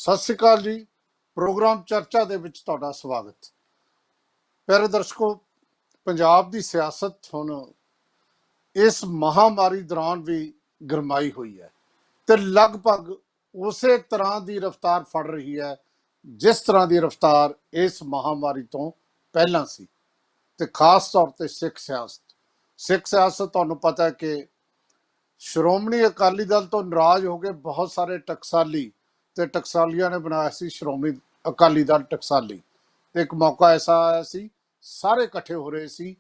ਸਤਿ ਸ੍ਰੀ ਅਕਾਲ ਜੀ। ਪ੍ਰੋਗਰਾਮ ਚਰਚਾ ਦੇ ਵਿੱਚ ਤੁਹਾਡਾ ਸਵਾਗਤ। ਪਿਆਰੇ ਦਰਸ਼ਕੋ, ਪੰਜਾਬ ਦੀ ਸਿਆਸਤ ਹੁਣ ਇਸ ਮਹਾਮਾਰੀ ਦੌਰਾਨ ਵੀ ਗਰਮਾਈ ਹੋਈ ਹੈ ਤੇ ਲਗਭਗ ਉਸੇ ਤਰ੍ਹਾਂ ਦੀ ਰਫ਼ਤਾਰ ਫੜ ਰਹੀ ਹੈ ਜਿਸ ਤਰ੍ਹਾਂ ਦੀ ਰਫ਼ਤਾਰ ਇਸ ਮਹਾਮਾਰੀ ਤੋਂ ਪਹਿਲਾਂ ਸੀ। ਤੇ ਖਾਸ ਤੌਰ ਤੇ ਸਿੱਖ ਸਿਆਸਤ ਤੁਹਾਨੂੰ ਪਤਾ ਹੈ ਕਿ ਸ਼੍ਰੋਮਣੀ ਅਕਾਲੀ ਦਲ ਤੋਂ ਨਾਰਾਜ਼ ਹੋ ਕੇ ਬਹੁਤ ਸਾਰੇ ਟਕਸਾਲੀ ਤੇ ਟਕਸਾਲੀਆਂ ਨੇ ਬਣਾਇਆ ਸੀ ਸ਼੍ਰੋਮਣੀ ਅਕਾਲੀ ਦਲ ਟਕਸਾਲੀ। ਤੇ ਇੱਕ ਮੌਕਾ ਐਸਾ ਆਇਆ ਸੀ, ਸਾਰੇ ਇਕੱਠੇ ਹੋ ਰਹੇ ਸੀ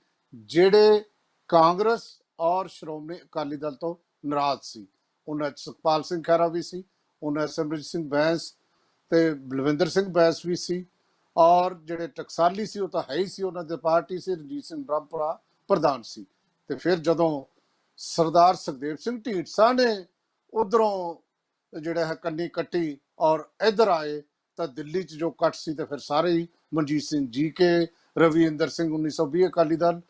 ਜਿਹੜੇ ਕਾਂਗਰਸ ਔਰ ਸ਼੍ਰੋਮਣੀ ਅਕਾਲੀ ਦਲ ਤੋਂ ਨਾਰਾਜ਼ ਸੀ। ਉਹਨਾਂ 'ਚ ਸੁਖਪਾਲ ਸਿੰਘ ਖਹਿਰਾ ਵੀ ਸੀ, ਉਹਨਾਂ 'ਚ ਸਿਮਰਜੀਤ ਸਿੰਘ ਬੈਂਸ ਤੇ ਬਲਵਿੰਦਰ ਸਿੰਘ ਬੈਂਸ ਵੀ ਸੀ, ਔਰ ਜਿਹੜੇ ਟਕਸਾਲੀ ਸੀ ਉਹ ਤਾਂ ਹੈ ਹੀ ਸੀ, ਉਹਨਾਂ ਦੇ ਪਾਰਟੀ ਸੀ, ਰਣਜੀਤ ਸਿੰਘ ਬ੍ਰਹਮਪੁਰਾ ਪ੍ਰਧਾਨ ਸੀ। ਤੇ ਫਿਰ ਜਦੋਂ ਸਰਦਾਰ ਸੁਖਦੇਵ ਸਿੰਘ ਢੀਂਡਸਾ ਨੇ ਉਧਰੋਂ ਜਿਹੜਾ ਹੈ ਕੰਨੀ ਕੱਟੀ ਔਰ ਇੱਧਰ ਆਏ ਤਾਂ ਦਿੱਲੀ 'ਚ ਜੋ ਕੱਟ ਸੀ ਤੇ ਫਿਰ ਸਾਰੇ ਹੀ ਮਨਜੀਤ ਸਿੰਘ GK, ਰਵਿੰਦਰ ਸਿੰਘ 1920 ਅਕਾਲੀ ਦਲ,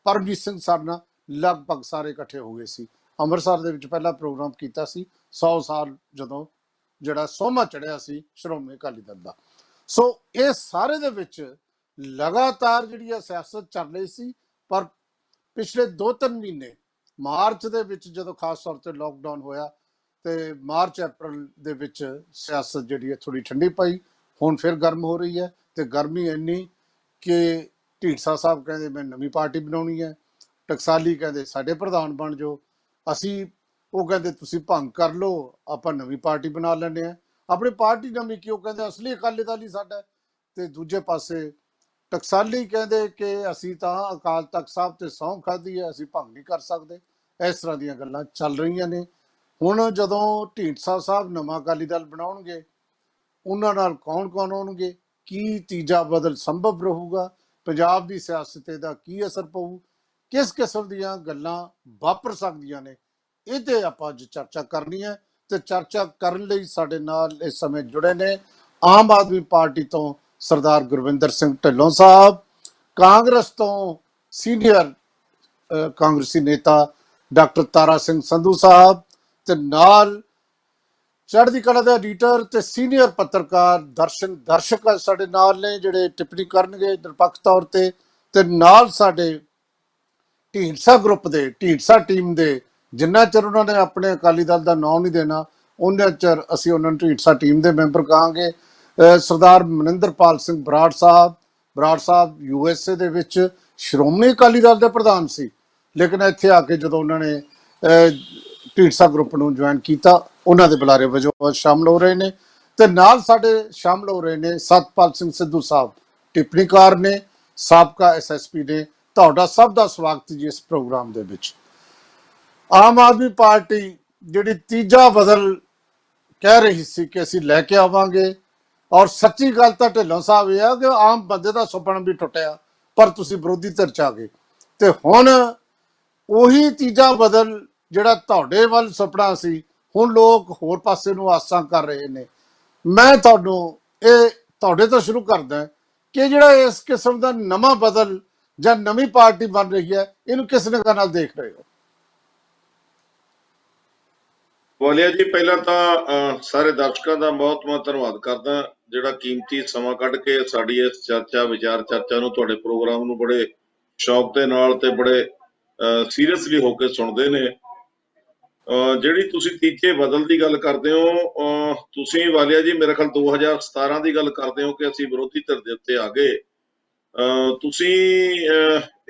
ਪਰਮਜੀਤ ਸਿੰਘ ਸਰਨਾ ਲਗਭਗ ਸਾਰੇ ਇਕੱਠੇ ਹੋ ਗਏ ਸੀ। ਅੰਮ੍ਰਿਤਸਰ ਦੇ ਵਿੱਚ ਪਹਿਲਾ ਪ੍ਰੋਗਰਾਮ ਕੀਤਾ ਸੀ 100 ਸਾਲ ਜਦੋਂ ਜਿਹੜਾ ਸੋਮਾ ਚੜਿਆ ਸੀ ਸ਼੍ਰੋਮਣੀ ਅਕਾਲੀ ਦਲ ਦਾ। ਸੋ ਇਹ ਸਾਰੇ ਦੇ ਵਿੱਚ ਲਗਾਤਾਰ ਜਿਹੜੀ ਆ ਸਿਆਸਤ ਚੱਲ ਰਹੀ ਸੀ, ਪਰ ਪਿਛਲੇ 2-3 ਮਹੀਨੇ ਮਾਰਚ ਦੇ ਵਿੱਚ ਜਦੋਂ ਖਾਸ ਤੌਰ ਤੇ ਲੋਕਡਾਊਨ ਹੋਇਆ ਤੇ ਮਾਰਚ ਅਪ੍ਰੈਲ ਦੇ ਵਿੱਚ ਸਿਆਸਤ ਜਿਹੜੀ ਹੈ ਥੋੜੀ ਠੰਡੀ ਪਈ। ਹੁਣ ਫਿਰ ਗਰਮ ਹੋ ਰਹੀ ਹੈ ਤੇ ਗਰਮੀ ਇੰਨੀ ਕਿ ਢੀਂਡਸਾ ਸਾਹਿਬ ਕਹਿੰਦੇ ਮੈਂ ਨਵੀਂ ਪਾਰਟੀ ਬਣਾਉਣੀ ਹੈ, ਟਕਸਾਲੀ ਕਹਿੰਦੇ ਸਾਡੇ ਪ੍ਰਧਾਨ ਬਣ ਜਾਓ, ਉਹ ਕਹਿੰਦੇ ਤੁਸੀਂ ਭੰਗ ਕਰ ਲਓ, ਆਪਾਂ ਨਵੀਂ ਪਾਰਟੀ ਬਣਾ ਲੈਂਦੇ ਹਾਂ। ਆਪਣੀ ਪਾਰਟੀ ਨਵੀਂ ਕਿਉਂ, ਕਹਿੰਦੇ ਅਸਲੀ ਅਕਾਲੀ ਦਲ ਹੀ ਸਾਡਾ। ਤੇ ਦੂਜੇ ਪਾਸੇ ਟਕਸਾਲੀ ਕਹਿੰਦੇ ਕਿ ਅਸੀਂ ਤਾਂ ਅਕਾਲ ਤਖਤ ਸਾਹਿਬ ਤੇ ਸਹੁੰ ਖਾਧੀ ਹੈ, ਅਸੀਂ ਭੰਗ ਨਹੀਂ ਕਰ ਸਕਦੇ। ਇਸ ਤਰ੍ਹਾਂ ਦੀਆਂ ਗੱਲਾਂ ਚੱਲ ਰਹੀਆਂ ਨੇ। ਹੁਣ ਜਦੋਂ ਢੀਂਡਸਾ ਸਾਹਿਬ ਨਵਾਂ ਅਕਾਲੀ ਦਲ ਬਣਾਉਣਗੇ, ਉਹਨਾਂ ਨਾਲ ਕੌਣ ਕੌਣ ਹੋਣਗੇ, ਕੀ ਤੀਜਾ ਬਦਲ ਸੰਭਵ ਰਹੂਗਾ, ਪੰਜਾਬ ਦੀ ਸਿਆਸਤ ਦਾ ਕੀ ਅਸਰ ਪਊ, ਕਿਸ ਕਿਸਮ ਦੀਆਂ ਗੱਲਾਂ ਵਾਪਰ ਸਕਦੀਆਂ ਨੇ, ਇਹਦੇ ਆਪਾਂ ਅੱਜ ਚਰਚਾ ਕਰਨੀ ਹੈ। ਤੇ ਚਰਚਾ ਕਰਨ ਲਈ ਸਾਡੇ ਨਾਲ ਇਸ ਸਮੇਂ ਜੁੜੇ ਨੇ ਆਮ ਆਦਮੀ ਪਾਰਟੀ ਤੋਂ ਸਰਦਾਰ ਗੁਰਵਿੰਦਰ ਸਿੰਘ ਢਿੱਲੋਂ ਸਾਹਿਬ, ਕਾਂਗਰਸ ਤੋਂ ਸੀਨੀਅਰ ਕਾਂਗਰਸੀ ਨੇਤਾ ਡਾਕਟਰ ਤਾਰਾ ਸਿੰਘ ਸੰਧੂ ਸਾਹਿਬ, ਤੇ ਨਾਲ ਚੜ੍ਹਦੀ ਕਲਾ ਦੇ ਐਡੀਟਰ ਤੇ ਸੀਨੀਅਰ ਪੱਤਰਕਾਰ ਦਰਸ਼ਕ ਸਾਡੇ ਨਾਲ ਨੇ ਜਿਹੜੇ ਟਿੱਪਣੀ ਕਰਨਗੇ ਨਿਰਪੱਖ ਤੌਰ ਤੇ। ਤੇ ਨਾਲ ਸਾਡੇ ਢੀਂਡਸਾ ਗਰੁੱਪ ਦੇ, ਢੀਂਡਸਾ ਟੀਮ ਦੇ, ਜਿੰਨਾ ਚਿਰ ਉਹਨਾਂ ਨੇ ਆਪਣੇ ਅਕਾਲੀ ਦਲ ਦਾ ਨਾਂ ਨਹੀਂ ਦੇਣਾ ਉਹਨਾਂ ਚਿਰ ਅਸੀਂ ਉਹਨਾਂ ਨੂੰ ਢੀਂਡਸਾ ਟੀਮ ਦੇ ਮੈਂਬਰ ਕਹਾਂਗੇ। ਸਰਦਾਰ ਮਨਿੰਦਰਪਾਲ ਸਿੰਘ ਬਰਾੜ ਸਾਹਿਬ USA ਦੇ ਵਿੱਚ ਸ਼੍ਰੋਮਣੀ ਅਕਾਲੀ ਦਲ ਦੇ ਪ੍ਰਧਾਨ ਸੀ, ਲੇਕਿਨ ਇੱਥੇ ਆ ਕੇ ਜਦੋਂ ਉਹਨਾਂ ਨੇ ਢੀਂਡਸਾ ਗਰੁੱਪ ਨੂੰ ਜੁਆਇਨ ਕੀਤਾ, ਉਹਨਾਂ ਦੇ ਬੁਲਾਰੇ ਵਜੋਂ ਸ਼ਾਮਲ ਹੋ ਰਹੇ ਨੇ। ਤੇ ਨਾਲ ਸਾਡੇ ਸ਼ਾਮਲ ਹੋ ਰਹੇ ਨੇ ਸਤਪਾਲ ਸਿੰਘ ਸਿੱਧੂ ਸਾਹਿਬ, ਟਿੱਪਣੀਕਾਰ ਨੇ, ਸਾਬਕਾ SSP ਨੇ। ਤੁਹਾਡਾ ਸਭ ਦਾ ਸਵਾਗਤ ਜੀ ਇਸ ਪ੍ਰੋਗਰਾਮ ਦੇ ਵਿੱਚ। ਆਮ ਆਦਮੀ ਪਾਰਟੀ ਜਿਹੜੀ ਤੀਜਾ ਬਦਲ ਕਹਿ ਰਹੀ ਸੀ ਕਿ ਅਸੀਂ ਲੈ ਕੇ ਆਵਾਂਗੇ, ਔਰ ਸੱਚੀ ਗੱਲ ਤਾਂ ਢਿੱਲੋਂ ਸਾਹਿਬ ਇਹ ਆ ਕਿ ਆਮ ਬੰਦੇ ਦਾ ਸੁਪਨਾ ਵੀ ਟੁੱਟਿਆ, ਪਰ ਤੁਸੀਂ ਵਿਰੋਧੀ ਧਿਰ 'ਚ ਆ ਗਏ ਤੇ ਹੁਣ ਉਹੀ ਤੀਜਾ ਬਦਲ ਜਿਹੜਾ ਤੁਹਾਡੇ ਵੱਲ ਸੁਪਨਾ ਸੀ, ਹੁਣ ਲੋਕ ਹੋਰ ਪਾਸੇ ਨੂੰ ਆਸਾਂ ਕਰ ਰਹੇ ਨੇ। ਮੈਂ ਤੁਹਾਡੇ ਤੋਂ ਸ਼ੁਰੂ ਕਰਦਾ ਕਿ ਜਿਹੜਾ ਇਸ ਕਿਸਮ ਦਾ ਨਵਾਂ ਬਦਲ ਜਾਂ ਨਵੀਂ ਪਾਰਟੀ ਬਣ ਰਹੀ ਹੈ, ਇਹਨੂੰ ਕਿਸ ਨਿਗਾਹ ਨਾਲ ਦੇਖ ਰਹੇ ਹੋ? ਬੋਲਿਆ ਜੀ, ਪਹਿਲਾਂ ਤਾਂ ਸਾਰੇ ਦਰਸ਼ਕਾਂ ਦਾ ਬਹੁਤ ਬਹੁਤ ਧੰਨਵਾਦ ਕਰਦਾ ਜਿਹੜਾ ਕੀਮਤੀ ਸਮਾਂ ਕੱਢ ਕੇ ਸਾਡੀ ਇਸ ਵਿਚਾਰ ਚਰਚਾ ਨੂੰ, ਤੁਹਾਡੇ ਪ੍ਰੋਗਰਾਮ ਨੂੰ ਬੜੇ ਸ਼ੌਕ ਦੇ ਨਾਲ ਤੇ ਬੜੇ ਸੀਰੀਅਸਲੀ ਹੋ ਕੇ ਸੁਣਦੇ ਨੇ। ਜਿਹੜੀ ਤੁਸੀਂ ਤੀਜੇ ਬਦਲ ਦੀ ਗੱਲ ਕਰਦੇ ਹੋ, ਤੁਸੀਂ ਵਾਲਿਆ ਜੀ ਮੇਰੇ ਖਿਆਲ 2017 ਦੀ ਗੱਲ ਕਰਦੇ ਹੋ ਕਿ ਅਸੀਂ ਵਿਰੋਧੀ ਧਿਰ ਦੇ ਉੱਤੇ ਆ ਗਏ। ਤੁਸੀਂ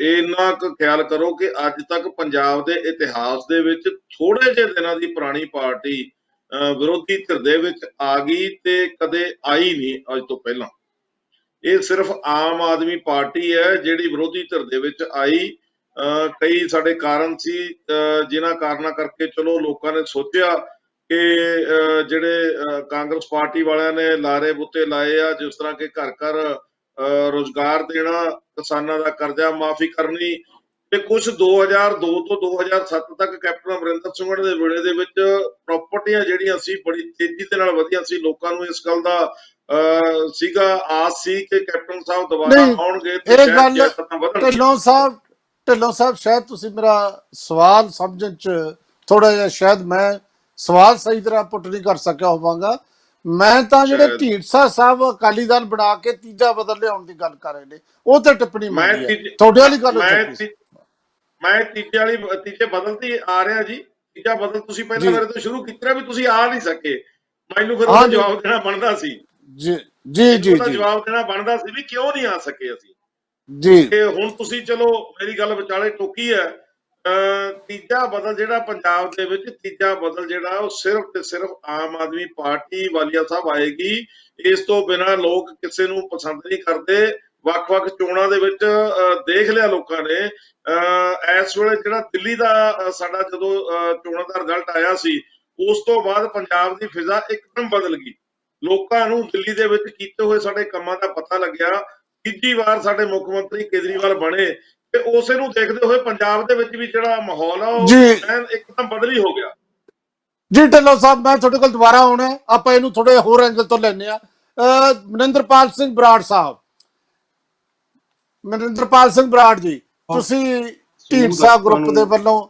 ਇੰਨਾ ਕੁ ਖਿਆਲ ਕਰੋ ਕਿ ਅੱਜ ਤੱਕ ਪੰਜਾਬ ਦੇ ਇਤਿਹਾਸ ਦੇ ਵਿੱਚ ਥੋੜੇ ਜਿਹੇ ਦਿਨਾਂ ਦੀ ਪੁਰਾਣੀ ਪਾਰਟੀ ਵਿਰੋਧੀ ਧਿਰ ਦੇ ਵਿੱਚ ਆ ਗਈ ਤੇ ਕਦੇ ਆਈ ਨਹੀਂ ਅੱਜ ਤੋਂ ਪਹਿਲਾਂ। ਇਹ ਸਿਰਫ ਆਮ ਆਦਮੀ ਪਾਰਟੀ ਹੈ ਜਿਹੜੀ ਵਿਰੋਧੀ ਧਿਰ ਦੇ ਵਿੱਚ ਆਈ। ਕਈ ਸਾਡੇ ਕਾਰਨ ਸੀ ਜਿਨ੍ਹਾਂ ਕਾਰਨਾਂ ਕਰਕੇ ਚਲੋ ਲੋਕਾਂ ਨੇ ਸੋਚਿਆ ਕਿ ਜਿਹੜੇ ਕਾਂਗਰਸ ਪਾਰਟੀ ਵਾਲਿਆਂ ਨੇ ਲਾਰੇ ਬੁੱਤੇ ਲਾਏ ਆ, ਜਿਸ ਤਰ੍ਹਾਂ ਕਿ ਘਰ ਘਰ ਰੁਜ਼ਗਾਰ ਦੇਣਾ, ਕਿਸਾਨਾਂ ਦਾ ਕਰਜ਼ਾ ਮਾਫੀ ਕਰਨੀ, ਤੇ ਕੁਝ 2002 ਤੋਂ 2007 ਤੱਕ ਕੈਪਟਨ ਅਮਰਿੰਦਰ ਸਿੰਘ ਦੇ ਵੇਲੇ ਦੇ ਵਿੱਚ ਪ੍ਰਾਪਰਟੀਆਂ ਜਿਹੜੀਆਂ ਸੀ ਬੜੀ ਤੇਜ਼ੀ ਦੇ ਨਾਲ ਵਧੀਆਂ ਸੀ। ਲੋਕਾਂ ਨੂੰ ਇਸ ਗੱਲ ਦਾ ਸੀਗਾ, ਆਸ ਸੀ ਕਿ ਕੈਪਟਨ ਸਾਹਿਬ ਦੁਬਾਰਾ ਆਉਣਗੇ ਤੇ ਢਿੱਲੋਂ ਸਾਹਿਬ ਸ਼ਾਇਦ ਤੁਸੀਂ ਮੇਰਾ ਸਵਾਲ ਸਮਝਣ 'ਚ ਥੋੜਾ ਜਿਹਾ, ਸ਼ਾਇਦ ਮੈਂ ਸਵਾਲ ਸਹੀ ਤਰ੍ਹਾਂ ਪੁੱਟ ਨਹੀਂ ਕਰ ਸਕਿਆ ਹੋਵਾਂਗਾ, ਮੈਂ ਤਾਂ ਜਿਹੜੇ ਸ਼ਾਇਦ ਢੀਂਡਸਾ ਸਾਹਿਬ ਅਕਾਲੀ ਦਲ ਬਣਾ ਕੇ ਤੀਜਾ ਬਦਲ ਲਿਆਉਣ ਦੀ ਗੱਲ ਕਰ ਰਹੇ ਨੇ, ਉਹ ਤੇ ਟਿੱਪਣੀ ਮੈਂ ਮੰਗੀ ਹੈ, ਤੀਜੇ ਤੁਹਾਡੇ ਵਾਲੀ ਗੱਲ ਮੈਂ ਚੱਕੀ ਸੀ। ਤੀ- ਮੈਂ ਤੀਜੇ ਬਦਲ ਤੇ ਆ ਰਿਹਾ ਜੀ। ਤੀਜਾ ਬਦਲ ਤੁਸੀਂ ਪਹਿਲਾਂ ਜੀ ਮੇਰੇ ਤੋਂ ਸ਼ੁਰੂ ਕੀਤਾ ਵੀ ਤੁਸੀਂ ਆ ਨਹੀਂ ਸਕੇ। ਮੈਨੂੰ ਫਿਰ ਉਹਦਾ ਹਾਂਜੀ, ਜਵਾਬ ਦੇਣਾ ਬਣਦਾ ਸੀ। ਜੀ ਜੀ ਮੈਨੂੰ ਜੀ ਉਹਦਾ ਜੀ ਜਵਾਬ ਦੇਣਾ ਬਣਦਾ ਸੀ ਵੀ ਕਿਉਂ ਨਹੀਂ ਆ ਸਕੇ ਅਸੀਂ। ਜੀ ਤੇ ਹੁਣ ਤੁਸੀਂ ਚਲੋ ਮੇਰੀ ਗੱਲ ਵਿਚਾਲੇ ਟੋਕੀ ਹੈ। ਤੀਜਾ ਬਦਲ ਜਿਹੜਾ ਪੰਜਾਬ ਦੇ ਵਿੱਚ ਤੀਜਾ ਬਦਲ ਜਿਹੜਾ ਉਹ ਸਿਰਫ ਤੇ ਸਿਰਫ ਆਮ ਆਦਮੀ ਪਾਰਟੀ ਵਾਲੀਆ ਸਾਹਿਬ ਆਏਗੀ। ਇਸ ਤੋਂ ਬਿਨਾਂ ਲੋਕ ਕਿਸੇ ਨੂੰ ਪਸੰਦ ਨਹੀਂ ਕਰਦੇ। ਵੱਖ-ਵੱਖ ਚੋਣਾਂ ਦੇ ਵਿੱਚ ਦੇਖ ਲਿਆ ਲੋਕਾਂ ਨੇ। ਇਸ ਵੇਲੇ ਜਿਹੜਾ ਦਿੱਲੀ ਦਾ ਸਾਡਾ ਜਦੋਂ ਚੋਣਾਂ ਦਾ ਰਿਜ਼ਲਟ ਆਇਆ ਸੀ, ਉਸ ਤੋਂ ਬਾਅਦ ਪੰਜਾਬ ਦੀ ਫਿਜ਼ਾ ਇੱਕਦਮ ਬਦਲ ਗਈ। ਲੋਕਾਂ ਨੂੰ ਦਿੱਲੀ ਦੇ ਵਿੱਚ ਕੀਤੇ ਹੋਏ ਸਾਡੇ ਕੰਮਾਂ ਦਾ ਪਤਾ ਲੱਗਿਆ। ਤੀਜੀ ਵਾਰ ਸਾਡੇ ਮੁੱਖ ਮੰਤਰੀ ਕੇਜਰੀਵਾਲ ਬਣੇ ਤੇ ਉਸੇ ਨੂੰ ਦੇਖਦੇ ਹੋਏ ਪੰਜਾਬ ਦੇ ਵਿੱਚ ਵੀ ਜਿਹੜਾ ਮਾਹੌਲ ਆ ਉਹ ਜੀ ਇੱਕਦਮ ਬਦਲੀ ਹੋ ਗਿਆ। ਜੀ ਢਿੱਲੋਂ ਸਾਹਿਬ, ਮੈਂ ਤੁਹਾਡੇ ਕੋਲ ਦੁਬਾਰਾ ਆਉਣਾ, ਆਪਾਂ ਇਹਨੂੰ ਥੋੜੇ ਹੋਰ ਐਂਗਲ ਤੋਂ ਲੈਂਦੇ ਆ। ਮਨਿੰਦਰਪਾਲ ਸਿੰਘ ਬਰਾੜ ਸਾਹਿਬ, ਮਨਿੰਦਰਪਾਲ ਸਿੰਘ ਬਰਾੜ ਜੀ, ਤੁਸੀਂ ਢੀਂਡਸਾ ਗਰੁੱਪ ਦੇ ਵੱਲੋਂ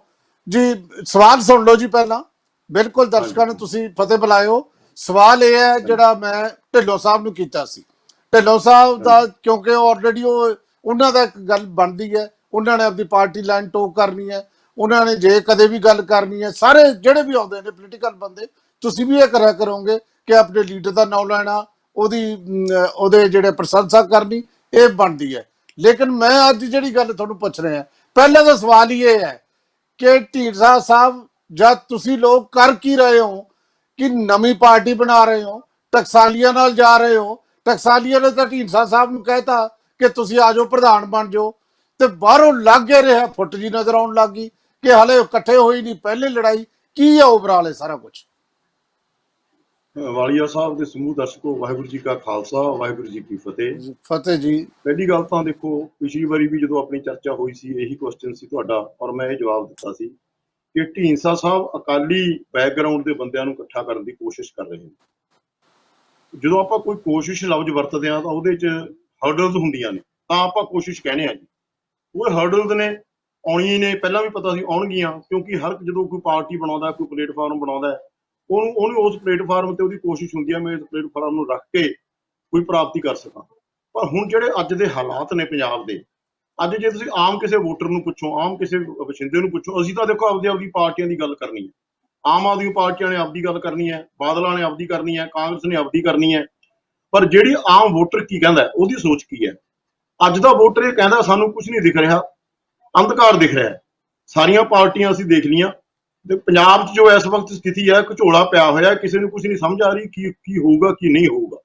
ਜੀ ਸਵਾਲ ਸੁਣ ਲਓ ਜੀ ਪਹਿਲਾਂ। ਬਿਲਕੁਲ ਦਰਸ਼ਕਾਂ ਨੂੰ ਤੁਸੀਂ ਫਤਿਹ ਬੁਲਾਇਓ। ਸਵਾਲ ਇਹ ਹੈ ਜਿਹੜਾ ਮੈਂ ਢਿੱਲੋਂ ਸਾਹਿਬ ਨੂੰ ਕੀਤਾ ਸੀ। ਢਿੱਲੋਂ ਸਾਹਿਬ ਦਾ ਕਿਉਂਕਿ ਆਲਰੇਡੀ ਉਹਨਾਂ ਦਾ ਇੱਕ ਗੱਲ ਬਣਦੀ ਹੈ, ਉਹਨਾਂ ਨੇ ਆਪਣੀ ਪਾਰਟੀ ਲਾਈਨ ਟੋਕ ਕਰਨੀ ਹੈ, ਉਹਨਾਂ ਨੇ ਜੇ ਕਦੇ ਵੀ ਗੱਲ ਕਰਨੀ ਹੈ, ਸਾਰੇ ਜਿਹੜੇ ਵੀ ਆਉਂਦੇ ਨੇ ਪੋਲੀਟੀਕਲ ਬੰਦੇ, ਤੁਸੀਂ ਵੀ ਇਹ ਕਰਿਆ ਕਰੋਗੇ ਕਿ ਆਪਣੇ ਲੀਡਰ ਦਾ ਨਾਮ ਲੈਣਾ, ਉਹਦੇ ਜਿਹੜੇ ਪ੍ਰਸ਼ੰਸਾ ਕਰਨੀ, ਇਹ ਬਣਦੀ ਹੈ। ਲੇਕਿਨ ਮੈਂ ਅੱਜ ਜਿਹੜੀ ਗੱਲ ਤੁਹਾਨੂੰ ਪੁੱਛ ਰਿਹਾ, ਪਹਿਲਾਂ ਤਾਂ ਸਵਾਲ ਹੀ ਇਹ ਹੈ ਕਿ ਢੀਂਡਸਾ ਸਾਹਿਬ ਜਦ ਤੁਸੀਂ ਲੋਕ ਕਰ ਕੀ ਰਹੇ ਹੋ ਕਿ ਨਵੀਂ ਪਾਰਟੀ ਬਣਾ ਰਹੇ ਹੋ, ਟਕਸਾਲੀਆਂ ਨਾਲ ਜਾ ਰਹੇ ਹੋ। ਟਕਸਾਲੀਆਂ ਨੇ ਤਾਂ ਢੀਂਡਸਾ ਸਾਹਿਬ ਨੂੰ ਕਹਿਤਾ ਕਿ ਤੁਸੀਂ ਆ ਜਾਓ, ਪ੍ਰਧਾਨ ਬਣ ਜਾਓ, ਤੇ ਬਾਹਰੋਂ ਲੱਗੇ ਰਿਹਾ ਫੁੱਟ ਜੀ ਨਜ਼ਰ ਆਉਣ ਲੱਗ ਗਈ ਕਿ ਹਲੇ ਇਕੱਠੇ ਹੋਈ ਨਹੀਂ, ਪਹਿਲੇ ਲੜਾਈ ਕੀ ਹੈ ਓਵਰਆਲ ਸਾਰਾ ਕੁਝ। ਵਾਲੀਆ ਸਾਹਿਬ ਦੇ ਸਮੂਹ ਦਰਸ਼ਕੋ, ਵਾਹਿਗੁਰੂ ਜੀ ਕਾ ਖਾਲਸਾ, ਵਾਹਿਗੁਰੂ ਜੀ ਕੀ ਫਤਿਹ। ਫਤਿਹ ਜੀ। ਪਹਿਲੀ ਗੱਲ ਤਾਂ ਦੇਖੋ, ਪਿਛਲੀ ਵਾਰੀ ਵੀ ਜਦੋਂ ਆਪਣੀ ਚਰਚਾ ਹੋਈ ਸੀ ਇਹੀ ਕੁਐਸਚਨ ਸੀ ਤੁਹਾਡਾ, ਔਰ ਮੈਂ ਇਹ ਜਵਾਬ ਦਿੱਤਾ ਸੀ ਕਿ ਢੀਂਡਸਾ ਸਾਹਿਬ ਅਕਾਲੀ ਬੈਕਗ੍ਰਾਉਂਡ ਦੇ ਬੰਦਿਆਂ ਨੂੰ ਇਕੱਠਾ ਕਰਨ ਦੀ ਕੋਸ਼ਿਸ਼ ਕਰ ਰਹੇ ਨੇ। ਜਦੋਂ ਆਪਾਂ ਕੋਈ ਕੋਸ਼ਿਸ਼ ਲਫ਼ਜ਼ ਵਰਤਦੇ ਹਾਂ ਤਾਂ ਉਹਦੇ 'ਚ ਹਰਡਲਸ ਹੁੰਦੀਆਂ ਨੇ, ਤਾਂ ਆਪਾਂ ਕੋਸ਼ਿਸ਼ ਕਹਿੰਦੇ ਹਾਂ ਜੀ। ਉਹ ਹਰਡਲਸ ਨੇ, ਆਉਣੀਆਂ ਨੇ, ਪਹਿਲਾਂ ਵੀ ਪਤਾ ਸੀ ਆਉਣਗੀਆਂ, ਕਿਉਂਕਿ ਹਰ ਜਦੋਂ ਕੋਈ ਪਾਰਟੀ ਬਣਾਉਂਦਾ, ਕੋਈ ਪਲੇਟਫਾਰਮ ਬਣਾਉਂਦਾ, ਉਹਨੂੰ ਉਸ ਪਲੇਟਫਾਰਮ ਤੇ ਉਹਦੀ ਕੋਸ਼ਿਸ਼ ਹੁੰਦੀ ਹੈ ਮੈਂ ਇਸ ਪਲੇਟਫਾਰਮ ਨੂੰ ਰੱਖ ਕੇ ਕੋਈ ਪ੍ਰਾਪਤੀ ਕਰ ਸਕਾਂ। ਪਰ ਹੁਣ ਜਿਹੜੇ ਅੱਜ ਦੇ ਹਾਲਾਤ ਨੇ ਪੰਜਾਬ ਦੇ, ਅੱਜ ਜੇ ਤੁਸੀਂ ਆਮ ਕਿਸੇ ਵੋਟਰ ਨੂੰ ਪੁੱਛੋ, ਆਮ ਕਿਸੇ ਵਸਿੰਦੇ ਨੂੰ ਪੁੱਛੋ, ਅਸੀਂ ਤਾਂ ਦੇਖੋ ਆਪਦੀ ਪਾਰਟੀਆਂ ਦੀ ਗੱਲ ਕਰਨੀ ਹੈ। ਆਮ ਆਦਮੀ ਪਾਰਟੀਆਂ ਨੇ ਆਪਦੀ ਗੱਲ ਕਰਨੀ ਹੈ, ਬਾਦਲਾਂ ਨੇ ਆਪਦੀ ਕਰਨੀ ਹੈ, ਕਾਂਗਰਸ ਨੇ ਆਪਦੀ ਕਰਨੀ ਹੈ। ਪਰ ਜਿਹੜੀ ਆਮ ਵੋਟਰ ਕੀ ਕਹਿੰਦਾ, ਉਹਦੀ ਸੋਚ ਕੀ ਹੈ? ਅੱਜ ਦਾ ਵੋਟਰ ਇਹ ਕਹਿੰਦਾ ਸਾਨੂੰ ਕੁਝ ਨਹੀਂ ਦਿਖ ਰਿਹਾ, ਅੰਧਕਾਰ ਦਿਖ ਰਿਹਾ। ਸਾਰੀਆਂ ਪਾਰਟੀਆਂ ਅਸੀਂ ਦੇਖ ਲਈਆਂ ਤੇ ਪੰਜਾਬ 'ਚ ਜੋ ਇਸ ਵਕਤ ਸਥਿਤੀ ਹੈ, ਘਚੋਲਾ ਪਿਆ ਹੋਇਆ, ਕਿਸੇ ਨੂੰ ਕੁਝ ਨਹੀਂ ਸਮਝ ਆ ਰਹੀ ਕੀ ਹੋਊਗਾ ਕੀ ਨਹੀਂ ਹੋਊਗਾ।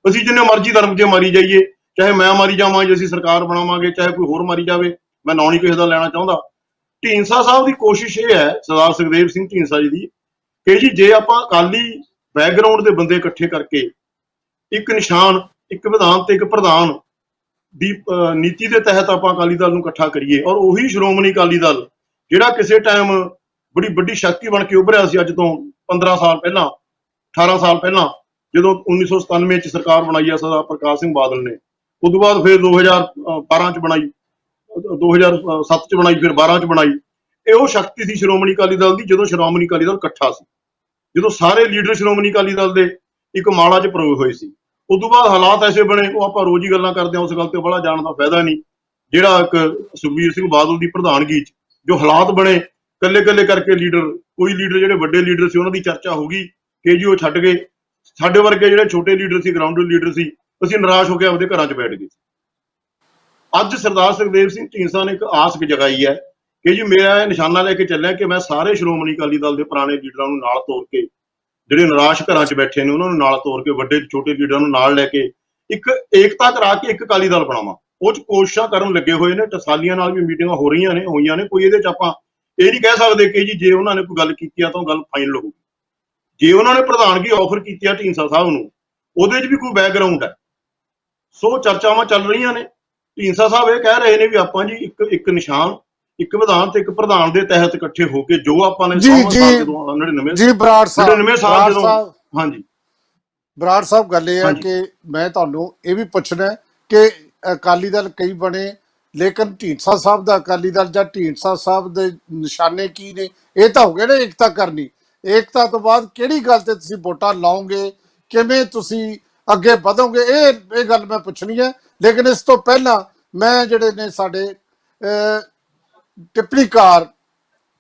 ਅਸੀਂ ਜਿੰਨੇ ਮਰਜ਼ੀ ਧਰਮ ਜੇ ਮਾਰੀ ਜਾਈਏ, ਚਾਹੇ ਮੈਂ ਮਾਰੀ ਜਾਵਾਂ ਜੇ ਅਸੀਂ ਸਰਕਾਰ ਬਣਾਵਾਂਗੇ, ਚਾਹੇ ਕੋਈ ਹੋਰ ਮਾਰੀ ਜਾਵੇ, ਮੈਂ ਨਾਂ ਨਹੀਂ ਕਿਸੇ ਦਾ ਲੈਣਾ ਚਾਹੁੰਦਾ। ਢੀਂਡਸਾ ਸਾਹਿਬ ਦੀ ਕੋਸ਼ਿਸ਼ ਇਹ ਹੈ, ਸਰਦਾਰ ਸੁਖਦੇਵ ਸਿੰਘ ਢੀਂਡਸਾ ਜੀ ਦੀ, ਕਿ ਜੀ ਜੇ ਆਪਾਂ ਅਕਾਲੀ ਬੈਕਗ੍ਰਾਉਂਡ ਦੇ ਬੰਦੇ ਇਕੱਠੇ ਕਰਕੇ ਇੱਕ ਨਿਸ਼ਾਨ, ਇੱਕ ਵਿਧਾਨ ਤੇ ਇੱਕ ਪ੍ਰਧਾਨ ਦੀ ਨੀਤੀ ਦੇ ਤਹਿਤ ਆਪਾਂ ਅਕਾਲੀ ਦਲ ਨੂੰ ਇਕੱਠਾ ਕਰੀਏ, ਔਰ ਉਹੀ ਸ਼੍ਰੋਮਣੀ ਅਕਾਲੀ ਦਲ ਜਿਹੜਾ ਕਿਸੇ ਟਾਈਮ ਬੜੀ ਵੱਡੀ ਸ਼ਕਤੀ ਬਣ ਕੇ ਉੱਭਰਿਆ ਸੀ, ਅੱਜ ਤੋਂ 15 ਸਾਲ ਪਹਿਲਾਂ, 18 ਸਾਲ ਪਹਿਲਾਂ, ਜਦੋਂ 1997 ਚ ਸਰਕਾਰ ਬਣਾਈ ਆ ਸਰਦਾਰ ਪ੍ਰਕਾਸ਼ ਸਿੰਘ ਬਾਦਲ ਨੇ। ਉਸ ਤੋਂ ਬਾਅਦ ਫਿਰ 2012 ਚ ਬਣਾਈ, 2007 ਚ ਬਣਾਈ, ਫਿਰ 12 ਚ ਬਣਾਈ। ਇਹ ਉਹ ਸ਼ਕਤੀ ਸੀ ਸ਼੍ਰੋਮਣੀ ਅਕਾਲੀ ਦਲ ਦੀ, ਜਦੋਂ ਸ਼੍ਰੋਮਣੀ ਅਕਾਲੀ ਦਲ ਇਕੱਠਾ ਸੀ, ਜਦੋਂ ਸਾਰੇ ਲੀਡਰ ਸ਼੍ਰੋਮਣੀ ਅਕਾਲੀ ਦਲ ਦੇ ਇੱਕ ਮਾਲਾ 'ਚ ਪਰੋਏ ਹੋਏ ਸੀ। ਉਸ ਤੋਂ ਬਾਅਦ ਹਾਲਾਤ ਐਸੇ ਬਣੇ, ਉਹ ਆਪਾਂ ਰੋਜ਼ ਹੀ ਗੱਲਾਂ ਕਰਦੇ ਹਾਂ, ਉਸ ਗੱਲ ਤੇ ਬੜਾ ਜਾਣ ਦਾ ਫਾਇਦਾ ਨਹੀਂ। ਜਿਹੜਾ ਇੱਕ ਸੁਖਬੀਰ ਸਿੰਘ ਬਾਦਲ ਦੀ ਪ੍ਰਧਾਨਗੀ 'ਚ ਜੋ ਹਾਲਾਤ ਬਣੇ, ਕੱਲੇ ਕੱਲੇ ਕਰਕੇ ਲੀਡਰ, ਕੋਈ ਲੀਡਰ ਜਿਹੜੇ ਵੱਡੇ ਲੀਡਰ ਸੀ ਉਹਨਾਂ ਦੀ ਚਰਚਾ ਹੋ ਗਈ ਕਿ ਜੀ ਉਹ ਛੱਡ ਗਏ, ਸਾਡੇ ਵਰਗੇ ਜਿਹੜੇ ਛੋਟੇ ਲੀਡਰ ਸੀ, ਗਰਾਊਂਡ ਲੀਡਰ ਸੀ, ਅਸੀਂ ਨਿਰਾਸ਼ ਹੋ ਕੇ ਆਪਦੇ ਘਰਾਂ 'ਚ ਬੈਠ ਗਏ। ਅੱਜ ਸਰਦਾਰ ਸੁਖਦੇਵ ਸਿੰਘ ਢੀਂਡਸਾ ਨੇ ਇੱਕ ਆਸ ਜਗਾਈ ਹੈ ਕਿ ਜੀ ਮੇਰਾ ਇਹ ਨਿਸ਼ਾਨਾ ਲੈ ਕੇ ਚੱਲਿਆ ਕਿ ਮੈਂ ਸਾਰੇ ਸ਼੍ਰੋਮਣੀ ਅਕਾਲੀ ਦਲ ਦੇ ਪੁਰਾਣੇ ਲੀਡਰਾਂ ਨੂੰ ਨਾਲ ਤੋਰ ਕੇ, ਜਿਹੜੇ ਨਿਰਾਸ਼ ਘਰਾਂ 'ਚ ਬੈਠੇ ਨੇ ਉਹਨਾਂ ਨੂੰ ਨਾਲ ਤੋਰ ਕੇ, ਵੱਡੇ ਛੋਟੇ ਲੀਡਰਾਂ ਨੂੰ ਨਾਲ ਲੈ ਕੇ ਇੱਕ ਏਕਤਾ ਕਰਾ ਕੇ ਇੱਕ ਅਕਾਲੀ ਦਲ ਬਣਾਵਾਂ। ਉਹ 'ਚ ਕੋਸ਼ਿਸ਼ਾਂ ਕਰਨ ਲੱਗੇ ਹੋਏ ਨੇ, ਟਕਸਾਲੀਆਂ ਨਾਲ ਵੀ ਮੀਟਿੰਗਾਂ ਹੋ ਰਹੀਆਂ ਨੇ, ਹੋਈਆਂ ਨੇ। ਕੋਈ ਇਹਦੇ 'ਚ ਆਪਾਂ ਇਹ ਨਹੀਂ ਕਹਿ ਸਕਦੇ ਕਿ ਜੀ ਜੇ ਉਹਨਾਂ ਨੇ ਕੋਈ ਗੱਲ ਕੀਤੀ ਆ ਤਾਂ ਉਹ ਗੱਲ ਫਾਈਨਲ ਹੋਊਗੀ। ਜੇ ਉਹਨਾਂ ਨੇ ਪ੍ਰਧਾਨਗੀ ਆਫਰ ਕੀਤੀ ਆ ਢੀਂਡਸਾ ਸਾਹਿਬ ਨੂੰ, ਉਹਦੇ 'ਚ ਵੀ ਕੋਈ ਬੈਕਗਰਾਉਂਡ ਹੈ। ਸੋ ਚਰਚਾਵਾਂ ਚੱਲ ਰਹੀਆਂ ਨੇ। ਢੀਂਡਸਾ ਸਾਹਿਬ ਇਹ ਕਹਿ ਰਹੇ ਨੇ ਵੀ ਆਪਾਂ ਜੀ ਇੱਕ ਨਿਸ਼ਾਨ, ਇੱਕ ਵਿਧਾਨ ਤੇ ਇੱਕ ਪ੍ਰਧਾਨ ਦੇ ਤਹਿਤ ਇਕੱਠੇ ਹੋ ਕੇ ਜੋ ਆਪਾਂ ਨੇ ਜੀ ਬਰਾੜ ਸਾਹਿਬ, ਹਾਂਜੀ ਬਰਾੜ ਸਾਹਿਬ, ਗੱਲ ਇਹ ਹੈ ਕਿ ਮੈਂ ਤੁਹਾਨੂੰ ਇਹ ਵੀ ਪੁੱਛਣਾ ਕਿ ਅਕਾਲੀ ਦਲ ਕਈ ਬਣੇ, ਲੇਕਿਨ ਢੀਂਡਸਾ ਸਾਹਿਬ ਦਾ ਅਕਾਲੀ ਦਲ ਜਾਂ ਢੀਂਡਸਾ ਸਾਹਿਬ ਦੇ ਨਿਸ਼ਾਨੇ ਕੀ ਨੇ? ਇਹ ਤਾਂ ਹੋ ਗਿਆ ਨਾ ਏਕਤਾ ਕਰਨੀ। ਏਕਤਾ ਤੋਂ ਬਾਅਦ ਕਿਹੜੀ ਗੱਲ ਤੇ ਤੁਸੀਂ ਵੋਟਾਂ ਲਾਓਗੇ, ਕਿਵੇਂ ਤੁਸੀਂ ਅੱਗੇ ਵਧੋਗੇ, ਇਹ ਗੱਲ ਮੈਂ ਪੁੱਛਣੀ ਹੈ। ਲੇਕਿਨ ਇਸ ਤੋਂ ਪਹਿਲਾਂ ਮੈਂ ਜਿਹੜੇ ਨੇ ਸਾਡੇ ਟਿੱਪਣੀਕਾਰ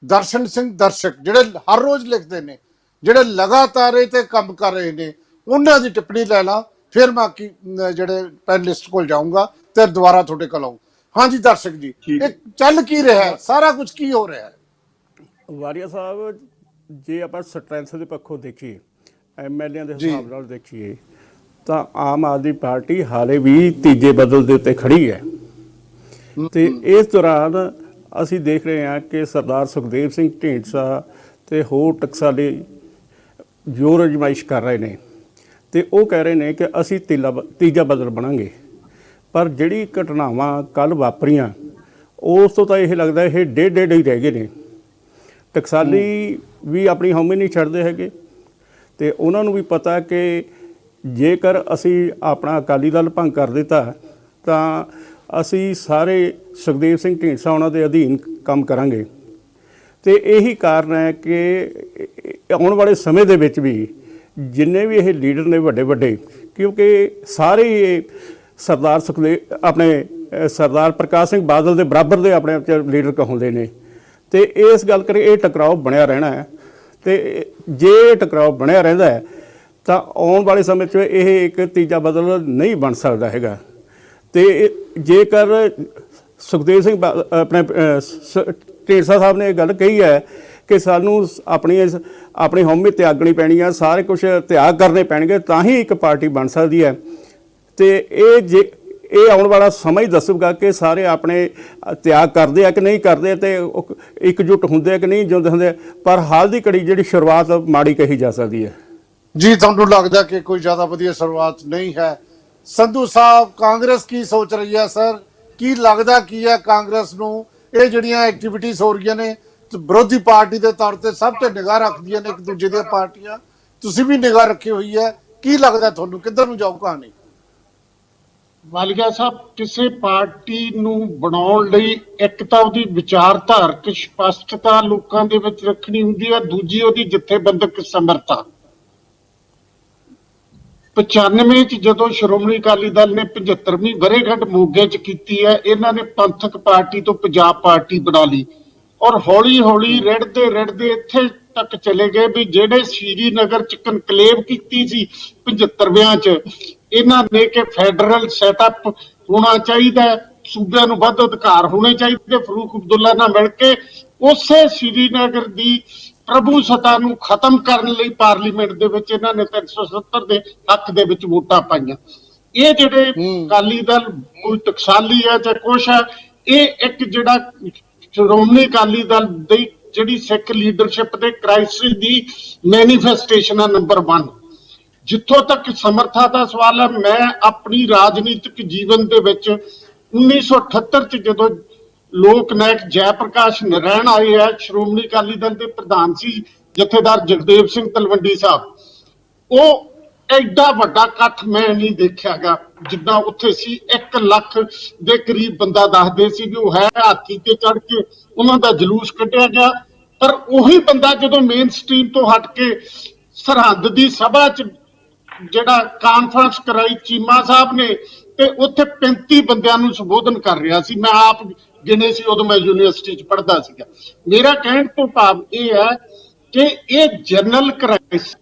ਦਰਸ਼ਨ ਸਿੰਘ ਦਰਸ਼ਕ, ਜਿਹੜੇ ਹਰ ਰੋਜ਼ ਲਿਖਦੇ ਨੇ, ਜਿਹੜੇ ਲਗਾਤਾਰ ਇਹ ਤੇ ਕੰਮ ਕਰ ਰਹੇ ਨੇ, ਉਹਨਾਂ ਦੀ ਟਿੱਪਣੀ ਲੈ ਲਾਂ, ਫਿਰ ਮੈਂ ਜਿਹੜੇ ਪੈਨਲਿਸਟ ਕੋਲ ਜਾਊਂਗਾ ਤੇ ਦੁਬਾਰਾ ਤੁਹਾਡੇ ਕੋਲ ਆਊਂ। ਹਾਂਜੀ ਦਰਸ਼ਕ ਜੀ, ਇਹ ਚੱਲ ਕੀ ਰਿਹਾ ਹੈ, ਸਾਰਾ ਕੁਝ ਕੀ ਹੋ ਰਿਹਾ ਹੈ? ਵਾਰੀਆ ਸਾਹਿਬ, ਜੇ ਆਪਾਂ ਸਟਰੈਂਥ ਦੇ ਪੱਖੋਂ ਦੇਖੀਏ, ਐਮਐਲਏ ਦੇ ਹਿਸਾਬ ਨਾਲ ਦੇਖੀਏ, ਤਾਂ ਆਮ ਆਦਮੀ ਪਾਰਟੀ ਹਾਲੇ ਵੀ ਤੀਜੇ ਬਦਲ ਦੇ ਉੱਤੇ ਖੜੀ ਹੈ। ਤੇ ਇਸ ਦੌਰਾਨ ਅਸੀਂ ਦੇਖ ਰਹੇ ਹਾਂ ਕਿ ਸਰਦਾਰ ਸੁਖਦੇਵ ਸਿੰਘ ਢੀਂਡਸਾ ਤੇ ਹੋਰ ਟਕਸਾਲੀ ਜ਼ੋਰ ਅਜ਼ਮਾਇਸ਼ ਕਰ ਰਹੇ ਨੇ, ਤੇ ਉਹ ਕਹਿ ਰਹੇ ਨੇ ਕਿ ਅਸੀਂ ਤੀਜਾ ਬਦਲ ਬਣਾਂਗੇ। ਪਰ ਜਿਹੜੀ ਘਟਨਾਵਾਂ ਕੱਲ੍ਹ ਵਾਪਰੀਆਂ, ਉਸ ਤੋਂ ਤਾਂ ਇਹ ਲੱਗਦਾ ਇਹ ਡੇਢ ਹੀ ਰਹਿ ਗਏ ਨੇ। ਟਕਸਾਲੀ ਵੀ ਆਪਣੀ ਹਉਮੈ ਨਹੀਂ ਛੱਡਦੇ ਹੈਗੇ, ਤੇ ਉਹਨਾਂ ਨੂੰ ਵੀ ਪਤਾ ਕਿ ਜੇਕਰ ਅਸੀਂ ਆਪਣਾ ਅਕਾਲੀ ਦਲ ਭੰਗ ਕਰ ਦਿੱਤਾ ਤਾਂ ਅਸੀਂ ਸਾਰੇ ਸੁਖਦੇਵ ਸਿੰਘ ਢੀਂਡਸਾ ਉਹਨਾਂ ਦੇ ਅਧੀਨ ਕੰਮ ਕਰਾਂਗੇ। ਤੇ ਇਹੀ ਕਾਰਨ ਹੈ ਕਿ ਆਉਣ ਵਾਲੇ ਸਮੇਂ ਦੇ ਵਿੱਚ ਵੀ ਜਿੰਨੇ ਵੀ ਇਹ ਲੀਡਰ ਨੇ ਵੱਡੇ ਵੱਡੇ, ਕਿਉਂਕਿ ਸਾਰੇ ਇਹ ਸਰਦਾਰ ਪ੍ਰਕਾਸ਼ ਸਿੰਘ ਬਾਦਲ ਦੇ ਬਰਾਬਰ ਦੇ ਆਪਣੇ ਲੀਡਰ ਕਹਾਉਂਦੇ ਨੇ, ਤੇ ਇਸ ਗੱਲ ਕਰਕੇ ਇਹ ਟਕਰਾਓ ਬਣਿਆ ਰਹਿਣਾ ਹੈ। ਤੇ ਜੇ ਟਕਰਾਓ ਬਣਿਆ ਰਹਿੰਦਾ ਹੈ ਤਾਂ ਆਉਣ ਵਾਲੇ ਸਮੇਂ 'ਚ ਇਹ ਇੱਕ ਤੀਜਾ ਬਦਲ ਨਹੀਂ ਬਣ ਸਕਦਾ ਹੈਗਾ। ਤੇ ਜੇਕਰ ਸੁਖਦੇਵ ਸਿੰਘ ਆਪਣੇ ਢੀਂਡਸਾ ਸਾਹਿਬ ਨੇ ਇਹ ਗੱਲ ਕਹੀ ਹੈ ਕਿ ਸਾਨੂੰ ਆਪਣੀ ਹਉਮੈ ਤਿਆਗਣੀ ਪੈਣੀ ਹੈ, ਸਾਰੇ ਕੁਝ ਤਿਆਗ ਕਰਨੇ ਪੈਣਗੇ, ਤਾਂ ਹੀ ਇੱਕ ਪਾਰਟੀ ਬਣ ਸਕਦੀ ਹੈ। ਤੇ ਇਹ ਆਉਣ ਵਾਲਾ ਸਮਾਂ ਹੀ ਦੱਸੂਗਾ ਕਿ ਸਾਰੇ ਆਪਣੇ ਤਿਆਗ ਕਰਦੇ ਆ ਕਿ ਨਹੀਂ ਕਰਦੇ, ਤੇ ਇਕਜੁੱਟ ਹੁੰਦੇ ਆ ਕਿ ਨਹੀਂ ਹੁੰਦੇ। ਪਰ ਹਾਲ ਦੀ ਘੜੀ ਜਿਹੜੀ ਸ਼ੁਰੂਆਤ ਮਾੜੀ ਕਹੀ ਜਾ ਸਕਦੀ ਹੈ। ਜੀ, ਤੁਹਾਨੂੰ ਲੱਗਦਾ ਕਿ ਕੋਈ ਜ਼ਿਆਦਾ ਵਧੀਆ ਸ਼ੁਰੂਆਤ ਨਹੀਂ ਹੈ? ਸੰਧੂ ਸਾਹਿਬ, ਕਾਂਗਰਸ ਕੀ ਸੋਚ ਰਹੀ ਹੈ ਸਰ? ਕੀ ਲੱਗਦਾ ਕੀ ਹੈ ਕਾਂਗਰਸ ਨੂੰ? ਇਹ ਜਿਹੜੀਆਂ ਐਕਟੀਵਿਟੀਜ਼ ਹੋ ਰਹੀਆਂ ਨੇ, ਵਿਰੋਧੀ ਪਾਰਟੀ ਦੇ ਤੌਰ ਤੇ ਸਭ ਤੇ ਨਿਗਾਹ ਰੱਖਦੀਆਂ ਨੇ ਇੱਕ ਦੂਜੇ ਦੀਆਂ ਪਾਰਟੀਆਂ, ਤੁਸੀਂ ਵੀ ਨਿਗਾਹ ਰੱਖੀ ਹੋਈ ਹੈ, ਕੀ ਲੱਗਦਾ ਤੁਹਾਨੂੰ ਕਿੱਧਰ ਨੂੰ ਜਾਊ ਕਹਾਣੀ? ਵਾਲੀਆ ਸਾਹਿਬ, ਕਿਸੇ ਪਾਰਟੀ ਨੂੰ ਬਣਾਉਣ ਲਈ ਇੱਕ ਤਾਂ ਉਹਦੀ ਵਿਚਾਰਧਾਰਕ ਸਪਸ਼ਟਤਾ ਲੋਕਾਂ ਦੇ ਵਿੱਚ ਰੱਖਣੀ ਹੁੰਦੀ ਹੈ, ਦੂਜੀ ਉਹਦੀ ਜਥੇਬੰਦਕ ਸਮਰੱਥਾ। 95 ਚ ਜਦੋਂ ਸ਼੍ਰੋਮਣੀ ਅਕਾਲੀ ਦਲ ਨੇ 75ਵੀਂ ਵਰ੍ਹੇਗੰਢ ਮੋਗੇ ਚ ਕੀਤੀ ਹੈ, ਇਹਨਾਂ ਨੇ ਪੰਥਕ ਪਾਰਟੀ ਤੋਂ ਪੰਜਾਬ ਪਾਰਟੀ ਬਣਾ ਲਈ, ਔਰ ਹੌਲੀ ਹੌਲੀ ਰਿੜਦੇ ਇੱਥੇ ਤੱਕ ਚਲੇ ਗਏ ਵੀ ਜਿਹੜੇ ਸ਼੍ਰੀਨਗਰ ਚ ਕਨਕਲੇਵ ਕੀਤੀ ਸੀ 75ਵਿਆਂ ਚ, ਇਹਨਾਂ ਨੇ ਕਿ ਫੈਡਰਲ ਸੈਟਅਪ ਹੋਣਾ ਚਾਹੀਦਾ, ਸੂਬਿਆਂ ਨੂੰ ਵੱਧ ਅਧਿਕਾਰ ਹੋਣੇ ਚਾਹੀਦੇ, ਫਰੂਕ ਅਬਦੁੱਲਾ ਨਾਲ ਮਿਲ ਕੇ ਉਸੇ ਸ਼੍ਰੀਨਗਰ ਦੀ ਪ੍ਰਭੂ ਸੱਤਾ ਨੂੰ ਖਤਮ ਕਰਨ ਲਈ ਪਾਰਲੀਮੈਂਟ ਦੇ ਵਿੱਚ ਇਹਨਾਂ ਨੇ 370 ਦੇ ਹੱਕ ਦੇ ਵਿੱਚ ਵੋਟਾਂ ਪਾਈਆਂ। ਇਹ ਜਿਹੜੇ ਅਕਾਲੀ ਦਲ ਕੋਈ ਟਕਸਾਲੀ ਹੈ ਜਾਂ ਕੁਛ ਹੈ, ਇਹ ਇੱਕ ਜਿਹੜਾ ਸ਼੍ਰੋਮਣੀ ਅਕਾਲੀ ਦਲ ਦੀ ਜਿਹੜੀ ਸਿੱਖ ਲੀਡਰਸ਼ਿਪ ਦੇ ਕ੍ਰਾਈਸਿਸ ਦੀ ਮੈਨੀਫੈਸਟੇਸ਼ਨ ਹੈ ਨੰਬਰ 1। ਜਿੱਥੋਂ ਤੱਕ ਸਮਰੱਥਾ ਦਾ ਸਵਾਲ ਹੈ, ਮੈਂ ਆਪਣੀ ਰਾਜਨੀਤਿਕ ਜੀਵਨ ਦੇ ਵਿੱਚ 1978 ਚ ਜਦੋਂ ਲੋਕ ਨਾਇਕ ਜੈ ਪ੍ਰਕਾਸ਼ ਨਾਰਾਇਣ ਆਏ ਹੈ, ਸ਼੍ਰੋਮਣੀ ਅਕਾਲੀ ਦਲ ਦੇ ਪ੍ਰਧਾਨ ਸੀ ਜਥੇਦਾਰ ਜਗਦੇਵ ਸਿੰਘ ਤਲਵੰਡੀ ਸਾਹਿਬ, ਉਹ ਐਡਾ ਵੱਡਾ ਇਕੱਠ ਮੈਂ ਨਹੀਂ ਦੇਖਿਆਗਾ ਜਿੱਦਾਂ ਉੱਥੇ ਸੀ। 1 ਲੱਖ ਦੇ ਕਰੀਬ ਬੰਦਾ ਦੱਸਦੇ ਸੀ ਵੀ ਉਹ ਹੈ, ਹਾਥੀ ਤੇ ਚੜ੍ਹ ਕੇ ਉਹਨਾਂ ਦਾ ਜਲੂਸ ਕੱਢਿਆ ਗਿਆ। ਪਰ ਉਹੀ ਬੰਦਾ ਜਦੋਂ ਮੇਨ ਸਟ੍ਰੀਮ ਤੋਂ ਹਟ ਕੇ ਸਰਹੱਦ ਦੀ ਸਭਾ ਚ ਜਿਹੜਾ ਕਾਨਫਰੰਸ ਕਰਾਈ ਚੀਮਾ ਸਾਹਿਬ ਨੇ, ਤੇ ਉੱਥੇ 35 ਬੰਦਿਆਂ ਨੂੰ ਸੰਬੋਧਨ ਕਰ ਰਿਹਾ ਸੀ। ਮੈਂ ਆਪ ਗਿਣੇ ਸੀ, ਉਦੋਂ ਮੈਂ ਯੂਨੀਵਰਸਿਟੀ ਚ ਪੜ੍ਹਦਾ ਸੀਗਾ। ਮੇਰਾ ਕਹਿਣ ਤੋਂ ਭਾਵ ਇਹ ਹੈ ਕਿ ਇਹ ਜਨਰਲ ਕ੍ਰਾਈਸਿਸ,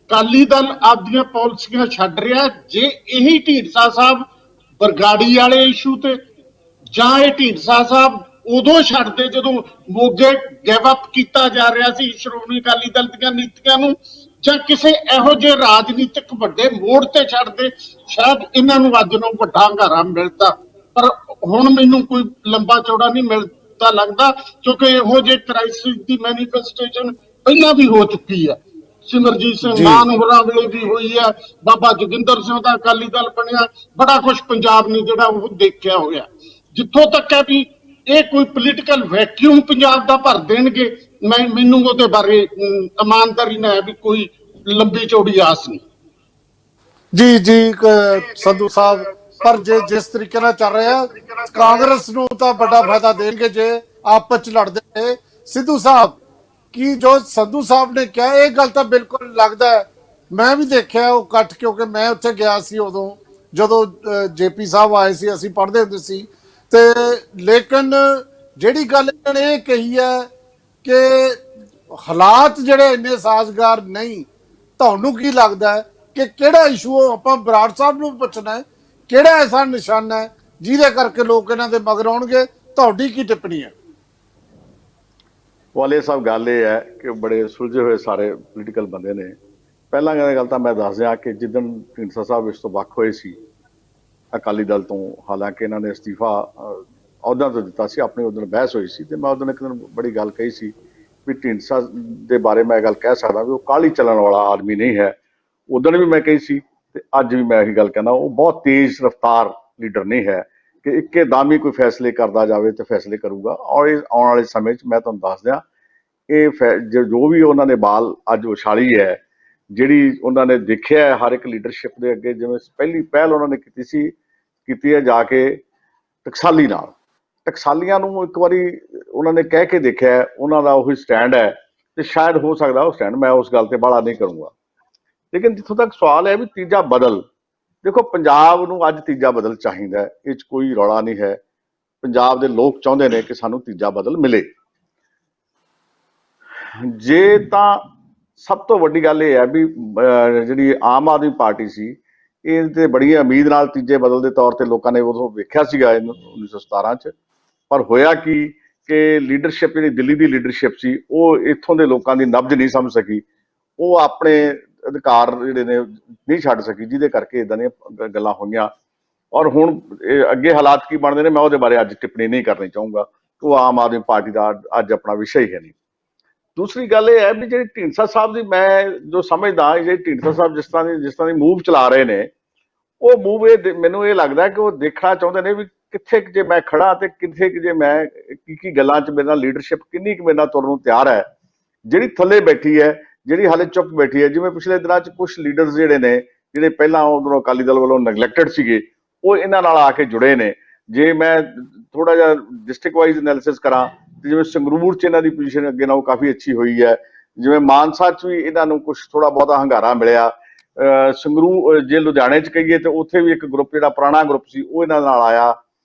ਅਕਾਲੀ ਦਲ ਆਪਦੀਆਂ ਪਾਲਿਸੀਆਂ ਛੱਡ ਰਿਹਾ। ਜੇ ਇਹੀ ਢੀਂਡਸਾ ਸਾਹਿਬ ਬਰਗਾੜੀ ਵਾਲੇ ਇਸ਼ੂ ਤੇ, ਜਾਂ ਇਹ ਢੀਂਡਸਾ ਸਾਹਿਬ ਉਦੋਂ ਛੱਡਦੇ ਜਦੋਂ ਮੋਗੇ ਗਿਵ ਅਪ ਕੀਤਾ ਜਾ ਰਿਹਾ ਸੀ ਸ਼੍ਰੋਮਣੀ ਅਕਾਲੀ ਦਲ ਦੀਆਂ ਨੀਤੀਆਂ ਨੂੰ, ਜਾਂ ਕਿਸੇ ਇਹੋ ਜਿਹੇ ਰਾਜਨੀਤਿਕ ਵੱਡੇ ਮੋੜ ਤੇ ਛੱਡਦੇ, ਸ਼ਾਇਦ ਇਹਨਾਂ ਨੂੰ ਅੱਜ ਨੂੰ ਵੱਡਾ ਹੰਗਾਰਾ ਮਿਲਦਾ। ਪਰ ਹੁਣ ਮੈਨੂੰ ਕੋਈ ਲੰਬਾ ਚੌੜਾ ਨਹੀਂ ਮਿਲਦਾ ਲੱਗਦਾ, ਕਿਉਂਕਿ ਇਹੋ ਜਿਹੇ ਕ੍ਰਾਈਸਿਸ ਦੀ ਮੈਨੀਫੈਸਟੇਸ਼ਨ ਪਹਿਲਾਂ ਵੀ ਹੋ ਚੁੱਕੀ ਹੈ। ਸਿਮਰਜੀਤ ਸਿੰਘ ਮਾਨ ਹੋਰਾਂ ਵੇਲੇ ਵੀ ਹੋਈ ਹੈ, ਬਾਬਾ ਜੋਗਿੰਦਰ ਸਿੰਘ ਦਾ ਅਕਾਲੀ ਦਲ ਬਣਿਆ, ਬੜਾ ਕੁਛ ਪੰਜਾਬ ਨੇ ਜਿਹੜਾ ਉਹ ਦੇਖਿਆ ਹੋਇਆ। ਜਿੱਥੋਂ ਤੱਕ ਹੈ ਵੀ ਇਹ ਕੋਈ ਪੋਲੀਟੀਕਲ ਵੈਕਿਊਮ ਪੰਜਾਬ ਦਾ ਭਰ ਦੇਣਗੇ, ਮੈਨੂੰ ਉਹਦੇ ਬਾਰੇ ਇਮਾਨਦਾਰੀ ਨਾਲ ਹੈ ਵੀ ਕੋਈ ਲੰਬੀ ਚੌੜੀ ਆਸ ਨਹੀਂ। ਜੀ ਸੰਧੂ ਸਾਹਿਬ, ਪਰ ਜਿਸ ਤਰੀਕੇ ਨਾਲ ਚੱਲ ਰਿਹਾ, ਕਾਂਗਰਸ ਨੂੰ ਤਾਂ ਵੱਡਾ ਫਾਇਦਾ ਦੇਣਗੇ ਜੇ ਆਪਸ ਚ ਲੜਦੇ ਨੇ। ਸਿੱਧੂ ਸਾਹਿਬ, ਕੀ ਜੋ ਸੰਧੂ ਸਾਹਿਬ ਨੇ ਕਿਹਾ ਇਹ ਗੱਲ ਤਾਂ ਬਿਲਕੁਲ ਲੱਗਦਾ ਹੈ ਮੈਂ ਵੀ ਦੇਖਿਆ ਉਹ ਇਕੱਠ, ਕਿਉਂਕਿ ਮੈਂ ਉੱਥੇ ਗਿਆ ਸੀ ਉਦੋਂ ਜਦੋਂ ਜੇਪੀ ਸਾਹਿਬ ਆਏ ਸੀ, ਅਸੀਂ ਪੜ੍ਹਦੇ ਹੁੰਦੇ ਸੀ। ਤੇ ਲੇਕਿਨ ਜਿਹੜੀ ਗੱਲ ਇਹਨਾਂ ਨੇ ਇਹ ਕਹੀ ਹੈ ਕਿ ਹਾਲਾਤ ਜਿਹੜੇ ਇੰਨੇ ਸਾਜ਼ਗਾਰ ਨਹੀਂ, ਤੁਹਾਨੂੰ ਕੀ ਲੱਗਦਾ ਹੈ ਕਿ ਕਿਹੜਾ ਇਸ਼ੂ, ਆਪਾਂ ਬਰਾੜ ਸਾਹਿਬ ਨੂੰ ਪੁੱਛਣਾ ਹੈ, ਕਿਹੜਾ ਐਸਾ ਨਿਸ਼ਾਨਾ ਹੈ ਜਿਹਦੇ ਕਰਕੇ ਲੋਕ ਇਹਨਾਂ ਦੇ ਮਗਰ ਆਉਣਗੇ? ਤੁਹਾਡੀ ਕੀ ਟਿੱਪਣੀ ਹੈ? ਵਾਲੇ ਸਾਹਿਬ, ਗੱਲ ਇਹ ਹੈ ਕਿ ਬੜੇ ਸੁਲਝੇ ਹੋਏ ਸਾਰੇ ਪੋਲੀਟੀਕਲ ਬੰਦੇ ਨੇ। ਪਹਿਲਾਂ ਗੱਲ ਤਾਂ ਮੈਂ ਦੱਸ ਦਿਆਂ ਕਿ ਜਿੱਦਣ ਢੀਂਡਸਾ ਸਾਹਿਬ ਇਸ ਤੋਂ ਵੱਖ ਹੋਏ ਸੀ ਅਕਾਲੀ ਦਲ ਤੋਂ, ਹਾਲਾਂਕਿ ਇਹਨਾਂ ਨੇ ਅਸਤੀਫਾ ਅਹੁਦਿਆਂ ਤੋਂ ਦਿੱਤਾ ਸੀ, ਆਪਣੀ ਉਦੋਂ ਬਹਿਸ ਹੋਈ ਸੀ, ਤੇ ਮੈਂ ਉਦੋਂ ਇੱਕ ਦਿਨ ਬੜੀ ਗੱਲ ਕਹੀ ਸੀ ਵੀ ਢੀਂਡਸਾ ਦੇ ਬਾਰੇ ਮੈਂ ਇਹ ਗੱਲ ਕਹਿ ਸਕਦਾ ਵੀ ਉਹ ਕਾਹਲੀ ਚੱਲਣ ਵਾਲਾ ਆਦਮੀ ਨਹੀਂ ਹੈ। ਉਦੋਂ ਵੀ ਮੈਂ ਕਹੀ ਸੀ ਤੇ ਅੱਜ ਵੀ ਮੈਂ ਇਹੀ ਗੱਲ ਕਹਿੰਦਾ, ਉਹ ਬਹੁਤ ਤੇਜ਼ ਰਫ਼ਤਾਰ ਲੀਡਰ ਨਹੀਂ ਹੈ ਕਿ ਇੱਕਦਮ ਹੀ ਕੋਈ ਫੈਸਲੇ ਕਰਦਾ ਜਾਵੇ ਤੇ ਫੈਸਲੇ ਕਰੂਗਾ। ਔਰ ਇਹ ਆਉਣ ਵਾਲੇ ਸਮੇਂ 'ਚ ਮੈਂ ਤੁਹਾਨੂੰ ਦੱਸ ਦਿਆਂ, ਇਹ ਜੋ ਵੀ ਉਹਨਾਂ ਨੇ ਬਾਲ ਅੱਜ ਉਛਾਲੀ ਹੈ, ਜਿਹੜੀ ਉਹਨਾਂ ਨੇ ਦੇਖਿਆ ਹੈ ਹਰ ਇੱਕ ਲੀਡਰਸ਼ਿਪ ਦੇ ਅੱਗੇ, ਜਿਵੇਂ ਪਹਿਲੀ ਪਹਿਲ ਉਹਨਾਂ ਨੇ ਕੀਤੀ ਹੈ ਜਾ ਕੇ ਟਕਸਾਲੀ ਨਾਲ। ਟਕਸਾਲੀਆਂ ਨੂੰ ਇੱਕ ਵਾਰੀ ਉਹਨਾਂ ਨੇ ਕਹਿ ਕੇ ਦੇਖਿਆ, ਉਹਨਾਂ ਦਾ ਉਹੀ ਸਟੈਂਡ ਹੈ, ਤੇ ਸ਼ਾਇਦ ਹੋ ਸਕਦਾ ਉਹ ਸਟੈਂਡ, ਮੈਂ ਉਸ ਗੱਲ ਤੇ ਬਾਹਲਾ ਨਹੀਂ ਕਰੂੰਗਾ। ਲੇਕਿਨ ਜਿੱਥੋਂ ਤੱਕ ਸਵਾਲ ਹੈ ਵੀ ਤੀਜਾ ਬਦਲ, ਦੇਖੋ ਪੰਜਾਬ ਨੂੰ ਅੱਜ ਤੀਜਾ ਬਦਲ ਚਾਹੀਦਾ ਹੈ, ਇਹ 'ਚ ਕੋਈ ਰੌਲਾ ਨਹੀਂ ਹੈ। ਪੰਜਾਬ ਦੇ ਲੋਕ ਚਾਹੁੰਦੇ ਨੇ ਕਿ ਸਾਨੂੰ ਤੀਜਾ ਬਦਲ ਮਿਲੇ। ਜੇ ਤਾਂ ਸਭ ਤੋਂ ਵੱਡੀ ਗੱਲ ਇਹ ਹੈ ਵੀ ਜਿਹੜੀ ਆਮ ਆਦਮੀ ਪਾਰਟੀ ਸੀ, ਇਹ ਤੇ ਬੜੀ ਉਮੀਦ ਨਾਲ ਤੀਜੇ ਬਦਲ ਦੇ ਤੌਰ ਤੇ ਲੋਕਾਂ ਨੇ ਉਦੋਂ ਵੇਖਿਆ ਸੀਗਾ 1917 'ਚ, ਪਰ ਹੋਇਆ ਕਿ ਲੀਡਰਸ਼ਿਪ ਜਿਹੜੀ ਦਿੱਲੀ ਦੀ ਲੀਡਰਸ਼ਿਪ ਸੀ, ਉਹ ਇੱਥੋਂ ਦੇ ਲੋਕਾਂ ਦੀ ਨਬਜ਼ ਨਹੀਂ ਸਮਝ ਸਕੀ, ਉਹ ਆਪਣੇ ਅਧਿਕਾਰ ਜਿਹੜੇ ਨੇ ਨਹੀਂ ਛੱਡ ਸਕੀ, ਜਿਹਦੇ ਕਰਕੇ ਇਦਾਂ ਦੀਆਂ ਗੱਲਾਂ ਹੋਈਆਂ। ਔਰ ਹੁਣ ਅੱਗੇ ਹਾਲਾਤ ਕੀ ਬਣਦੇ ਨੇ, ਮੈਂ ਉਹਦੇ ਬਾਰੇ ਅੱਜ ਟਿੱਪਣੀ ਨਹੀਂ ਕਰਨੀ ਚਾਹੂੰਗਾ, ਉਹ ਆਮ ਆਦਮੀ ਪਾਰਟੀ ਦਾ ਅੱਜ ਆਪਣਾ ਵਿਸ਼ਾ ਹੀ ਹੈ ਨਹੀਂ। ਦੂਸਰੀ ਗੱਲ ਇਹ ਹੈ ਵੀ ਜਿਹੜੀ ਢੀਂਡਸਾ ਸਾਹਿਬ ਦੀ, ਮੈਂ ਜੋ ਸਮਝਦਾ, ਜਿਹੜੀ ਢੀਂਡਸਾ ਸਾਹਿਬ ਜਿਸ ਤਰ੍ਹਾਂ ਦੀ ਮੂਵ ਚਲਾ ਰਹੇ ਨੇ, ਉਹ ਮੂਵ ਮੈਨੂੰ ਇਹ ਲੱਗਦਾ ਕਿ ਉਹ ਦੇਖਣਾ ਚਾਹੁੰਦੇ ਨੇ ਵੀ ਕਿੱਥੇ ਜੇ ਮੈਂ ਖੜਾ ਤੇ ਕਿੱਥੇ ਜੇ ਮੈਂ ਕੀ ਗੱਲਾਂ 'ਚ ਮੇਰੇ ਨਾਲ ਲੀਡਰਸ਼ਿਪ ਕਿੰਨੀ ਕੁ ਮੇਰੇ ਨਾਲ ਤੁਰਨ ਨੂੰ ਤਿਆਰ ਹੈ। ਜਿਹੜੀ ਥੱਲੇ ਬੈਠੀ ਹੈ, ਜਿਹੜੀ ਹਾਲੇ ਚੁੱਪ ਬੈਠੀ ਹੈ, ਜਿਵੇਂ ਪਿਛਲੇ ਦਿਨਾਂ 'ਚ ਕੁਝ ਲੀਡਰਸ ਜਿਹੜੇ ਨੇ, ਜਿਹੜੇ ਪਹਿਲਾਂ ਉਧਰੋਂ ਅਕਾਲੀ ਦਲ ਵੱਲੋਂ ਨੈਗਲੈਕਟਡ ਸੀਗੇ, ਉਹ ਇਹਨਾਂ ਨਾਲ ਆ ਕੇ ਜੁੜੇ ਨੇ। ਜੇ ਮੈਂ ਥੋੜਾ ਜਿਹਾ ਡਿਸਟ੍ਰਿਕਟ ਵਾਈਜ਼ ਐਨਾਲਿਸਿਸ ਕਰਾਂ ਤੇ ਜਿਵੇਂ ਸੰਗਰੂਰ 'ਚ ਇਹਨਾਂ ਦੀ ਪੋਜੀਸ਼ਨ ਅੱਗੇ ਨਾਲੋਂ ਕਾਫੀ ਅੱਛੀ ਹੋਈ ਹੈ, ਜਿਵੇਂ ਮਾਨਸਾ 'ਚ ਵੀ ਇਹਨਾਂ ਨੂੰ ਕੁਝ ਥੋੜਾ ਬਹੁਤਾ ਹੰਗਾਰਾ ਮਿਲਿਆ। ਜੇ ਲੁਧਿਆਣੇ 'ਚ ਕਹੀਏ ਤੇ ਉੱਥੇ ਵੀ ਇੱਕ ਗਰੁੱਪ ਜਿਹੜਾ ਪੁਰਾਣਾ ਗਰੁੱਪ ਸੀ ਉਹ ਇਹਨਾਂ ਨਾਲ ਆਇਆ।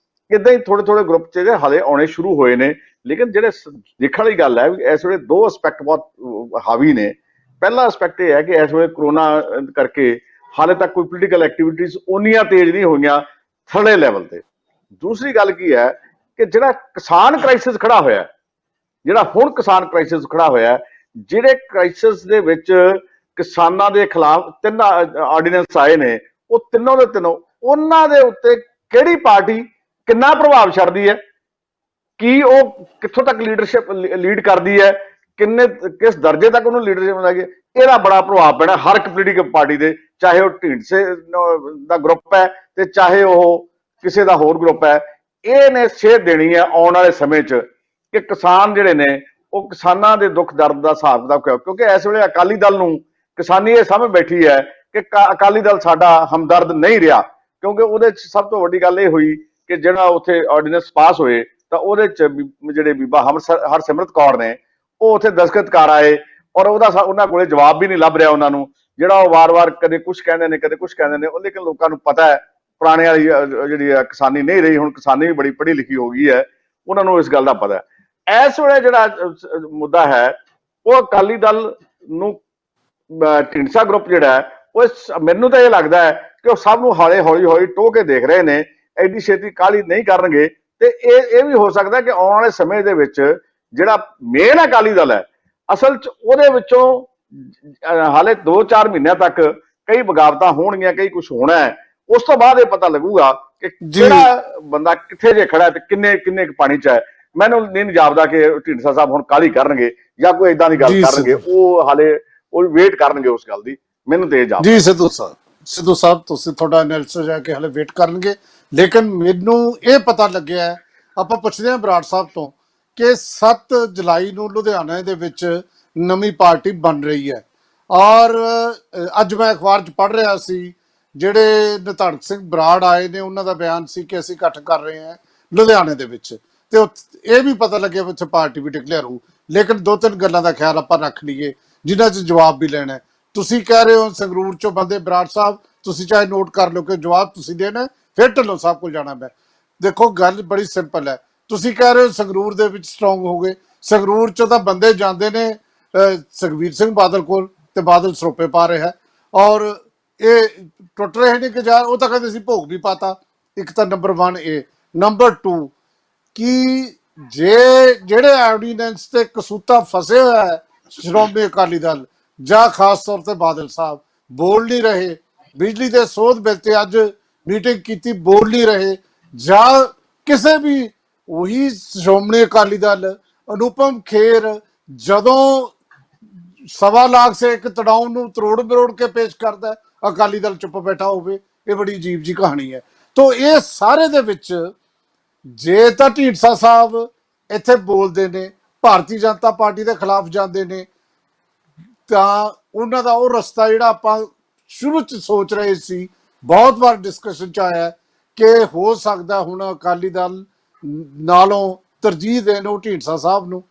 ਇੱਦਾਂ ਹੀ ਥੋੜੇ ਗਰੁੱਪ 'ਚ ਹਾਲੇ ਆਉਣੇ ਸ਼ੁਰੂ ਹੋਏ ਨੇ। ਲੇਕਿਨ ਜਿਹੜੇ ਦੇਖਣ ਵਾਲੀ ਗੱਲ ਹੈ ਵੀ ਇਸ ਵੇਲੇ ਦੋ ਐਸਪੈਕਟ ਬਹੁਤ ਹਾਵੀ ਨੇ। ਪਹਿਲਾ ਐਸਪੈਕਟ ਇਹ ਹੈ ਕਿ ਇਸ ਵੇਲੇ ਕਰੋਨਾ ਕਰਕੇ ਹਾਲੇ ਤੱਕ ਕੋਈ ਪੋਲੀਟੀਕਲ ਐਕਟੀਵਿਟੀਜ਼ ਉਨੀਆਂ ਤੇਜ਼ ਨਹੀਂ ਹੋਈਆਂ ਥੜੇ ਲੈਵਲ ਤੇ। ਦੂਸਰੀ ਗੱਲ ਕੀ ਹੈ ਕਿ ਜਿਹੜਾ ਕਿਸਾਨ ਕ੍ਰਾਈਸਿਸ ਖੜਾ ਹੋਇਆ, ਜਿਹੜਾ ਹੁਣ ਕਿਸਾਨ ਕ੍ਰਾਈਸਿਸ ਖੜਾ ਹੋਇਆ, ਜਿਹੜੇ ਕ੍ਰਾਈਸਿਸ ਦੇ ਵਿੱਚ ਕਿਸਾਨਾਂ ਦੇ ਖਿਲਾਫ 3 ਆਰਡੀਨੈਂਸ ਆਏ ਨੇ, ਉਹ ਤਿੰਨੋਂ ਦੇ ਤਿੰਨੋਂ ਉਹਨਾਂ ਦੇ ਉੱਤੇ ਕਿਹੜੀ ਪਾਰਟੀ ਕਿੰਨਾ ਪ੍ਰਭਾਵ ਛੱਡਦੀ ਹੈ, ਕੀ ਉਹ ਕਿੱਥੋਂ ਤੱਕ ਲੀਡਰਸ਼ਿਪ ਲੀਡ ਕਰਦੀ ਹੈ, ਕਿਸ ਦਰਜੇ ਤੱਕ ਉਹਨੂੰ ਲੀਡਰਸ਼ਿਪ ਮਿਲੇਗੀ, ਇਹਦਾ ਬੜਾ ਪ੍ਰਭਾਵ ਪੈਣਾ ਹਰ ਇੱਕ ਪੋਲੀਟੀਕਲ ਪਾਰਟੀ ਦੇ, ਚਾਹੇ ਉਹ ਢੀਂਡਸੇ ਦਾ ਗਰੁੱਪ ਹੈ ਤੇ ਚਾਹੇ ਉਹ ਕਿਸੇ ਦਾ ਹੋਰ ਗਰੁੱਪ ਹੈ। ਇਹਨੇ ਸੇਧ ਦੇਣੀ ਹੈ ਆਉਣ ਵਾਲੇ ਸਮੇਂ 'ਚ ਕਿ ਕਿਸਾਨ ਜਿਹੜੇ ਨੇ ਉਹ ਕਿਸਾਨਾਂ ਦੇ ਦੁੱਖ ਦਰਦ ਦਾ ਹਿਸਾਬ ਕਿਤਾਬ, ਕਿਉਂਕਿ ਇਸ ਵੇਲੇ ਅਕਾਲੀ ਦਲ ਨੂੰ ਕਿਸਾਨੀ ਇਹ ਸਮਝ ਬੈਠੀ ਹੈ ਕਿ ਅਕਾਲੀ ਦਲ ਸਾਡਾ ਹਮਦਰਦ ਨਹੀਂ ਰਿਹਾ, ਕਿਉਂਕਿ ਉਹਦੇ 'ਚ ਸਭ ਤੋਂ ਵੱਡੀ ਗੱਲ ਇਹ ਹੋਈ ਕਿ ਜਿਹੜਾ ਉੱਥੇ ਆਰਡੀਨੈਂਸ ਪਾਸ ਹੋਏ ਤਾਂ ਉਹਦੇ 'ਚ ਜਿਹੜੇ ਬੀਬਾ ਹਰਸਿਮਰਤ ਕੌਰ ਨੇ ਉਹ ਉੱਥੇ ਦਸਤਖਤ ਕਰ ਆਏ, ਔਰ ਉਹਨਾਂ ਕੋਲੇ ਜਵਾਬ ਵੀ ਨਹੀਂ ਲੱਭ ਰਿਹਾ ਉਹਨਾਂ ਨੂੰ, ਜਿਹੜਾ ਉਹ ਵਾਰ-ਵਾਰ ਕਦੇ ਕੁਝ ਕਹਿੰਦੇ ਨੇ ਕਦੇ ਕੁਝ ਕਹਿੰਦੇ ਨੇ। ਲੇਕਿਨ ਲੋਕਾਂ ਨੂੰ ਪਤਾ ਹੈ ਪੁਰਾਣੇ ਵਾਲੀ ਜਿਹੜੀ ਕਿਸਾਨੀ ਨਹੀਂ ਰਹੀ, ਹੁਣ ਕਿਸਾਨੀ ਵੀ ਬੜੀ ਪੜ੍ਹੀ ਲਿਖੀ ਹੋ ਗਈ ਹੈ, ਉਹਨਾਂ ਨੂੰ ਇਸ ਗੱਲ ਦਾ ਪਤਾ ਹੈ। ਇਸ ਵੇਲੇ ਜਿਹੜਾ ਮੁੱਦਾ ਹੈ ਉਹ ਅਕਾਲੀ ਦਲ ਨੂੰ ਢੀਂਡਸਾ ਗਰੁੱਪ ਜਿਹੜਾ ਹੈ, ਉਹ ਮੈਨੂੰ ਤਾਂ ਇਹ ਲੱਗਦਾ ਹੈ ਕਿ ਉਹ ਸਭ ਨੂੰ ਹੌਲੀ ਟੋਹ ਕੇ ਦੇਖ ਰਹੇ ਨੇ, ਐਡੀ ਛੇਤੀ ਕਾਹਲੀ ਨਹੀਂ ਕਰਨਗੇ। ਤੇ ਇਹ ਵੀ ਹੋ ਸਕਦਾ ਕਿ ਆਉਣ ਵਾਲੇ ਸਮੇਂ ਦੇ ਵਿੱਚ ਜਿਹੜਾ ਮੇਨ ਅਕਾਲੀ ਦਲ ਹੈ, ਅਸਲ 'ਚ ਉਹਦੇ ਵਿੱਚੋਂ ਹਾਲੇ 2-4 ਮਹੀਨਿਆਂ ਤੱਕ ਕਈ ਬਗਾਵਤਾਂ ਹੋਣਗੀਆਂ, ਕਈ ਕੁਝ ਹੋਣਾ ਹੈ। ਉਸ ਤੋਂ ਬਾਅਦ ਇਹ ਪਤਾ ਲੱਗੂਗਾ ਕਿ ਜਿਹੜਾ ਬੰਦਾ ਕਿੱਥੇ ਜੇ ਖੜਾ ਤੇ ਕਿੰਨੇ ਪਾਣੀ 'ਚ ਹੈ। ਮੈਨੂੰ ਨਹੀਂ ਜਾਪਦਾ ਕਿ ਢੀਂਡਸਾ ਸਾਹਿਬ ਹੁਣ ਕਾਹਲੀ ਕਰਨਗੇ ਜਾਂ ਕੋਈ ਏਦਾਂ ਦੀ ਗੱਲ ਕਰਨਗੇ, ਉਹ ਹਾਲੇ ਉਹ ਵੇਟ ਕਰਨਗੇ ਉਸ ਗੱਲ ਦੀ, ਮੈਨੂੰ ਤੇ ਇਹ ਜਾਪਦਾ। ਜੀ ਸਿੱਧੂ ਸਾਹਿਬ ਤੁਸੀਂ ਤੁਹਾਡਾ ਐਨਾਲਿਸਿਸ ਹੈ ਕਿ ਹਾਲੇ ਵੇਟ ਕਰਨਗੇ, ਲੇਕਿਨ ਮੈਨੂੰ ਇਹ ਪਤਾ ਲੱਗਿਆ, ਆਪਾਂ ਪੁੱਛਦੇ ਹਾਂ ਬਰਾੜ ਸਾਹਿਬ ਤੋਂ ਕਿ 7 ਜੁਲਾਈ ਨੂੰ ਲੁਧਿਆਣੇ ਦੇ ਵਿੱਚ ਨਵੀਂ ਪਾਰਟੀ ਬਣ ਰਹੀ ਹੈ। ਔਰ ਅੱਜ ਮੈਂ ਅਖਬਾਰ 'ਚ ਪੜ੍ਹ ਰਿਹਾ ਸੀ, ਜਿਹੜੇ ਨਿਧੜਕ ਸਿੰਘ ਬਰਾੜ ਆਏ ਨੇ ਉਹਨਾਂ ਦਾ ਬਿਆਨ ਸੀ ਕਿ ਅਸੀਂ ਇਕੱਠ ਕਰ ਰਹੇ ਹਾਂ ਲੁਧਿਆਣੇ ਦੇ ਵਿੱਚ, ਤੇ ਇਹ ਵੀ ਪਤਾ ਲੱਗਿਆ ਉੱਥੇ ਪਾਰਟੀ ਵੀ ਡਿਕਲੇਅਰ ਹੋਊ। ਲੇਕਿਨ 2-3 ਗੱਲਾਂ ਦਾ ਖਿਆਲ ਆਪਾਂ ਰੱਖ ਲਈਏ ਜਿਨ੍ਹਾਂ 'ਚ ਜਵਾਬ ਵੀ ਲੈਣਾ। ਤੁਸੀਂ ਕਹਿ ਰਹੇ ਹੋ ਸੰਗਰੂਰ ਚੋਂ ਬੰਦੇ, ਬਰਾੜ ਸਾਹਿਬ ਤੁਸੀਂ ਚਾਹੇ ਨੋਟ ਕਰ ਲਓ ਕਿ ਜਵਾਬ ਤੁਸੀਂ ਦੇਣਾ ਹੈ, ਫਿਰ ਢਿੱਲੋਂ ਸਾਹਿਬ ਕੋਲ ਜਾਣਾ ਮੈਂ। ਦੇਖੋ ਗੱਲ ਬੜੀ ਸਿੰਪਲ ਹੈ। ਤੁਸੀਂ ਕਹਿ ਰਹੇ ਹੋ ਸੰਗਰੂਰ ਦੇ ਵਿੱਚ ਸਟਰੋਂਗ ਹੋ ਗਏ, ਸੰਗਰੂਰ ਚੋਂ ਤਾਂ ਬੰਦੇ ਜਾਂਦੇ ਨੇ ਸੁਖਬੀਰ ਸਿੰਘ ਬਾਦਲ ਕੋਲ ਤੇ ਬਾਦਲ ਸਰੋਪੇ ਪਾ ਰਿਹਾ ਔਰ ਇਹ ਟੁੱਟ ਰਹੇ ਨੇ ਕਿ ਜਾ, ਉਹ ਤਾਂ ਕਹਿੰਦੇ ਸੀ ਭੋਗ ਵੀ ਪਾਤਾ। ਇੱਕ ਤਾਂ ਨੰਬਰ 1 ਇਹ। ਨੰਬਰ 2 ਕਿ ਜਿਹੜੇ ਆਰਡੀਨੈਂਸ ਤੇ ਕਸੂਤਾ ਫਸੇ ਹੋਇਆ ਹੈ ਸ਼੍ਰੋਮਣੀ ਅਕਾਲੀ ਦਲ ਜਾਂ ਖਾਸ ਤੌਰ ਤੇ ਬਾਦਲ ਸਾਹਿਬ ਬੋਲ ਨਹੀਂ ਰਹੇ, ਬਿਜਲੀ ਦੇ ਸੋਧ ਬਿੱਲ ਤੇ ਅੱਜ ਮੀਟਿੰਗ ਕੀਤੀ ਬੋਲ ਨਹੀਂ ਰਹੇ, ਜਾਂ ਕਿਸੇ ਵੀ ਉਹੀ ਸ਼੍ਰੋਮਣੀ ਅਕਾਲੀ ਦਲ ਅਨੁਪਮ ਖੇਰ ਜਦੋਂ 1.25 ਲੱਖ ਸੇ ਇੱਕ ਤੜਾਉ ਨੂੰ ਤਰੋੜ ਮਰੋੜ ਕੇ ਪੇਸ਼ ਕਰਦਾ ਹੈ, ਅਕਾਲੀ ਦਲ ਚੁੱਪ ਬੈਠਾ ਹੋਵੇ। ਇਹ ਬੜੀ ਅਜੀਬ ਜੀ ਕਹਾਣੀ ਹੈ। ਤੋ ਇਹ ਸਾਰੇ ਦੇ ਵਿੱਚ ਜੇ ਤਾਂ ਢੀਂਡਸਾ ਸਾਹਿਬ ਇੱਥੇ ਬੋਲਦੇ ਨੇ, ਭਾਰਤੀ ਜਨਤਾ ਪਾਰਟੀ ਦੇ ਖਿਲਾਫ ਜਾਂਦੇ ਨੇ, ਤਾਂ ਉਹਨਾਂ ਦਾ ਉਹ ਰਸਤਾ ਜਿਹੜਾ ਆਪਾਂ ਸ਼ੁਰੂ ਚ ਸੋਚ ਰਹੇ ਸੀ, ਬਹੁਤ ਵਾਰ ਡਿਸਕਸ਼ਨ ਚ ਆਇਆ ਕਿ ਹੋ ਸਕਦਾ ਹੁਣ ਅਕਾਲੀ ਦਲ ਨਾਲੋਂ ਤਰਜੀਹ ਦੇਣ ਉਹ ਢੀਂਡਸਾ ਸਾਹਿਬ ਨੂੰ।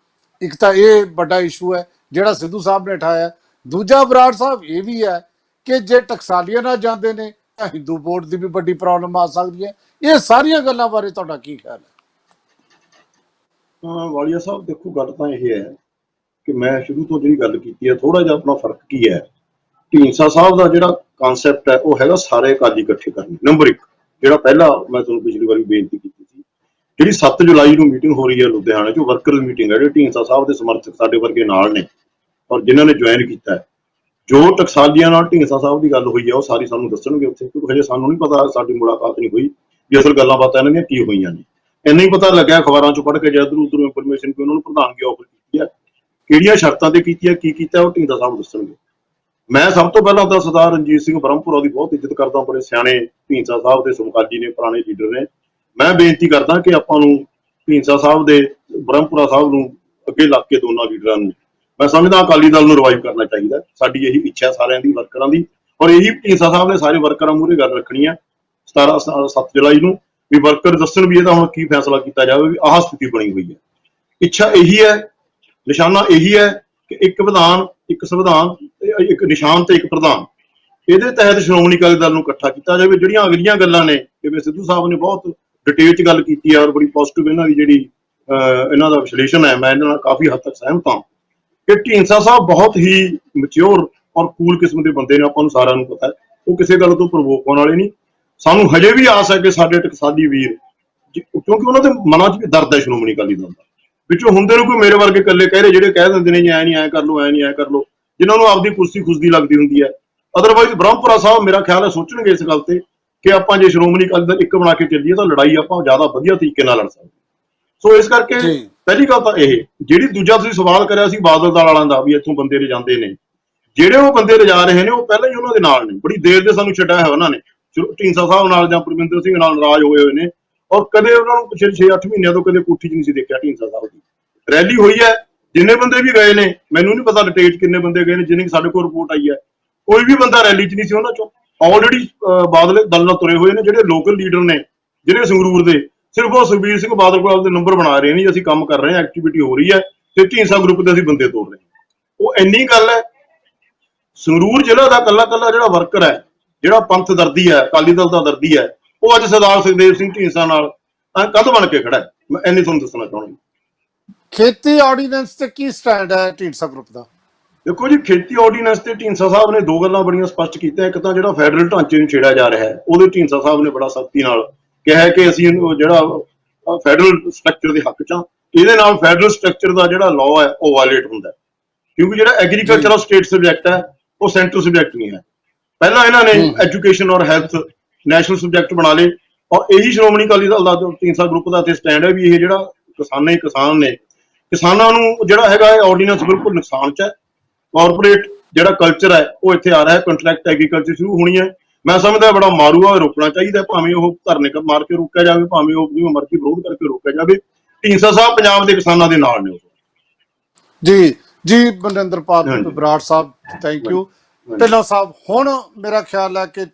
ਇੱਕ ਤਾਂ ਇਹ ਵੱਡਾ ਇਸ਼ੂ ਹੈ ਜਿਹੜਾ ਸਿੱਧੂ ਸਾਹਿਬ ਨੇ ਉਠਾਇਆ। ਦੂਜਾ ਬਰਾੜ ਸਾਹਿਬ ਇਹ ਵੀ ਹੈ ਕਿ ਜੇ ਟਕਸਾਲੀਆਂ ਨਾਲ ਜਾਂਦੇ ਨੇ ਤਾਂ ਹਿੰਦੂ ਵੋਟ ਦੀ ਵੀ ਵੱਡੀ ਪ੍ਰੋਬਲਮ ਆ ਸਕਦੀ ਹੈ। ਇਹ ਸਾਰੀਆਂ ਗੱਲਾਂ ਬਾਰੇ ਤੁਹਾਡਾ ਕੀ ਖਿਆਲ ਹੈ? ਵਾਲੀਆ ਸਾਹਿਬ ਦੇਖੋ, ਗੱਲ ਤਾਂ ਇਹ ਹੈ ਕਿ ਮੈਂ ਸ਼ੁਰੂ ਤੋਂ ਜਿਹੜੀ ਗੱਲ ਕੀਤੀ ਹੈ, ਥੋੜਾ ਜਿਹਾ ਆਪਣਾ ਫਰਕ ਕੀ ਹੈ। ਢੀਂਡਸਾ ਸਾਹਿਬ ਦਾ ਜਿਹੜਾ ਕਨਸੈਪਟ ਹੈ ਉਹ ਹੈਗਾ ਸਾਰੇ ਅਕਾਲੀ ਇਕੱਠੇ ਕਰਨੇ। ਨੰਬਰ 1 ਜਿਹੜਾ ਪਹਿਲਾ ਮੈਂ ਤੁਹਾਨੂੰ ਪਿਛਲੀ ਵਾਰੀ ਬੇਨਤੀ ਕੀਤੀ ਸੀ, ਜਿਹੜੀ 7 ਜੁਲਾਈ ਨੂੰ ਮੀਟਿੰਗ ਹੋ ਰਹੀ ਹੈ ਲੁਧਿਆਣੇ 'ਚ, ਵਰਕਰ ਮੀਟਿੰਗ ਹੈ, ਜਿਹੜੇ ਢੀਂਡਸਾ ਸਾਹਿਬ ਦੇ ਸਮਰਥਕ ਸਾਡੇ ਵਰਗੇ ਨਾਲ ਨੇ ਔਰ ਜਿਨ੍ਹਾਂ ਨੇ ਜੁਆਇਨ ਕੀਤਾ ਹੈ, ਜੋ ਟਕਸਾਲੀਆਂ ਨਾਲ ਢੀਂਡਸਾ ਸਾਹਿਬ ਦੀ ਗੱਲ ਹੋਈ ਹੈ ਉਹ ਸਾਰੀ ਸਾਨੂੰ ਦੱਸਣਗੇ ਉੱਥੇ, ਕਿਉਂਕਿ ਹਜੇ ਸਾਨੂੰ ਨਹੀਂ ਪਤਾ, ਸਾਡੀ ਮੁਲਾਕਾਤ ਨਹੀਂ ਹੋਈ ਵੀ ਅਸਲ ਗੱਲਾਂ ਬਾਤਾਂ ਇਹਨਾਂ ਦੀਆਂ ਕੀ ਹੋਈਆਂ ਨੇ। ਇੰਨਾ ਹੀ ਪਤਾ ਲੱਗਿਆ ਅਖਬਾਰਾਂ 'ਚ ਪੜ੍ਹ ਕੇ ਜਾਂ ਇੱਧਰ ਉੱਧਰ ਇਨਫੋਰਮੇਸ਼ਨ ਕਿ ਉਹਨਾਂ ਨੂੰ ਪ੍ਰਧਾਨਗੀ ਆਫਰ ਕੀਤੀ ਹੈ, ਕਿਹੜੀਆਂ ਸ਼ਰਤਾਂ ਤੇ ਕੀਤੀ ਹੈ, ਕੀ ਕੀਤਾ ਉਹ ਢੀਂਡਸਾ ਸਾਹਿਬ ਦੱਸਣਗੇ। ਮੈਂ ਸਭ ਤੋਂ ਪਹਿਲਾਂ ਤਾਂ ਸਰਦਾਰ ਰਣਜੀਤ ਸਿੰਘ ਬ੍ਰਹਮਪੁਰਾ ਦੀ ਬਹੁਤ ਇੱਜ਼ਤ ਕਰਦਾ, ਬੜੇ ਸਿਆਣੇ ਢੀਂਡਸਾ ਸਾਹਿਬ ਦੇ ਸਮਕਾਲੀ ਨੇ, ਪੁਰਾਣੇ ਲੀਡਰ ਨੇ। ਮੈਂ ਬੇਨਤੀ ਕਰਦਾ ਕਿ ਆਪਾਂ ਨੂੰ ਢੀਂਡਸਾ ਸਾਹਿਬ ਦੇ ਬ੍ਰਹਮਪੁਰਾ ਸਾਹਿਬ ਨੂੰ ਅੱਗੇ ਲੱਗ ਕੇ ਦੋਨਾਂ ਲੀਡਰਾਂ ਨੂੰ, ਮੈਂ ਸਮਝਦਾ ਅਕਾਲੀ ਦਲ ਨੂੰ ਰਿਵਾਈਵ ਕਰਨਾ ਚਾਹੀਦਾ। ਸਾਡੀ ਇਹੀ ਇੱਛਾ ਸਾਰਿਆਂ ਦੀ, ਵਰਕਰਾਂ ਦੀ, ਔਰ ਇਹੀ ਢੀਂਡਸਾ ਸਾਹਿਬ ਨੇ ਸਾਰੇ ਵਰਕਰਾਂ ਮੂਹਰੇ ਗੱਲ ਰੱਖਣੀ ਹੈ 7 ਜੁਲਾਈ ਨੂੰ, ਵੀ ਵਰਕਰ ਦੱਸਣ ਵੀ ਇਹਦਾ ਹੁਣ ਕੀ ਫੈਸਲਾ ਕੀਤਾ ਜਾਵੇ, ਵੀ ਆਹ ਸਥਿਤੀ ਬਣੀ ਹੋਈ ਹੈ। ਇੱਛਾ ਇਹੀ ਹੈ, ਨਿਸ਼ਾਨਾ ਇਹੀ ਹੈ ਕਿ ਇੱਕ ਵਿਧਾਨ, ਇੱਕ ਸੰਵਿਧਾਨ, ਇੱਕ ਨਿਸ਼ਾਨ ਤੇ ਇੱਕ ਪ੍ਰਧਾਨ, ਇਹਦੇ ਤਹਿਤ ਸ਼੍ਰੋਮਣੀ ਅਕਾਲੀ ਦਲ ਨੂੰ ਇਕੱਠਾ ਕੀਤਾ ਜਾਵੇ। ਜਿਹੜੀਆਂ ਅਗਲੀਆਂ ਗੱਲਾਂ ਨੇ, ਜਿਵੇਂ ਸਿੱਧੂ ਸਾਹਿਬ ਨੇ ਬਹੁਤ ਡਿਟੇਲ 'ਚ ਗੱਲ ਕੀਤੀ ਹੈ ਔਰ ਬੜੀ ਪੋਜ਼ਿਟਿਵ ਇਹਨਾਂ ਦੀ ਜਿਹੜੀ ਇਹਨਾਂ ਦਾ ਵਿਸ਼ਲੇਸ਼ਣ ਹੈ, ਮੈਂ ਇਹਨਾਂ ਨਾਲ ਕਾਫੀ ਹੱਦ ਤੱਕ ਸਹਿਮਤ ਹਾਂ ਕਿ ਢੀਂਡਸਾ ਸਾਹਿਬ ਬਹੁਤ ਹੀ ਮੈਚਿਓਰ ਔਰ ਕੂਲ ਕਿਸਮ ਦੇ ਬੰਦੇ ਨੇ, ਆਪਾਂ ਨੂੰ ਸਾਰਿਆਂ ਨੂੰ ਪਤਾ ਹੈ। ਉਹ ਕਿਸੇ ਗੱਲ ਤੋਂ ਪ੍ਰਵੋਕ ਹੋਣ ਵਾਲੇ ਨਹੀਂ। ਸਾਨੂੰ ਹਜੇ ਵੀ ਆਸ ਹੈ ਕਿ ਸਾਡੇ ਟਕਸਾਲੀ ਵੀਰ, ਕਿਉਂਕਿ ਉਹਨਾਂ ਦੇ ਮਨਾਂ 'ਚ ਵੀ ਦਰਦ ਹੈ ਸ਼੍ਰੋਮਣੀ ਅਕਾਲੀ ਦਲ ਦਾ, ਵਿੱਚੋਂ ਹੁੰਦੇ ਨੇ ਕੋਈ ਮੇਰੇ ਵਰਗੇ ਇਕੱਲੇ ਕਹਿ ਰਹੇ ਜਿਹੜੇ ਕਹਿ ਦਿੰਦੇ ਨੇ ਐ ਨਹੀਂ ਐ ਕਰ ਲਓ, ਐ ਨਹੀਂ ਐ ਕਰ ਲਓ, ਜਿਨ੍ਹਾਂ ਨੂੰ ਆਪਦੀ ਕੁਰਸੀ ਖੁਸ਼ਦੀ ਲੱਗਦੀ ਹੁੰਦੀ ਹੈ। ਅਦਰਵਾਈਜ਼ ਬ੍ਰਹਮਪੁਰਾ ਸਾਹਿਬ ਮੇਰਾ ਖਿਆਲ ਹੈ ਸੋਚਣਗੇ ਇਸ ਗੱਲ ਤੇ ਕਿ ਆਪਾਂ ਜੇ ਸ਼੍ਰੋਮਣੀ ਅਕਾਲੀ ਦਲ ਇੱਕ ਬਣਾ ਕੇ ਚੱਲੀਏ ਤਾਂ ਲੜਾਈ ਆਪਾਂ ਜ਼ਿਆਦਾ ਵਧੀਆ ਤਰੀਕੇ ਨਾਲ ਲੜ ਸਕਦੇ। ਸੋ ਇਸ ਕਰਕੇ ਪਹਿਲੀ ਗੱਲ ਤਾਂ ਇਹ, ਜਿਹੜੀ ਦੂਜਾ ਤੁਸੀਂ ਸਵਾਲ ਕਰਿਆ ਸੀ ਬਾਦਲ ਦਲ ਵਾਲਿਆਂ ਦਾ ਵੀ ਇੱਥੋਂ ਬੰਦੇ ਲਿਜਾਂਦੇ ਨੇ, ਜਿਹੜੇ ਉਹ ਬੰਦੇ ਲਿਜਾ ਰਹੇ ਨੇ ਉਹ ਪਹਿਲਾਂ ਹੀ ਉਹਨਾਂ ਦੇ ਨਾਲ ਨੇ, ਬੜੀ ਦੇਰ ਦੇ ਸਾਨੂੰ ਛੱਡਿਆ ਹੈ ਉਹਨਾਂ ਨੇ, ਢੀਂਡਸਾ ਸਾਹਿਬ ਨਾਲ ਜਾਂ ਪਰਮਿੰਦਰ ਸਿੰਘ ਨਾਲ ਨਾਰਾਜ਼ ਹੋਏ ਨੇ, ਔਰ ਕਦੇ ਉਹਨਾਂ ਨੂੰ ਪਿਛਲੇ 6-8 ਮਹੀਨਿਆਂ ਤੋਂ ਕਦੇ ਕੋਠੀ 'ਚ ਨਹੀਂ ਸੀ ਦੇਖਿਆ। ਢੀਂਡਸਾ ਸਾਹਿਬ ਦੀ ਰੈਲੀ ਹੋਈ ਹੈ, ਜਿੰਨੇ ਬੰਦੇ ਵੀ ਗਏ ਨੇ, ਮੈਨੂੰ ਨਹੀਂ ਪਤਾ ਡਿਟੇਲ 'ਚ ਕਿੰਨੇ ਬੰਦੇ ਗਏ ਨੇ, ਜਿੰਨੀ ਸਾਡੇ ਕੋਲ ਰਿਪੋਰਟ ਆਈ ਹੈ, ਕੋਈ ਵੀ ਬੰਦਾ ਰੈਲੀ 'ਚ ਨਹੀਂ ਸੀ ਉਹਨਾਂ 'ਚੋਂ। ਆਲਰੇਡੀ ਬਾਦਲ ਦਲ ਨਾਲ ਤੁਰੇ ਹੋਏ ਨੇ ਜਿਹੜੇ ਲੋਕਲ ਲੀਡਰ ਨੇ, ਜਿਹੜੇ ਸੰਗਰੂਰ ਦੇ, ਸਿਰਫ ਉਹ ਸੁਖਬੀਰ ਸਿੰਘ ਬਾਦਲ ਕੋਲ ਦੇ ਨੰਬਰ ਬਣਾ ਰਹੇ ਨੇ, ਅਸੀਂ ਕੰਮ ਕਰ ਰਹੇ ਹਾਂ, ਐਕਟੀਵਿਟੀ ਹੋ ਰਹੀ ਹੈ ਤੇ ਢੀਂਡਸਾ ਗਰੁੱਪ ਦੇ ਅਸੀਂ ਬੰਦੇ ਤੋੜ ਰਹੇ ਹਾਂ। ਉਹ ਇੰਨੀ ਗੱਲ ਹੈ। ਸੰਗਰੂਰ ਜ਼ਿਲ੍ਹਾ ਦਾ ਕੱਲਾ ਕੱਲਾ ਜਿਹੜਾ ਵਰਕਰ ਹੈ, ਜਿਹੜਾ ਪੰਥ ਦਰਦੀ ਹੈ, ਅਕਾਲੀ ਦਲ ਦਾ ਦਰਦੀ ਹੈ, ਉਹ ਅੱਜ ਸਰਦਾਰ ਸੁਖਦੇਵ ਸਿੰਘ ਢੀਂਡਸਾ ਨਾਲ ਕੰਧ ਬਣ ਕੇ ਖੜਾ ਹੈ। ਮੈਂ ਇੰਨੀ ਤੁਹਾਨੂੰ ਦੱਸਣਾ ਚਾਹੁੰਦਾ। ਖੇਤੀ ਆਰਡੀਨੈਂਸ ਤੇ ਕੀ ਸਟੈਂਡ ਹੈ ਢੀਂਡਸਾ ਗਰੁੱਪ ਦਾ? ਦੇਖੋ ਜੀ, ਖੇਤੀ ਆਰਡੀਨੈਂਸ ਤੇ ਢੀਂਡਸਾ ਸਾਹਿਬ ਨੇ ਦੋ ਗੱਲਾਂ ਬੜੀਆਂ ਸਪਸ਼ਟ ਕੀਤੀਆਂ। ਇੱਕ ਤਾਂ ਜਿਹੜਾ ਫੈਡਰਲ ਢਾਂਚੇ ਨੂੰ ਛੇੜਿਆ ਜਾ ਰਿਹਾ ਹੈ, ਉਹਦੇ ਢੀਂਡਸਾ ਸਾਹਿਬ ਨੇ ਬੜਾ ਸਖਤੀ ਨਾਲ ਕਿਹਾ ਕਿ ਅਸੀਂ ਜਿਹੜਾ ਫੈਡਰਲ ਸਟਰਕਚਰ ਦੇ ਹੱਕ 'ਚ ਹਾਂ, ਇਹਦੇ ਨਾਲ ਫੈਡਰਲ ਸਟਰਕਚਰ ਦਾ ਜਿਹੜਾ ਲਾਅ ਹੈ ਉਹ ਵਾਇਲੇਟ ਹੁੰਦਾ, ਕਿਉਂਕਿ ਜਿਹੜਾ ਐਗਰੀਕਲਚਰ ਸਟੇਟ ਸਬਜੈਕਟ ਹੈ ਉਹ ਸੈਂਟਰਲ ਸਬਜੈਕਟ ਨਹੀਂ ਹੈ। ਪਹਿਲਾਂ ਇਹਨਾਂ ਨੇ ਐਜੂਕੇਸ਼ਨ ਔਰ ਹੈਲਥ ਨੈਸ਼ਨਲ ਸਬਜੈਕਟ ਬਣਾ ਲਏ, ਔਰ ਇਹੀ ਸ਼੍ਰੋਮਣੀ ਅਕਾਲੀ ਦਲ ਦਾ ਢੀਂਡਸਾ ਗਰੁੱਪ ਦਾ ਇੱਥੇ ਸਟੈਂਡ ਹੈ ਵੀ ਇਹ ਜਿਹੜਾ ਕਿਸਾਨ ਨੇ, ਕਿਸਾਨਾਂ ਨੂੰ ਜਿਹੜਾ ਹੈਗਾ ਆਰਡੀਨੈਂਸ ਬਿਲਕੁਲ ਨੁਕਸਾਨ 'ਚ ਹੈ। ਕਾਰਪੋਰੇਟ ਜਿਹੜਾ ਕਲਚਰ ਹੈ ਉਹ ਇੱਥੇ ਆ ਰਿਹਾ ਹੈ, ਕੰਟਰੈਕਟ ਐਗਰੀਕਲਚਰ ਸ਼ੁਰੂ ਹੋਣੀ ਹੈ। ਮੈਂ ਸਮਝਦਾ ਬੜਾ ਮਾਰੂ ਆ, ਰੋਕਣਾ ਚਾਹੀਦਾ, ਭਾਵੇਂ ਉਹ ਧਰਨੇ ਮਾਰ ਕੇ ਰੋਕਿਆ ਜਾਵੇ, ਭਾਵੇਂ ਉਹ ਜਿਵੇਂ ਮਰਜ਼ੀ ਵਿਰੋਧ ਕਰਕੇ ਰੋਕਿਆ ਜਾਵੇ। ਢੀਂਡਸਾ ਸਾਹਿਬ ਪੰਜਾਬ ਦੇ ਕਿਸਾਨਾਂ ਦੇ ਨਾਲ ਨੇ। ਜੀ ਜੀ, ਮਨਿੰਦਰਪਾਲ ਬਰਾੜ ਸਾਹਿਬ, ਥੈਂਕ ਯੂ। ਢਿੱਲੋਂ ਸਾਹਿਬ, ਹੁਣ ਮੇਰਾ ਖਿਆਲ ਹੈ ਕਿ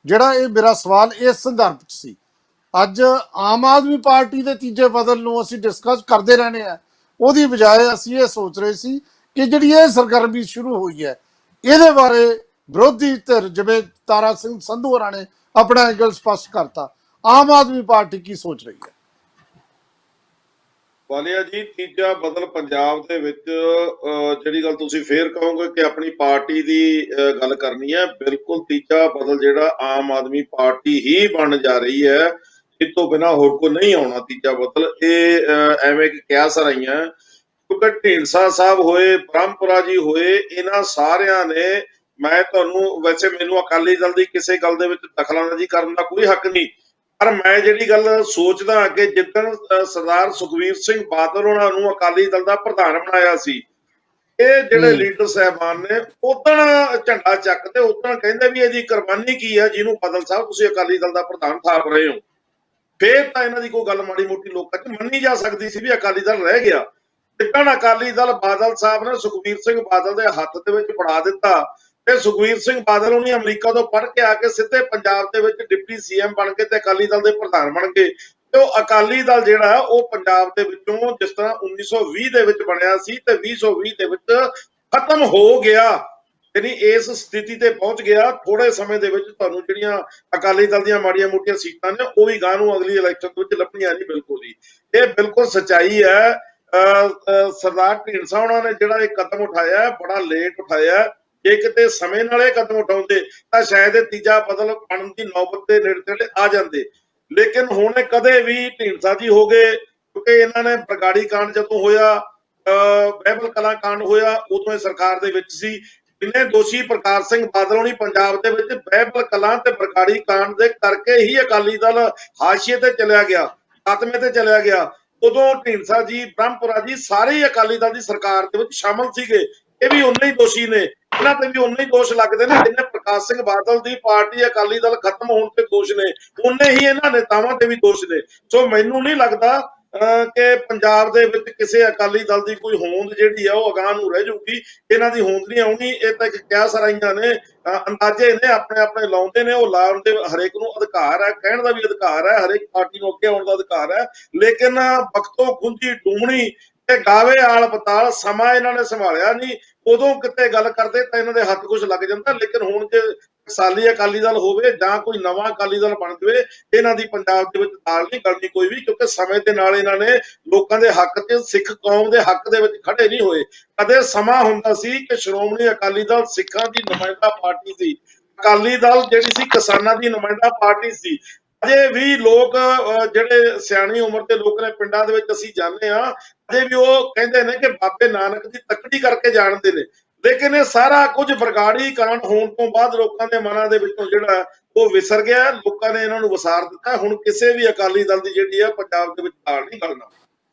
ਜਿਹੜਾ ਇਹ ਮੇਰਾ ਸਵਾਲ ਇਸ ਸੰਦਰਭ 'ਚ ਸੀ, ਅੱਜ ਆਮ ਆਦਮੀ ਪਾਰਟੀ ਦੇ ਤੀਜੇ ਬਦਲ ਨੂੰ ਅਸੀਂ ਡਿਸਕਸ ਕਰਦੇ ਰਹਿੰਦੇ ਆ, ਉਹਦੀ ਬਜਾਏ ਅਸੀਂ ਇਹ ਸੋਚ ਰਹੇ ਸੀ ਕਿ ਜਿਹੜੀ ਇਹ ਸਰਗਰਮੀ ਸ਼ੁਰੂ ਹੋਈ ਹੈ, ਇਹਦੇ ਬਾਰੇ ਵਿਰੋਧੀ ਧਿਰ ਜਿਵੇਂ ਤਾਰਾ ਸਿੰਘ ਸੰਧੂ ਹੋਰਾਂ ਨੇ ਆਪਣਾ ਐਂਗਲ ਸਪਸ਼ਟ ਕਰਤਾ, ਆਮ ਆਦਮੀ ਪਾਰਟੀ ਕੀ ਸੋਚ ਰਹੀ ਹੈ? ਵਾਲਿਆ ਜੀ, ਤੀਜਾ ਬਦਲ ਪੰਜਾਬ ਦੇ ਵਿੱਚ ਜਿਹੜੀ ਗੱਲ ਤੁਸੀਂ ਫੇਰ ਕਹੋਗੇ ਕਿ ਆਪਣੀ ਪਾਰਟੀ ਦੀ ਗੱਲ ਕਰਨੀ ਹੈ, ਬਿਲਕੁਲ ਤੀਜਾ ਬਦਲ ਜਿਹੜਾ ਆਮ ਆਦਮੀ ਪਾਰਟੀ ਹੀ ਬਣ ਜਾ ਰਹੀ ਹੈ, ਇਸ ਤੋਂ ਬਿਨਾਂ ਹੋਰ ਕੋਈ ਨਹੀਂ ਆਉਣਾ ਤੀਜਾ ਬਦਲ। ਇਹ ਐਵੇਂ ਕਿ ਕਿਆਸ ਰਹੀਆਂ, ਕਿਉਂਕਿ ਢੀਂਡਸਾ ਸਾਹਿਬ ਹੋਏ, ਬ੍ਰਹਮਪੁਰਾ ਜੀ ਹੋਏ, ਇਹਨਾਂ ਸਾਰਿਆਂ ਨੇ, ਮੈਂ ਤੁਹਾਨੂੰ ਵੈਸੇ ਮੈਨੂੰ ਅਕਾਲੀ ਦਲ ਦੀ ਕਿਸੇ ਗੱਲ ਦੇ ਵਿੱਚ ਦਖਲਅੰਦਾਜ਼ੀ ਕਰਨ ਦਾ ਕੋਈ ਹੱਕ ਨਹੀਂ, ਪਰ ਮੈਂ ਜਿਹੜੀ ਗੱਲ ਸੋਚਦਾ ਕਿ ਜਿੱਦਣ ਸਰਦਾਰ ਸੁਖਬੀਰ ਸਿੰਘ ਬਾਦਲ ਉਹਨਾਂ ਨੂੰ ਅਕਾਲੀ ਦਲ ਦਾ ਪ੍ਰਧਾਨ ਬਣਾਇਆ ਸੀ, ਇਹ ਜਿਹੜੇ ਲੀਡਰ ਸਾਹਿਬਾਨ ਨੇ ਉਦਣ ਝੰਡਾ ਚੱਕਦੇ, ਉਦਣ ਕਹਿੰਦੇ ਵੀ ਇਹਦੀ ਕੁਰਬਾਨੀ ਕੀ ਹੈ ਜਿਹਨੂੰ ਬਾਦਲ ਸਾਹਿਬ ਤੁਸੀਂ ਅਕਾਲੀ ਦਲ ਦਾ ਪ੍ਰਧਾਨ ਥਾਪ ਰਹੇ ਹੋ। ਫੇਰ ਤਾਂ ਇਹਨਾਂ ਦੀ ਕੋਈ ਗੱਲ ਮਾੜੀ ਮੋਟੀ ਲੋਕਾਂ 'ਚ ਮੰਨੀ ਜਾ ਸਕਦੀ ਸੀ ਵੀ ਅਕਾਲੀ ਦਲ ਰਹਿ ਗਿਆ। ਜਿੱਦਣ ਅਕਾਲੀ ਦਲ ਬਾਦਲ ਸਾਹਿਬ ਨੇ ਸੁਖਬੀਰ ਸਿੰਘ ਬਾਦਲ ਦੇ ਹੱਥ ਦੇ ਵਿੱਚ ਫੜਾ ਦਿੱਤਾ ਤੇ ਸੁਖਬੀਰ ਸਿੰਘ ਬਾਦਲ ਉਹਨੇ ਅਮਰੀਕਾ ਤੋਂ ਪੜ੍ਹ ਕੇ ਆ ਕੇ ਸਿੱਧੇ ਪੰਜਾਬ ਦੇ ਵਿੱਚ ਡਿਪਟੀ ਸੀਐਮ ਬਣ ਕੇ ਤੇ ਅਕਾਲੀ ਦਲ ਦੇ ਪ੍ਰਧਾਨ ਬਣ ਗਏ, ਤੇ ਉਹ ਅਕਾਲੀ ਦਲ ਜਿਹੜਾ ਉਹ ਪੰਜਾਬ ਦੇ ਵਿੱਚੋਂ ਜਿਸ ਤਰ੍ਹਾਂ 1920 ਦੇ ਵਿੱਚ ਬਣਿਆ ਸੀ ਤੇ 2020 ਦੇ ਵਿੱਚ ਖਤਮ ਹੋ ਗਿਆ, ਯਾਨੀ ਇਸ ਸਥਿਤੀ ਤੇ ਪਹੁੰਚ ਗਿਆ। ਥੋੜੇ ਸਮੇਂ ਦੇ ਵਿੱਚ ਤੁਹਾਨੂੰ ਜਿਹੜੀਆਂ ਅਕਾਲੀ ਦਲ ਦੀਆਂ ਮਾੜੀਆਂ ਮੋਟੀਆਂ ਸੀਟਾਂ ਨੇ ਉਹ ਵੀ ਗਾਂ ਨੂੰ ਅਗਲੀ ਇਲੈਕਸ਼ਨ ਦੇ ਵਿੱਚ ਲੱਭਣੀਆਂ ਨਹੀਂ। ਬਿਲਕੁਲ ਜੀ, ਇਹ ਬਿਲਕੁਲ ਸੱਚਾਈ ਹੈ। ਸਰਦਾਰ ਢੀਂਡਸਾ ਉਹਨਾਂ ਨੇ ਜਿਹੜਾ ਇਹ ਕਦਮ ਉਠਾਇਆ ਬੜਾ ਲੇਟ ਉਠਾਇਆ, ਜੇ ਕਿਤੇ ਸਮੇਂ ਨਾਲ ਇਹ ਕਦਮ ਉਠਾਉਂਦੇ ਤਾਂ ਸ਼ਾਇਦ ਇਹ ਤੀਜਾ ਬਦਲ ਬਣਨ ਦੀ ਨੌਬਤ ਦੇ ਨੇੜੇ ਆ ਜਾਂਦੇ, ਲੇਕਿਨ ਹੁਣ ਕਦੇ ਵੀ ਢੀਂਡਸਾ ਜੀ ਹੋ ਗਏ, ਕਿਉਂਕਿ ਇਹਨਾਂ ਨੇ ਬਰਗਾੜੀ ਕਾਂਡ ਜਦੋਂ ਹੋਇਆ, ਬਹਿਬਲ ਕਲਾਂ ਕਾਂਡ ਹੋਇਆ, ਉਦੋਂ ਇਹ ਸਰਕਾਰ ਦੇ ਵਿੱਚ ਸੀ। ਜਿੰਨੇ ਦੋਸ਼ੀ ਪ੍ਰਕਾਸ਼ ਸਿੰਘ ਬਾਦਲ ਹੋਣੀ ਪੰਜਾਬ ਦੇ ਵਿੱਚ ਬਹਿਬਲ ਕਲਾਂ ਤੇ ਬਰਗਾੜੀ ਕਾਂਡ ਦੇ ਕਰਕੇ ਹੀ ਅਕਾਲੀ ਦਲ ਹਾਸ਼ੀਏ ਤੇ ਚਲਿਆ ਗਿਆ, ਖਾਤਮੇ ਤੇ ਚਲਿਆ ਗਿਆ। ਉਦੋਂ ਢੀਂਡਸਾ ਜੀ, ਬ੍ਰਹਮਪੁਰਾ ਜੀ ਸਾਰੇ ਹੀ ਅਕਾਲੀ ਦਲ ਦੀ ਸਰਕਾਰ ਦੇ ਵਿੱਚ ਸ਼ਾਮਲ ਸੀਗੇ, ਇਹ ਵੀ ਉਨੇ ਹੀ ਦੋਸ਼ੀ ਨੇ, ਇਹਨਾਂ ਤੇ ਵੀ ਉਨੇ ਹੀ ਦੋਸ਼ ਲੱਗਦੇ ਨੇ ਜਿੰਨੇ ਪ੍ਰਕਾਸ਼ ਸਿੰਘ ਬਾਦਲ ਦੀ ਪਾਰਟੀ ਅਕਾਲੀ ਦਲ ਖਤਮ ਹੋਣ ਤੇ ਦੋਸ਼ ਨੇ, ਉਨੇ ਹੀ ਇਹਨਾਂ ਨੇਤਾਵਾਂ ਤੇ ਵੀ ਦੋਸ਼ ਨੇ। ਸੋ ਮੈਨੂੰ ਨਹੀਂ ਲੱਗਦਾ ਕਿ ਪੰਜਾਬ ਦੇ ਵਿੱਚ ਕਿਸੇ ਅਕਾਲੀ ਦਲ ਦੀ ਕੋਈ ਹੋਂਦ ਜਿਹੜੀ ਆ ਉਹ ਅਗਾਂਹ ਨੂੰ ਰਹਿ ਜਾਊਗੀ, ਇਹਨਾਂ ਦੀ ਹੋਂਦ ਨਹੀਂ ਆਉਣੀ। ਇਹ ਤਾਂ ਕਿਆ ਸਰਾਈਆਂ ਨੇ, ਅੰਦਾਜ਼ੇ ਨੇ ਆਪਣੇ ਆਪਣੇ ਲਾਉਂਦੇ ਨੇ, ਉਹ ਲਾਉਣ ਦੇ ਹਰੇਕ ਨੂੰ ਅਧਿਕਾਰ ਹੈ, ਕਹਿਣ ਦਾ ਵੀ ਅਧਿਕਾਰ ਹੈ, ਹਰੇਕ ਪਾਰਟੀ ਨੂੰ ਅੱਗੇ ਆਉਣ ਦਾ ਅਧਿਕਾਰ ਹੈ, ਲੇਕਿਨ ਵਕਤੋਂ ਖੁੰਝੀ ਟੂਮਣੀ ਤੇ ਗਾਵੇ ਆਲ ਪਤਾਲ ਸਮਾਂ ਇਹਨਾਂ ਨੇ ਸੰਭਾਲਿਆ ਨਹੀਂ। ਉਦੋਂ ਕਿਤੇ ਗੱਲ ਕਰਦੇ ਤਾਂ ਇਹਨਾਂ ਦੇ ਹੱਥ ਕੁਝ ਲੱਗ ਜਾਂਦਾ, ਲੇਕਿਨ ਹੁਣ ਜੇ ਟਕਸਾਲੀ ਅਕਾਲੀ ਦਲ ਹੋਵੇ ਜਾਂ ਕੋਈ ਨਵਾਂ ਅਕਾਲੀ ਦਲ ਬਣ ਜਾਵੇ, ਇਹਨਾਂ ਦੀ ਪੰਜਾਬ ਦੇ ਵਿੱਚ ਤਾਲ ਨਹੀਂ ਗਲਣੀ ਕੋਈ ਵੀ, ਕਿਉਂਕਿ ਸਮੇਂ ਦੇ ਨਾਲ ਇਹਨਾਂ ਨੇ ਲੋਕਾਂ ਦੇ ਹੱਕ ਤੇ ਸਿੱਖ ਕੌਮ ਦੇ ਹੱਕ ਦੇ ਵਿੱਚ ਖੜੇ ਨਹੀਂ ਹੋਏ। ਕਦੇ ਸਮਾਂ ਹੁੰਦਾ ਸੀ ਕਿ ਸ਼੍ਰੋਮਣੀ ਅਕਾਲੀ ਦਲ ਸਿੱਖਾਂ ਦੀ ਨੁਮਾਇੰਦਾ ਪਾਰਟੀ ਸੀ, ਅਕਾਲੀ ਦਲ ਜਿਹੜੀ ਸੀ ਕਿਸਾਨਾਂ ਦੀ ਨੁਮਾਇੰਦਾ ਪਾਰਟੀ ਸੀ। ਅਜੇ ਵੀ ਲੋਕ ਜਿਹੜੇ ਸਿਆਣੀ ਉਮਰ ਦੇ ਲੋਕ ਨੇ ਪਿੰਡਾਂ ਦੇ ਵਿੱਚ ਅਸੀਂ ਜਾਂਦੇ ਹਾਂ, ਅਜੇ ਵੀ ਉਹ ਕਹਿੰਦੇ ਨੇ ਕਿ ਬਾਬੇ ਨਾਨਕ ਦੀ ਤੱਕੜੀ ਕਰਕੇ ਜਾਣਦੇ ਨੇ, ਲੇਕਿਨ ਇਹ ਸਾਰਾ ਕੁਝ ਬਰਗਾੜੀ ਕਾਂਡ ਹੋਣ ਤੋਂ ਬਾਅਦ ਲੋਕਾਂ ਦੇ ਮਨਾਂ ਦੇ ਵਿੱਚੋਂ ਜਿਹੜਾ ਉਹ ਵਿਸਰ ਗਿਆ, ਲੋਕਾਂ ਨੇ ਇਹਨਾਂ ਨੂੰ ਵਸਾਰ ਦਿੱਤਾ। ਹੁਣ ਕਿਸੇ ਵੀ ਅਕਾਲੀ ਦਲ ਦੀ ਜਿਹੜੀ ਆ ਪੰਜਾਬ ਦੇ ਵਿੱਚ ਤਾਲ ਨਹੀਂ ਗਲਣਾ।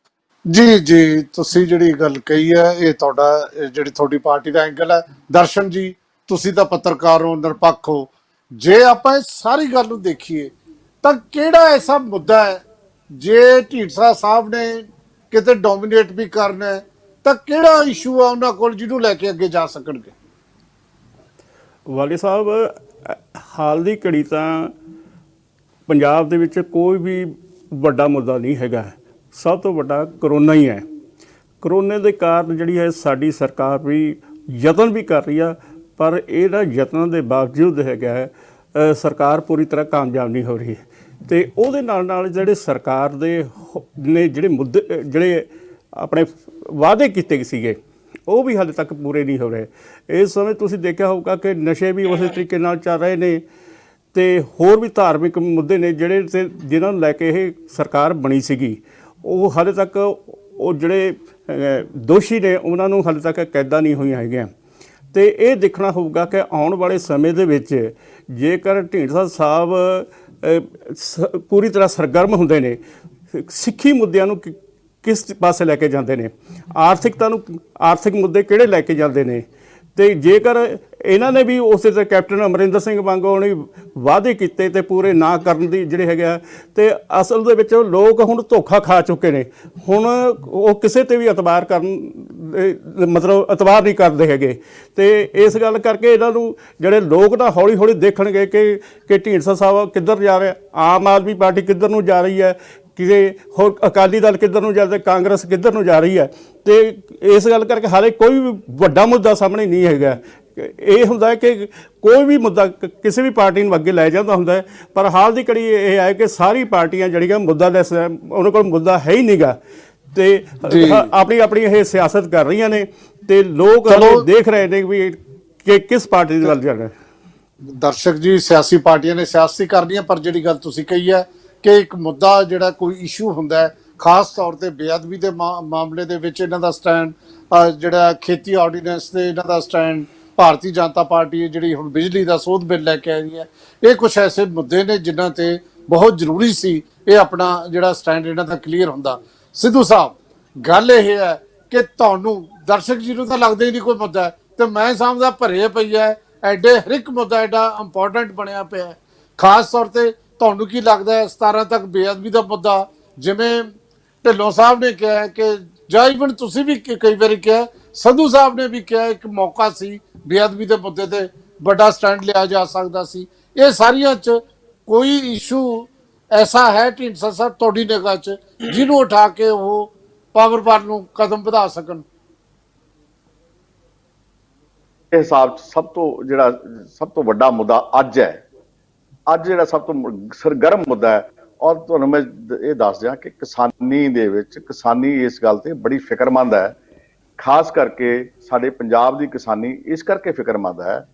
ਜੀ ਜੀ, ਤੁਸੀਂ ਜਿਹੜੀ ਗੱਲ ਕਹੀ ਹੈ ਇਹ ਤੁਹਾਡਾ ਜਿਹੜੀ ਤੁਹਾਡੀ ਪਾਰਟੀ ਦਾ ਐਂਗਲ ਹੈ। ਦਰਸ਼ਨ ਜੀ, ਤੁਸੀਂ ਤਾਂ ਪੱਤਰਕਾਰ ਹੋ, ਨਿਰਪੱਖ ਹੋ, ਜੇ ਆਪਾਂ ਇਸ ਸਾਰੀ ਗੱਲ ਨੂੰ ਦੇਖੀਏ ਤਾਂ ਕਿਹੜਾ ਐਸਾ ਮੁੱਦਾ ਹੈ ਜੇ ਢੀਂਡਸਾ ਸਾਹਿਬ ਨੇ ਕਿਤੇ ਡੋਮੀਨੇਟ ਵੀ ਕਰਨਾ ਹੈ ਤਾਂ ਕਿਹੜਾ ਇਸ਼ੂ ਆ ਉਹਨਾਂ ਕੋਲ ਜਿਹਨੂੰ ਲੈ ਕੇ ਅੱਗੇ ਜਾ ਸਕਣਗੇ? ਵਾਲੀ ਸਾਹਿਬ, ਹਾਲ ਦੀ ਘੜੀ ਤਾਂ ਪੰਜਾਬ ਦੇ ਵਿੱਚ ਕੋਈ ਵੀ ਵੱਡਾ ਮੁੱਦਾ ਨਹੀਂ ਹੈਗਾ, ਸਭ ਤੋਂ ਵੱਡਾ ਕਰੋਨਾ ਹੀ ਹੈ। ਕਰੋਨੇ ਦੇ ਕਾਰਨ ਜਿਹੜੀ ਹੈ ਸਾਡੀ ਸਰਕਾਰ ਵੀ ਯਤਨ ਵੀ ਕਰ ਰਹੀ ਆ, ਪਰ ਇਹਦਾ ਯਤਨਾਂ ਦੇ ਬਾਵਜੂਦ ਹੈਗਾ ਸਰਕਾਰ ਪੂਰੀ ਤਰ੍ਹਾਂ ਕਾਮਯਾਬ ਨਹੀਂ ਹੋ ਰਹੀ, ਤੇ ਉਹਦੇ ਨਾਲ ਨਾਲ ਜਿਹੜੇ ਸਰਕਾਰ ਦੇ ਨੇ ਜਿਹੜੇ ਮੁੱਦੇ ਜਿਹੜੇ ਆਪਣੇ ਵਾਅਦੇ ਕੀਤੇ ਸੀਗੇ ਉਹ ਵੀ ਹਾਲੇ ਤੱਕ ਪੂਰੇ ਨਹੀਂ ਹੋ ਰਹੇ। ਇਸ ਸਮੇਂ ਤੁਸੀਂ ਦੇਖਿਆ ਹੋਊਗਾ ਕਿ ਨਸ਼ੇ ਵੀ ਉਸੇ ਤਰੀਕੇ ਨਾਲ ਚੱਲ ਰਹੇ ਨੇ, ਤੇ ਹੋਰ ਵੀ ਧਾਰਮਿਕ ਮੁੱਦੇ ਨੇ ਜਿਹੜੇ ਤੇ ਜਿਨ੍ਹਾਂ ਨੂੰ ਲੈ ਕੇ ਇਹ ਸਰਕਾਰ ਬਣੀ ਸੀਗੀ, ਉਹ ਹਾਲੇ ਤੱਕ ਉਹ ਜਿਹੜੇ ਦੋਸ਼ੀ ਨੇ ਉਹਨਾਂ ਨੂੰ ਹਾਲੇ ਤੱਕ ਕੈਦਾਂ ਨਹੀਂ ਹੋਈਆਂ ਹੈਗੀਆਂ। ਤੇ ਇਹ ਦੇਖਣਾ ਹੋਊਗਾ ਕਿ ਆਉਣ ਵਾਲੇ ਸਮੇਂ ਦੇ ਵਿੱਚ ਜੇਕਰ ਢੀਂਡਸਾ ਸਾਹਿਬ ਪੂਰੀ ਤਰ੍ਹਾਂ ਸਰਗਰਮ ਹੁੰਦੇ ਨੇ, ਸਿੱਖੀ ਮੁੱਦਿਆਂ ਨੂੰ ਕਿਸ ਪਾਸੇ ਲੈ ਕੇ ਜਾਂਦੇ ਨੇ, ਆਰਥਿਕਤਾ ਨੂੰ, ਆਰਥਿਕ ਮੁੱਦੇ ਕਿਹੜੇ ਲੈ ਕੇ ਜਾਂਦੇ ਨੇ, ਤੇ ਜੇਕਰ ਇਹਨਾਂ ਨੇ ਵੀ ਉਸੇ ਤਰ੍ਹਾਂ ਕੈਪਟਨ ਅਮਰਿੰਦਰ ਸਿੰਘ ਵਾਂਗੂ ਨੇ ਵਾਅਦੇ ਕੀਤੇ ਤੇ ਪੂਰੇ ਨਾ ਕਰਨ ਦੀ ਜਿਹੜੇ ਹੈਗੇ ਆ, ਤੇ ਅਸਲ ਦੇ ਵਿੱਚ ਲੋਕ ਹੁਣ ਧੋਖਾ ਖਾ ਚੁੱਕੇ ਨੇ। ਹੁਣ ਉਹ ਕਿਸੇ ਤੇ ਵੀ ਇਤਬਾਰ ਕਰਨ ਮਤਲਬ ਇਤਬਾਰ ਨਹੀਂ ਕਰਦੇ ਹੈਗੇ, ਤੇ ਇਸ ਗੱਲ ਕਰਕੇ ਇਹਨਾਂ ਨੂੰ ਜਿਹੜੇ ਲੋਕ ਤਾਂ ਹੌਲੀ ਹੌਲੀ ਦੇਖਣਗੇ ਕਿ ਢੀਂਡਸਾ ਸਾਹਿਬ ਕਿੱਧਰ ਜਾ ਰਿਹਾ, ਆਮ ਆਦਮੀ ਪਾਰਟੀ ਕਿੱਧਰ ਨੂੰ ਜਾ ਰਹੀ ਹੈ, ਕਿ ਹੋਰ ਅਕਾਲੀ ਦਲ ਕਿੱਧਰ ਨੂੰ ਜਾ, ਕਾਂਗਰਸ ਕਿੱਧਰ ਨੂੰ ਜਾ ਰਹੀ ਹੈ। ਤੇ ਇਸ ਗੱਲ ਕਰਕੇ ਹਾਲੇ ਕੋਈ ਵੀ ਵੱਡਾ ਮੁੱਦਾ ਸਾਹਮਣੇ ਨਹੀਂ ਹੈਗਾ, ਇਹ ਹੁੰਦਾ ਹੈ ਕਿ ਕੋਈ ਵੀ ਮੁੱਦਾ ਕਿਸੇ ਵੀ ਪਾਰਟੀ ਨੂੰ ਅੱਗੇ ਲੈ ਜਾਂਦਾ ਹੁੰਦਾ ਹੈ, ਪਰ ਹਾਲ ਦੀ ਘੜੀ ਇਹ ਹੈ ਕਿ ਸਾਰੀ ਪਾਰਟੀਆਂ ਜਿਹੜੀਆਂ ਮੁੱਦਾ ਲੈਸ ਹੈ, ਉਹਨਾਂ ਕੋਲ ਮੁੱਦਾ ਹੈ ਹੀ ਨਹੀਂਗਾ ਤੇ ਆਪਣੀ ਆਪਣੀ ਇਹ ਸਿਆਸਤ ਕਰ ਰਹੀਆਂ ਨੇ ਤੇ ਲੋਕ ਦੇਖ ਰਹੇ ਨੇ ਵੀ ਕਿ ਕਿਸ ਪਾਰਟੀ ਦੀ ਵੱਲ ਜਾਣਾ। ਦਰਸ਼ਕ ਜੀ, ਸਿਆਸੀ ਪਾਰਟੀਆਂ ਨੇ ਸਿਆਸਤ ਕਰਨੀ ਹੈ, ਪਰ ਜਿਹੜੀ ਗੱਲ ਤੁਸੀਂ ਕਹੀ ਹੈ ਕਿ ਇੱਕ ਮੁੱਦਾ ਜਿਹੜਾ ਕੋਈ ਇਸ਼ੂ ਹੁੰਦਾ ਹੈ, ਖਾਸ ਤੌਰ ਤੇ ਬੇਅਦਬੀ ਦੇ ਮਾਮਲੇ ਦੇ ਵਿੱਚ ਇਹਨਾਂ ਦਾ ਸਟੈਂਡ, ਜਿਹੜਾ ਖੇਤੀ ਆਰਡੀਨੈਂਸ ਤੇ ਇਹਨਾਂ ਦਾ ਸਟੈਂਡ, ਭਾਰਤੀ ਜਨਤਾ ਪਾਰਟੀ ਜਿਹੜੀ ਹੁਣ ਬਿਜਲੀ ਦਾ ਸੋਧ ਬਿੱਲ ਲੈ ਕੇ ਆਈ ਹੈ, ਇਹ ਕੁਝ ਐਸੇ ਮੁੱਦੇ ਨੇ ਜਿਨ੍ਹਾਂ ਤੇ ਬਹੁਤ ਜ਼ਰੂਰੀ ਸੀ ਇਹ ਆਪਣਾ ਜਿਹੜਾ ਸਟੈਂਡ ਇਹਨਾਂ ਦਾ ਕਲੀਅਰ ਹੁੰਦਾ। ਸਿੱਧੂ ਸਾਹਿਬ, ਗੱਲ ਇਹ ਹੈ ਕਿ ਤੁਹਾਨੂੰ ਦਰਸ਼ਕ ਜੀ ਨੂੰ ਤਾਂ ਲੱਗਦਾ ਹੀ ਨਹੀਂ ਕੋਈ ਮੁੱਦਾ ਹੈ, ਤੇ ਮੈਂ ਸਮਝਦਾ ਭਰੇ ਪਈ ਹੈ, ਐਡੇ ਹਰ ਇੱਕ ਮੁੱਦਾ ਐਡਾ ਇੰਪੋਰਟੈਂਟ ਬਣਿਆ ਪਿਆ ਹੈ। ਖਾਸ ਤੌਰ ਤੇ ਤੁਹਾਨੂੰ ਕੀ ਲੱਗਦਾ ਹੈ 17 ਤੱਕ ਬੇਅਦਬੀ ਦਾ ਮੁੱਦਾ, ਜਿਵੇਂ ਢਿੱਲੋਂ ਸਾਹਿਬ ਨੇ ਕਿਹਾ ਹੈ ਕਿ ਜਾਂ ਇਵਨ ਤੁਸੀਂ ਵੀ ਕਈ ਵਾਰੀ ਕਿਹਾ, ਸੰਧੂ ਸਾਹਿਬ ਨੇ ਵੀ ਕਿਹਾ, ਇੱਕ ਮੌਕਾ ਸੀ ਬੇਅਦਬੀ ਦੇ ਮੁੱਦੇ ਤੇ ਵੱਡਾ ਸਟੈਂਡ ਲਿਆ ਜਾ ਸਕਦਾ ਸੀ। ਇਹ ਸਾਰੀਆਂ 'ਚ ਕੋਈ ਇਸ਼ੂ ਐਸਾ ਹੈ ਢੀਂਡਸਾ ਸਾਹਿਬ ਤੁਹਾਡੀ ਨਿਗਾਹ 'ਚ ਜਿਹਨੂੰ ਉਠਾ ਕੇ ਉਹ ਪਾਵਰ ਵੱਲ ਨੂੰ ਕਦਮ ਵਧਾ ਸਕਣ? ਇਸ ਹਿਸਾਬ 'ਚ ਸਭ ਤੋਂ ਵੱਡਾ ਮੁੱਦਾ ਅੱਜ ਹੈ। ਅੱਜ ਜਿਹੜਾ ਸਭ ਤੋਂ ਸਰਗਰਮ ਮੁੱਦਾ ਹੈ, ਔਰ ਤੁਹਾਨੂੰ ਮੈਂ ਇਹ ਦੱਸ ਦਿਆਂ ਕਿ ਕਿਸਾਨੀ ਦੇ ਵਿੱਚ ਕਿਸਾਨੀ ਇਸ ਗੱਲ ਤੇ ਬੜੀ ਫਿਕਰਮੰਦ ਹੈ। ਖਾਸ ਕਰਕੇ ਸਾਡੇ ਪੰਜਾਬ ਦੀ ਕਿਸਾਨੀ ਇਸ ਕਰਕੇ ਫਿਕਰਮੰਦ ਹੈ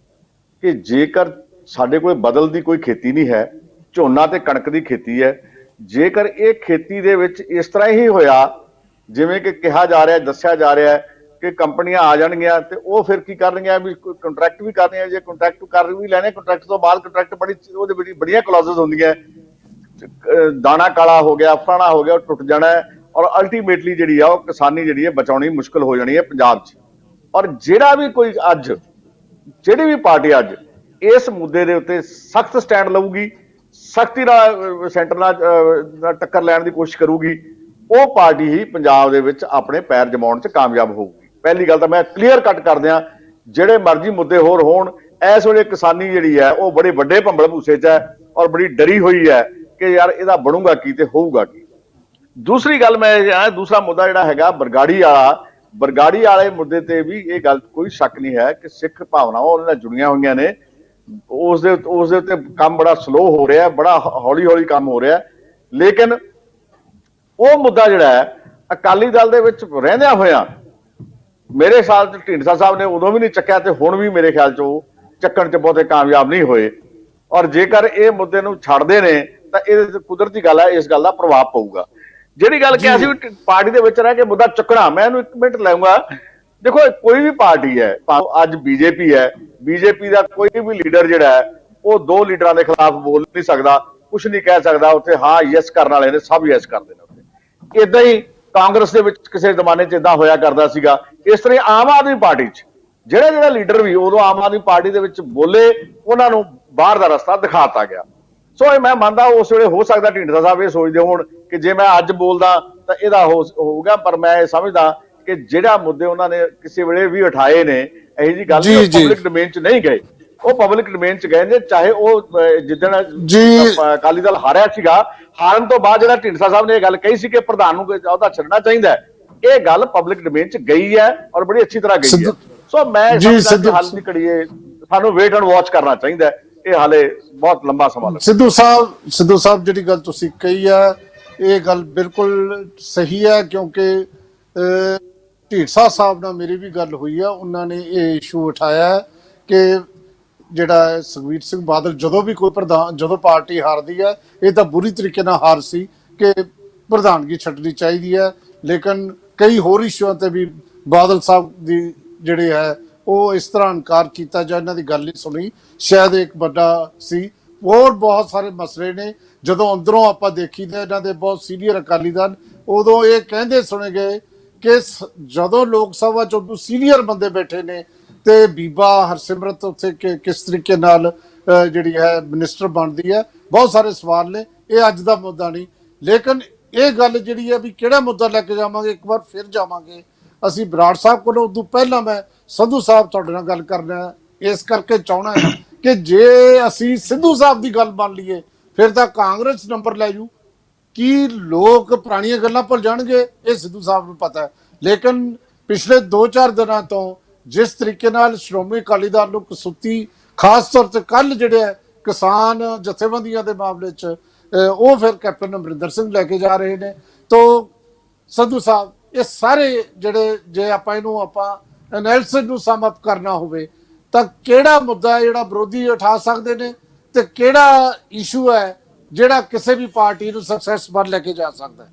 ਕਿ ਜੇਕਰ ਸਾਡੇ ਕੋਲ ਬਦਲ ਦੀ ਕੋਈ ਖੇਤੀ ਨਹੀਂ ਹੈ, ਝੋਨਾ ਤੇ ਕਣਕ ਦੀ ਖੇਤੀ ਹੈ, ਜੇਕਰ ਇਹ ਖੇਤੀ ਦੇ ਵਿੱਚ ਇਸ ਤਰ੍ਹਾਂ ਹੀ ਹੋਇਆ ਜਿਵੇਂ ਕਿ ਕਿਹਾ ਜਾ ਰਿਹਾ, ਦੱਸਿਆ ਜਾ ਰਿਹਾ ਹੈ ਕਿ ਕੰਪਨੀਆਂ ਆ ਜਾਣਗੀਆਂ ਤੇ ਉਹ ਫਿਰ ਕੀ ਕਰਨਗੀਆਂ ਵੀ ਕੰਟਰੈਕਟ ਵੀ ਕਰਨੇ ਆ, ਜੇ ਕੰਟਰੈਕਟ ਕਰ ਵੀ ਲੈਣੇ, ਕੰਟਰੈਕਟ ਤੋਂ ਬਾਅਦ ਕੰਟਰੈਕਟ ਉਹਦੇ ਵਿੱਚ ਬੜੀਆਂ ਕਲੌਜ਼ਸ ਹੁੰਦੀਆਂ, ਦਾਣਾ ਕਾਲਾ ਹੋ ਗਿਆ, ਫਲਾਣਾ ਹੋ ਗਿਆ, ਉਹ ਟੁੱਟ ਜਾਣਾ ਹੈ, ਔਰ ਅਲਟੀਮੇਟਲੀ ਜਿਹੜੀ ਆ ਉਹ ਕਿਸਾਨੀ ਜਿਹੜੀ ਹੈ ਬਚਾਉਣੀ ਮੁਸ਼ਕਲ ਹੋ ਜਾਣੀ ਹੈ ਪੰਜਾਬ 'ਚ। ਔਰ ਜਿਹੜੀ ਵੀ ਪਾਰਟੀ ਅੱਜ ਇਸ ਮੁੱਦੇ ਦੇ ਉੱਤੇ ਸਖਤ ਸਟੈਂਡ ਲਊਗੀ, ਸਖਤੀ ਨਾਲ ਸੈਂਟਰ ਨਾਲ ਟੱਕਰ ਲੈਣ ਦੀ ਕੋਸ਼ਿਸ਼ ਕਰੂਗੀ, ਉਹ ਪਾਰਟੀ ਹੀ ਪੰਜਾਬ ਦੇ ਵਿੱਚ ਆਪਣੇ ਪੈਰ ਜਮਾਉਣ 'ਚ ਕਾਮਯਾਬ ਹੋਊਗੀ। ਪਹਿਲੀ ਗੱਲ ਤਾਂ ਮੈਂ ਕਲੀਅਰ ਕੱਟ ਕਰ ਦਿਆਂ, ਜਿਹੜੇ ਮਰਜ਼ੀ ਮੁੱਦੇ ਹੋਰ ਹੋਣ, ਇਸ ਵੇਲੇ ਕਿਸਾਨੀ ਜਿਹੜੀ ਹੈ ਉਹ ਬੜੇ ਵੱਡੇ ਭੰਬਲ ਭੂਸੇ 'ਚ ਹੈ ਔਰ ਬੜੀ ਡਰੀ ਹੋਈ ਹੈ ਕਿ ਯਾਰ ਇਹਦਾ ਬਣੂਗਾ ਕੀ ਤੇ ਹੋਊਗਾ ਕੀ। ਦੂਸਰੀ ਗੱਲ ਦੂਸਰਾ ਮੁੱਦਾ ਜਿਹੜਾ ਹੈਗਾ ਬਰਗਾੜੀ ਵਾਲੇ ਮੁੱਦੇ ਤੇ ਵੀ ਇਹ ਗੱਲ ਕੋਈ ਸ਼ੱਕ ਨਹੀਂ ਹੈ ਕਿ ਸਿੱਖ ਭਾਵਨਾਵਾਂ ਉਹਨਾਂ ਨਾਲ ਜੁੜੀਆਂ ਹੋਈਆਂ ਨੇ। ਉਸ ਦੇ ਉੱਤੇ ਕੰਮ ਬੜਾ ਸਲੋ ਹੋ ਰਿਹਾ, ਬੜਾ ਹੌਲੀ ਹੌਲੀ ਕੰਮ ਹੋ ਰਿਹਾ, ਲੇਕਿਨ ਉਹ ਮੁੱਦਾ ਜਿਹੜਾ ਹੈ ਅਕਾਲੀ ਦਲ ਦੇ ਵਿੱਚ ਰਹਿੰਦਿਆਂ ਹੋਇਆਂ ਮੇਰੇ ਖਿਆਲ 'ਚ ਢੀਂਡਸਾ ਸਾਹਿਬ ਨੇ ਉਦੋਂ ਵੀ ਨਹੀਂ ਚੱਕਿਆ ਤੇ ਹੁਣ ਵੀ ਮੇਰੇ ਖਿਆਲ 'ਚ ਉਹ ਚੱਕਣ 'ਚ ਬਹੁਤੇ ਕਾਮਯਾਬ ਨਹੀਂ ਹੋਏ। ਔਰ ਜੇਕਰ ਇਹ ਮੁੱਦੇ ਨੂੰ ਛੱਡਦੇ ਨੇ ਤਾਂ ਇਹ ਕੁਦਰਤੀ ਗੱਲ ਹੈ, ਇਸ ਗੱਲ ਦਾ ਪ੍ਰਭਾਵ ਪਊਗਾ। ਜਿਹੜੀ ਗੱਲ ਕਿਹਾ ਸੀ ਪਾਰਟੀ ਦੇ ਵਿੱਚ ਰਹਿ ਕੇ ਮੁੱਦਾ ਚੁੱਕਣਾ, ਮੈਂ ਇਹਨੂੰ 1 ਮਿੰਟ ਲਾਉਂਗਾ। ਦੇਖੋ ਕੋਈ ਵੀ ਪਾਰਟੀ ਹੈ, ਅੱਜ ਬੀਜੇਪੀ ਹੈ, ਬੀਜੇਪੀ ਦਾ ਕੋਈ ਵੀ ਲੀਡਰ ਜਿਹੜਾ ਹੈ ਉਹ 2 ਲੀਡਰਾਂ ਦੇ ਖਿਲਾਫ ਬੋਲ ਨਹੀਂ ਸਕਦਾ, ਕੁਝ ਨਹੀਂ ਕਹਿ ਸਕਦਾ। ਉੱਥੇ ਹਾਂ ਯੈਸ ਕਰਨ ਵਾਲੇ ਨੇ ਸਭ ਯੈਸ ਕਰਦੇ ਨੇ। ਉੱਥੇ ਇਦਾਂ ਹੀ ਕਾਂਗਰਸ ਦੇ ਵਿੱਚ ਕਿਸੇ ਜ਼ਮਾਨੇ 'ਚ ਇਦਾਂ ਹੋਇਆ ਕਰਦਾ ਸੀਗਾ। ਇਸ ਤਰ੍ਹਾਂ ਆਮ ਆਦਮੀ ਪਾਰਟੀ 'ਚ ਜਿਹੜਾ ਲੀਡਰ ਵੀ ਉਦੋਂ ਆਮ ਆਦਮੀ ਪਾਰਟੀ ਦੇ ਵਿੱਚ ਬੋਲੇ, ਉਹਨਾਂ ਨੂੰ ਬਾਹਰ ਦਾ ਰਸਤਾ ਦਿਖਾਤਾ ਗਿਆ। ਸੋ ਮੈਂ ਮੰਨਦਾ ਉਸ ਵੇਲੇ ਹੋ ਸਕਦਾ ਢੀਂਡਸਾ ਸਾਹਿਬ ਇਹ ਸੋਚਦੇ ਹੋਣ ਕਿ ਜੇ ਮੈਂ ਅੱਜ ਬੋਲਦਾ ਤਾਂ ਇਹਦਾ ਹੋਊਗਾ, ਪਰ ਮੈਂ ਇਹ ਸਮਝਦਾ ਕਿ ਜਿਹੜਾ ਮੁੱਦੇ ਉਹਨਾਂ ਨੇ ਕਿਸੇ ਵੇਲੇ ਵੀ ਉਠਾਏ ਨੇ, ਇਹੋ ਜਿਹੀ ਗੱਲ ਪਬਲਿਕ ਡੋਮੇਨ 'ਚ ਨਹੀਂ ਗਏ, ਉਹ ਪਬਲਿਕ ਡੋਮੇਨ 'ਚ ਗਏ ਨੇ। ਚਾਹੇ ਉਹ ਜਿੱਦਣ ਅਕਾਲੀ ਦਲ ਹਾਰਿਆ ਸੀਗਾ, ਹਾਰਨ ਤੋਂ ਬਾਅਦ ਜਿਹੜਾ ਢੀਂਡਸਾ ਸਾਹਿਬ ਨੇ ਇਹ ਗੱਲ ਕਹੀ ਸੀ ਕਿ ਪ੍ਰਧਾਨ ਨੂੰ ਅਹੁਦਾ ਛੱਡਣਾ ਚਾਹੀਦਾ, ਇਹ ਗੱਲ ਪਬਲਿਕ ਡੋਮੇਨ 'ਚ ਗਈ ਹੈ ਔਰ ਬੜੀ ਅੱਛੀ ਤਰ੍ਹਾਂ ਗਈ ਹੈ। ਸੋ ਮੈਂ ਸਮਝਦਾ ਕਿ ਹਾਲ ਦੀ ਘੜੀ ਸਾਨੂੰ ਵੇਟ ਐਂਡ ਵਾਚ ਕਰਨਾ ਚਾਹੀਦਾ, ਇਹ ਹਾਲੇ ਬਹੁਤ ਲੰਬਾ ਸਮਾਂ ਲੱਗਦਾ। ਸਿੱਧੂ ਸਾਹਿਬ ਜਿਹੜੀ ਗੱਲ ਤੁਸੀਂ ਕਹੀ ਹੈ ਇਹ ਗੱਲ ਬਿਲਕੁਲ ਸਹੀ ਹੈ, ਕਿਉਂਕਿ ਢੀਂਡਸਾ ਸਾਹਿਬ ਨਾਲ ਮੇਰੀ ਵੀ ਗੱਲ ਹੋਈ ਹੈ, ਉਹਨਾਂ ਨੇ ਇਹ ਇਸ਼ੂ ਉਠਾਇਆ ਕਿ ਜਿਹੜਾ ਸੁਖਬੀਰ ਸਿੰਘ ਬਾਦਲ ਜਦੋਂ ਵੀ ਕੋਈ ਜਦੋਂ ਪਾਰਟੀ ਹਾਰਦੀ ਹੈ, ਇਹ ਤਾਂ ਬੁਰੀ ਤਰੀਕੇ ਨਾਲ ਹਾਰ ਸੀ ਕਿ ਪ੍ਰਧਾਨਗੀ ਛੱਡਣੀ ਚਾਹੀਦੀ ਹੈ, ਲੇਕਿਨ ਕਈ ਹੋਰ ਇਸ਼ੂਆਂ ਤੇ ਵੀ ਬਾਦਲ ਸਾਹਿਬ ਦੀ ਜਿਹੜੀ ਹੈ ਉਹ ਇਸ ਤਰ੍ਹਾਂ ਇਨਕਾਰ ਕੀਤਾ ਜਾਂ ਇਹਨਾਂ ਦੀ ਗੱਲ ਨਹੀਂ ਸੁਣੀ, ਸ਼ਾਇਦ ਇੱਕ ਵੱਡਾ ਸੀ। ਹੋਰ ਬਹੁਤ ਸਾਰੇ ਮਸਲੇ ਨੇ, ਜਦੋਂ ਅੰਦਰੋਂ ਆਪਾਂ ਦੇਖੀ ਤੇ ਇਹਨਾਂ ਦੇ ਬਹੁਤ ਸੀਨੀਅਰ ਅਕਾਲੀ ਦਲ ਉਦੋਂ ਇਹ ਕਹਿੰਦੇ ਸੁਣੇ ਗਏ ਕਿ ਜਦੋਂ ਲੋਕ ਸਭਾ 'ਚ ਉਦੋਂ ਸੀਨੀਅਰ ਬੰਦੇ ਬੈਠੇ ਨੇ ਤੇ ਬੀਬਾ ਹਰਸਿਮਰਤ ਉੱਥੇ ਕਿਸ ਤਰੀਕੇ ਨਾਲ ਜਿਹੜੀ ਹੈ ਮਿਨਿਸਟਰ ਬਣਦੀ ਹੈ, ਬਹੁਤ ਸਾਰੇ ਸਵਾਲ ਨੇ। ਇਹ ਅੱਜ ਦਾ ਮੁੱਦਾ ਨਹੀਂ, ਲੇਕਿਨ ਇਹ ਗੱਲ ਜਿਹੜੀ ਹੈ ਵੀ ਕਿਹੜਾ ਮੁੱਦਾ ਲੈ ਕੇ ਜਾਵਾਂਗੇ, ਇੱਕ ਵਾਰ ਫਿਰ ਜਾਵਾਂਗੇ ਅਸੀਂ ਬਰਾੜ ਸਾਹਿਬ ਕੋਲੋਂ। ਉਦੋਂ ਪਹਿਲਾਂ ਮੈਂ ਸੰਧੂ ਸਾਹਿਬ ਤੁਹਾਡੇ ਨਾਲ ਗੱਲ ਕਰਨਾ ਇਸ ਕਰਕੇ ਚਾਹਣਾ ਹੈ ਕਿ ਜੇ ਅਸੀਂ ਸਿੱਧੂ ਸਾਹਿਬ ਦੀ ਗੱਲ ਮੰਨ ਲਈਏ ਫਿਰ ਤਾਂ ਕਾਂਗਰਸ ਨੰਬਰ ਲੈ ਜੂ, ਕੀ ਲੋਕ ਪੁਰਾਣੀਆਂ ਗੱਲਾਂ ਭੁੱਲ ਜਾਣਗੇ ਇਹ ਸਿੱਧੂ ਸਾਹਿਬ ਨੂੰ ਪਤਾ ਹੈ। ਲੇਕਿਨ ਪਿਛਲੇ 2-4 ਦਿਨਾਂ ਤੋਂ ਜਿਸ ਤਰੀਕੇ ਨਾਲ ਸ਼੍ਰੋਮਣੀ ਅਕਾਲੀ ਦਲ ਨੂੰ ਕਸੂਤੀ, ਖਾਸ ਤੌਰ ਤੇ ਕੱਲ ਜਿਹੜੇ ਹੈ ਕਿਸਾਨ ਜਥੇਬੰਦੀਆਂ ਦੇ ਮਾਮਲੇ 'ਚ ਉਹ ਫਿਰ ਕੈਪਟਨ ਅਮਰਿੰਦਰ ਸਿੰਘ ਲੈ ਕੇ ਜਾ ਰਹੇ ਨੇ। ਤੋਂ ਸੰਧੂ ਸਾਹਿਬ, ਇਹ ਸਾਰੇ ਜਿਹੜੇ ਜੇ ਆਪਾਂ ਐਨਾਲਿਸਿਸ ਨੂੰ ਸਮ ਅਪ ਕਰਨਾ ਹੋਵੇ ਤਾਂ ਕਿਹੜਾ ਮੁੱਦਾ ਹੈ ਜਿਹੜਾ ਵਿਰੋਧੀ ਉਠਾ ਸਕਦੇ ਨੇ ਤੇ ਕਿਹੜਾ ਇਸ਼ੂ ਹੈ ਜਿਹੜਾ ਕਿਸੇ ਵੀ ਪਾਰਟੀ ਨੂੰ ਸਕਸੈਸ ਵੱਲ ਲੈ ਕੇ ਜਾ ਸਕਦਾ ਹੈ?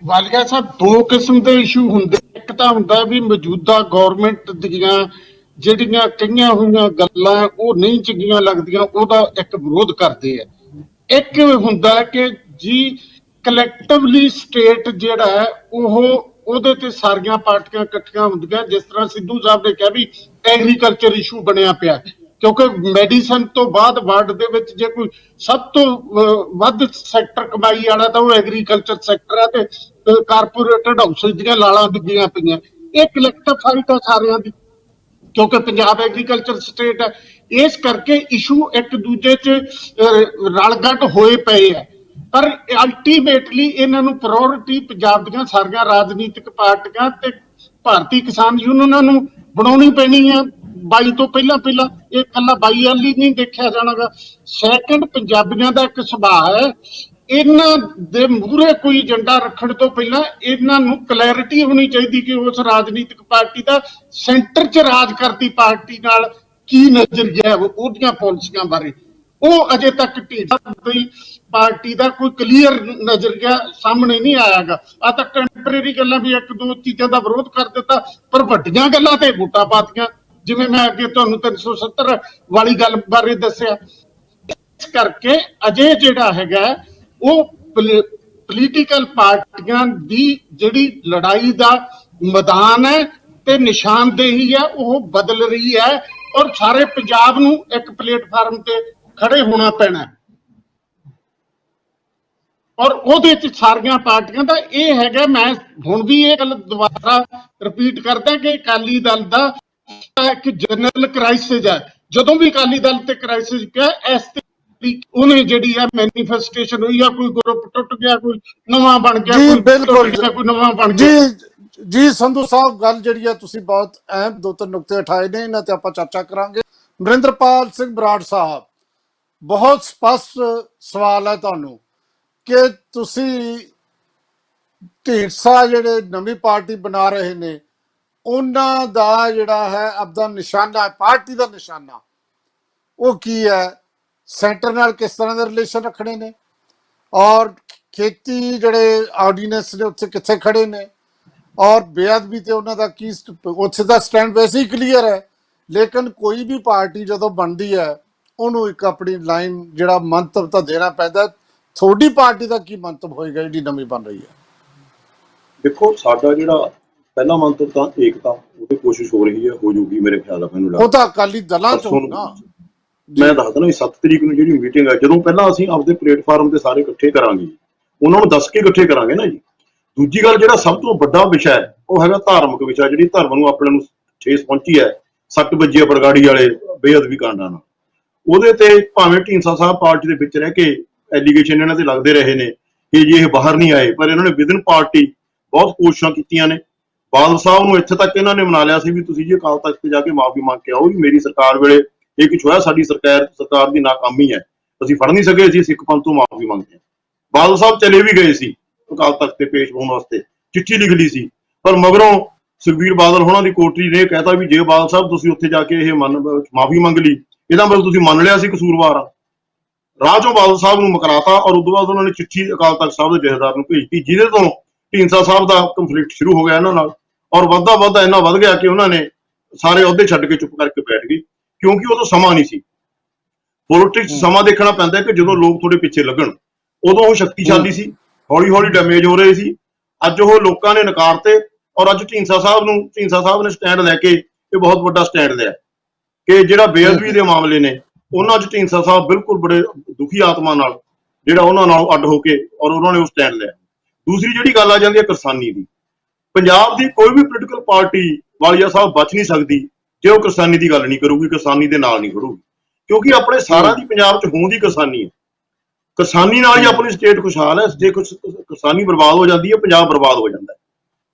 ਵਾਲੀਆ ਸਾਹਿਬ, ਦੋ ਕਿਸਮ ਦੇ ਇਸ਼ੂ ਹੁੰਦੇ। ਇੱਕ ਤਾਂ ਹੁੰਦਾ ਵੀ ਮੌਜੂਦਾ ਗਵਰਨਮੈਂਟ ਦੀਆਂ ਜਿਹੜੀਆਂ ਕਈਆਂ ਹੋਈਆਂ ਗੱਲਾਂ ਉਹ ਨਹੀਂ ਚੰਗੀਆਂ ਲੱਗਦੀਆਂ, ਉਹਦਾ ਇੱਕ ਵਿਰੋਧ ਕਰਦੇ ਆ। ਇੱਕ ਹੁੰਦਾ ਕਿ ਜੀ ਕਲੈਕਟਿਵਲੀ ਸਟੇਟ ਜਿਹੜਾ ਹੈ ਉਹਦੇ ਤੇ ਸਾਰੀਆਂ ਪਾਰਟੀਆਂ ਇਕੱਠੀਆਂ ਹੁੰਦੀਆਂ। ਜਿਸ ਤਰ੍ਹਾਂ ਸਿੱਧੂ ਸਾਹਿਬ ਨੇ ਕਿਹਾ ਵੀ ਐਗਰੀਕਲਚਰ ਇਸ਼ੂ ਬਣਿਆ ਪਿਆ, ਕਿਉਂਕਿ ਮੈਡੀਸਨ ਤੋਂ ਬਾਅਦ ਵਰਲਡ ਦੇ ਵਿੱਚ ਜੇ ਕੋਈ ਸਭ ਤੋਂ ਵੱਧ ਸੈਕਟਰ ਕਮਾਈ ਵਾਲਾ ਤਾਂ ਉਹ ਐਗਰੀਕਲਚਰ ਸੈਕਟਰ ਹੈ, ਤੇ ਕਾਰਪੋਰੇਟਡ ਹਾਊਸਿਸ ਦੀਆਂ ਲਾਲਾਂ ਡਿੱਗੀਆਂ ਪਈਆਂ। ਇਹ ਕਲੈਕਟਿਵ ਫਾਈਟ ਹੈ ਸਾਰਿਆਂ ਦੀ, ਕਿਉਂਕਿ ਪੰਜਾਬ ਐਗਰੀਕਲਚਰ ਸਟੇਟ ਹੈ। ਇਸ ਕਰਕੇ ਇਸ਼ੂ ਇੱਕ ਦੂਜੇ 'ਚ ਰਲਗੱਡ ਹੋਏ ਪਏ ਆ, ਪਰ ਅਲਟੀਮੇਟਲੀ ਇਹਨਾਂ ਨੂੰ ਪ੍ਰਾਇੋਰਟੀ ਪੰਜਾਬ ਦੀਆਂ ਸਾਰੀਆਂ ਰਾਜਨੀਤਿਕ ਪਾਰਟੀਆਂ ਤੇ ਭਾਰਤੀ ਕਿਸਾਨ ਯੂਨੀਅਨਾਂ ਨੂੰ ਬਣਾਉਣੀ ਪੈਣੀ ਹੈ 22 ਤੋਂ ਪਹਿਲਾਂ। ਇਹ ਇਕੱਲਾ 22 ਵਾਲੀ ਨਹੀਂ ਦੇਖਿਆ ਜਾਣਾਗਾ। ਸੈਕੰਡ, ਪੰਜਾਬੀਆਂ ਦਾ ਇੱਕ ਸੁਭਾਅ ਹੈ, ਇਹਨਾਂ ਦੇ ਮੂਹਰੇ ਕੋਈ ਏਜੰਡਾ ਰੱਖਣ ਤੋਂ ਪਹਿਲਾਂ ਇਹਨਾਂ ਨੂੰ ਕਲੈਰਿਟੀ ਹੋਣੀ ਚਾਹੀਦੀ ਕਿ ਉਸ ਰਾਜਨੀਤਿਕ ਪਾਰਟੀ ਦਾ ਸੈਂਟਰ 'ਚ ਰਾਜ ਕਰਦੀ ਪਾਰਟੀ ਨਾਲ ਕੀ ਨਜ਼ਰੀਆ ਹੈ, ਉਹਦੀਆਂ ਪਾਲਿਸੀਆਂ ਬਾਰੇ। ਉਹ ਅਜੇ ਤੱਕ ਢੀਂਡਸਾ ਦੀ ਪਾਰਟੀ ਦਾ ਕੋਈ ਕਲੀਅਰ ਨਜ਼ਰੀਆ ਸਾਹਮਣੇ ਨਹੀਂ ਆਇਆਗਾ। ਆ ਤਾਂ ਟੈਂਪਰੇਰੀ ਗੱਲਾਂ ਵੀ ਇੱਕ ਦੋ ਚੀਜ਼ਾਂ ਦਾ ਵਿਰੋਧ ਕਰ ਦਿੱਤਾ, ਪਰ ਵੱਡੀਆਂ ਗੱਲਾਂ ਤੇ ਵੋਟਾਂ ਪਾਤੀਆਂ, ਜਿਵੇਂ ਮੈਂ ਅੱਗੇ ਤੁਹਾਨੂੰ 370 ਵਾਲੀ ਗੱਲ ਬਾਰੇ ਦੱਸਿਆ। ਇਸ ਕਰਕੇ ਅਜੇ ਜਿਹੜਾ ਹੈਗਾ ਉਹ ਪੋਲੀਟੀਕਲ ਪਾਰਟੀਆਂ ਦੀ ਜਿਹੜੀ ਲੜਾਈ ਦਾ ਮੈਦਾਨ ਹੈ ਤੇ ਨਿਸ਼ਾਨਦੇਹੀ ਹੈ ਉਹ ਬਦਲ ਰਹੀ ਹੈ, ਔਰ ਸਾਰੇ ਪੰਜਾਬ ਨੂੰ ਇੱਕ ਪਲੇਟਫਾਰਮ ਤੇ ਖੜੇ ਹੋਣਾ ਪੈਣਾ। ਔਰ ਉਹਦੇ ਚ ਸਾਰੀਆਂ ਪਾਰਟੀਆਂ ਦਾ ਇਹ ਹੈਗਾ, ਮੈਂ ਹੁਣ ਵੀ ਇਹ ਗੱਲ ਦੁਬਾਰਾ ਰਿਪੀਟ ਕਰਦਾ ਕਿ ਅਕਾਲੀ ਦਲ ਦਾ ਇੱਕ ਜਨਰਲ ਕ੍ਰਾਈਸਿਸ ਹੈ। ਜਦੋਂ ਵੀ ਅਕਾਲੀ ਦਲ ਤੇ ਕ੍ਰਾਈਸਿਸ ਪਿਆ, ਇਸ ਉਹਨੇ ਜਿਹੜੀ ਹੈ ਮੈਨੀਫੈਸਟੇਸ਼ਨ ਹੋਈ ਆ, ਕੋਈ ਗਰੁੱਪ ਟੁੱਟ ਗਿਆ, ਕੋਈ ਨਵਾਂ ਬਣ ਗਿਆ, ਜੀ ਬਿਲਕੁਲ ਕੋਈ ਨਵਾਂ ਬਣ ਗਿਆ। ਜੀ ਸੰਧੂ ਸਾਹਿਬ, ਗੱਲ ਜਿਹੜੀ ਹੈ ਤੁਸੀਂ ਬਹੁਤ ਅਹਿਮ ਦੋ ਤਿੰਨ ਨੁਕਤੇ ਉਠਾਏ ਨੇ, ਇਹਨਾਂ ਤੇ ਆਪਾਂ ਚਰਚਾ ਕਰਾਂਗੇ। ਨਰਿੰਦਰਪਾਲ ਸਿੰਘ ਬਰਾੜ ਸਾਹਿਬ, ਬਹੁਤ ਸਪਸ਼ਟ ਸਵਾਲ ਹੈ ਤੁਹਾਨੂੰ ਕਿ ਤੁਸੀਂ ਢੀਂਡਸਾ ਜਿਹੜੇ ਨਵੀਂ ਪਾਰਟੀ ਬਣਾ ਰਹੇ ਨੇ ਉਹਨਾਂ ਦਾ ਜਿਹੜਾ ਹੈ ਆਪਦਾ ਨਿਸ਼ਾਨਾ, ਪਾਰਟੀ ਦਾ ਨਿਸ਼ਾਨਾ ਉਹ ਕੀ ਹੈ, ਸੈਂਟਰ ਨਾਲ ਕਿਸ ਤਰ੍ਹਾਂ ਦੇ ਰਿਲੇਸ਼ਨ ਰੱਖਣੇ ਨੇ, ਔਰ ਖੇਤੀ ਜਿਹੜੇ ਆਰਡੀਨੈਂਸ ਨੇ ਉੱਥੇ ਕਿੱਥੇ ਖੜੇ ਨੇ, ਔਰ ਬੇਅਦਬੀ ਤੇ ਉਹਨਾਂ ਦਾ ਕੀ ਉੱਥੇ ਦਾ ਸਟੈਂਡ ਵੈਸੇ ਹੀ ਕਲੀਅਰ ਹੈ। ਲੇਕਿਨ ਕੋਈ ਵੀ ਪਾਰਟੀ ਜਦੋਂ ਬਣਦੀ ਹੈ ਉਹਨੂੰ ਇੱਕ ਆਪਣੀ ਲਾਈਨ ਜਿਹੜਾ ਮੰਤਵ ਤਾਂ ਦੇਣਾ ਪੈਂਦਾ। ਤੁਹਾਡੀ ਪਾਰਟੀ ਦਾ ਕੀ ਮੰਤਵ ਹੋਏਗਾ ਜਿਹੜੀ ਨਵੀਂ ਬਣ ਰਹੀ ਹੈ? ਦੇਖੋ, ਸਾਡਾ ਜਿਹੜਾ ਪਹਿਲਾ ਮੰਤਵ ਤਾਂ ਏਕਤਾ, ਉਹਦੀ ਕੋਸ਼ਿਸ਼ ਹੋ ਰਹੀ ਹੈ, ਹੋ ਜੂਗੀ ਮੇਰੇ ਖਿਆਲ ਆ। ਮੈਨੂੰ ਉਹ ਤਾਂ ਅਕਾਲੀ ਦਲਾਂ ਚੋਂ ਨਾ, ਮੈਂ ਦੱਸਦਾ ਨਾ 7 ਤਰੀਕ ਨੂੰ ਜਿਹੜੀ ਮੀਟਿੰਗ ਹੈ, ਜਦੋਂ ਪਹਿਲਾਂ ਅਸੀਂ ਆਪਦੇ ਪਲੇਟਫਾਰਮ ਤੇ ਸਾਰੇ ਇਕੱਠੇ ਕਰਾਂਗੇ, ਉਹਨਾਂ ਨੂੰ ਦੱਸ ਕੇ ਇਕੱਠੇ ਕਰਾਂਗੇ ਨਾ ਜੀ। ਦੂਜੀ ਗੱਲ, ਜਿਹੜਾ ਸਭ ਤੋਂ ਵੱਡਾ ਵਿਸ਼ਾ ਹੈ ਉਹ ਹੈਗਾ ਧਾਰਮਿਕ ਵਿਸ਼ਾ, ਜਿਹੜੀ ਧਰਮ ਨੂੰ ਆਪਣੇ ਨੂੰ ਠੇਸ ਪਹੁੰਚੀ ਹੈ 6 ਵਜੇ ਬਰਗਾੜੀ ਵਾਲੇ ਬੇਅਦਬੀ ਕਾਂਡਾਂ ਨਾਲ। ਉਹਦੇ ਤੇ ਭਾਵੇਂ ਢੀਂਡਸਾ ਸਾਹਿਬ ਪਾਰਟੀ ਦੇ ਵਿੱਚ ਰਹਿ ਕੇ ਐਲੀਗੇਸ਼ਨ ਇਹਨਾਂ ਤੇ ਲੱਗਦੇ ਰਹੇ ਨੇ ਕਿ ਜੀ ਇਹ ਬਾਹਰ ਨਹੀਂ ਆਏ, ਪਰ ਇਹਨਾਂ ਨੇ ਵਿਦਨ ਪਾਰਟੀ ਬਹੁਤ ਕੋਸ਼ਿਸ਼ਾਂ ਕੀਤੀਆਂ ਨੇ। ਬਾਦਲ ਸਾਹਿਬ ਨੂੰ ਇੱਥੇ ਤੱਕ ਇਹਨਾਂ ਨੇ ਮਨਾ ਲਿਆ ਸੀ ਵੀ ਤੁਸੀਂ ਜੀ ਅਕਾਲ ਤਖਤ ਤੇ ਜਾ ਕੇ ਮਾਫੀ ਮੰਗ ਕੇ ਆਓ, ਵੀ ਮੇਰੀ ਸਰਕਾਰ ਵੇਲੇ ਇਹ ਕੁਛ ਹੋਇਆ, ਸਾਡੀ ਸਰਕਾਰ ਦੀ ਨਾਕਾਮੀ ਹੈ, ਅਸੀਂ ਫੜ ਨਹੀਂ ਸਕੇ, ਅਸੀਂ ਸਿੱਖ ਪੰਥ ਤੋਂ ਮਾਫੀ ਮੰਗਦੇ ਹਾਂ। ਬਾਦਲ ਸਾਹਿਬ ਚਲੇ ਵੀ ਗਏ ਸੀ ਅਕਾਲ ਤਖਤ ਤੇ ਪੇਸ਼ ਹੋਣ ਵਾਸਤੇ, ਚਿੱਠੀ ਲਿਖ ਲਈ ਸੀ, ਪਰ ਮਗਰੋਂ ਸੁਖਬੀਰ ਬਾਦਲ ਹੋਣਾ ਦੀ ਕੋਟਰੀ ਨੇ ਕਹਿਤਾ ਵੀ ਜੇ ਬਾਦਲ ਸਾਹਿਬ ਤੁਸੀਂ ਉੱਥੇ ਜਾ ਕੇ ਇਹ ਮਾਫੀ ਮੰਗ ਲਈ, ਇਹਦਾ ਮਤਲਬ ਤੁਸੀਂ ਮੰਨ ਲਿਆ ਸੀ ਕਸੂਰਵਾਰ ਆ। ਰਾਹ ਚੋਂ ਬਾਦਲ ਸਾਹਿਬ ਨੂੰ ਮੁਕਰਾਤਾ, ਔਰ ਉਦੋਂ ਬਾਅਦ ਉਹਨਾਂ ਨੇ ਚਿੱਠੀ ਅਕਾਲ ਤਖਤ ਸਾਹਿਬ ਦੇ ਜਥੇਦਾਰ ਨੂੰ ਭੇਜਤੀ, ਜਿਹਦੇ ਤੋਂ ਢੀਂਡਸਾ ਸਾਹਿਬ ਦਾ ਕੰਫਲਿਕਟ ਸ਼ੁਰੂ ਹੋ ਗਿਆ ਇਹਨਾਂ ਨਾਲ, ਔਰ ਵੱਧਦਾ ਇੰਨਾ ਵੱਧ ਗਿਆ ਕਿ ਉਹਨਾਂ ਨੇ ਸਾਰੇ ਅਹੁਦੇ ਛੱਡ ਕੇ ਚੁੱਪ ਕਰਕੇ ਬੈਠ ਗਏ, ਕਿਉਂਕਿ ਉਦੋਂ ਸਮਾਂ ਨਹੀਂ ਸੀ। ਪੋਲਿਟਿਕਸ ਸਮਾਂ ਦੇਖਣਾ ਪੈਂਦਾ ਕਿ ਜਦੋਂ ਲੋਕ ਤੁਹਾਡੇ ਪਿੱਛੇ ਲੱਗਣ। ਉਦੋਂ ਉਹ ਸ਼ਕਤੀਸ਼ਾਲੀ ਸੀ, ਹੌਲੀ ਹੌਲੀ ਡੈਮੇਜ ਹੋ ਰਹੇ ਸੀ। ਅੱਜ ਉਹ ਲੋਕਾਂ ਨੇ ਨਕਾਰਤੇ, ਔਰ ਅੱਜ ਢੀਂਡਸਾ ਸਾਹਿਬ ਨੇ ਸਟੈਂਡ ਲੈ ਕੇ ਇਹ ਬਹੁਤ ਵੱਡਾ ਸਟੈਂਡ ਲਿਆ ਕਿ ਜਿਹੜਾ ਬੇਅਦਬੀ ਦੇ ਮਾਮਲੇ ਨੇ ਉਹਨਾਂ 'ਚ ਢੀਂਡਸਾ ਸਾਹਿਬ ਬਿਲਕੁਲ ਬੜੇ ਦੁਖੀ ਆਤਮਾ ਨਾਲ ਜਿਹੜਾ ਉਹਨਾਂ ਨਾਲੋਂ ਅੱਡ ਹੋ ਕੇ ਔਰ ਉਹਨਾਂ ਨੇ ਉਹ ਸਟੈਂਡ ਲਿਆ। ਦੂਸਰੀ ਜਿਹੜੀ ਗੱਲ ਆ ਜਾਂਦੀ ਹੈ ਕਿਸਾਨੀ ਦੀ, ਪੰਜਾਬ ਦੀ ਕੋਈ ਵੀ ਪੋਲੀਟੀਕਲ ਪਾਰਟੀ ਵਾਲੀਆ ਸਾਹਿਬ ਬਚ ਨਹੀਂ ਸਕਦੀ ਜੇ ਉਹ ਕਿਸਾਨੀ ਦੀ ਗੱਲ ਨਹੀਂ ਕਰੂਗੀ, ਕਿਸਾਨੀ ਦੇ ਨਾਲ ਨਹੀਂ ਖੜੂਗੀ, ਕਿਉਂਕਿ ਆਪਣੇ ਸਾਰਿਆਂ ਦੀ ਪੰਜਾਬ 'ਚ ਹੋਂਦ ਹੀ ਕਿਸਾਨੀ ਹੈ। ਕਿਸਾਨੀ ਨਾਲ ਹੀ ਆਪਣੀ ਸਟੇਟ ਖੁਸ਼ਹਾਲ ਹੈ। ਜੇ ਕੁਝ ਕਿਸਾਨੀ ਬਰਬਾਦ ਹੋ ਜਾਂਦੀ ਹੈ, ਪੰਜਾਬ ਬਰਬਾਦ ਹੋ ਜਾਂਦਾ ਹੈ।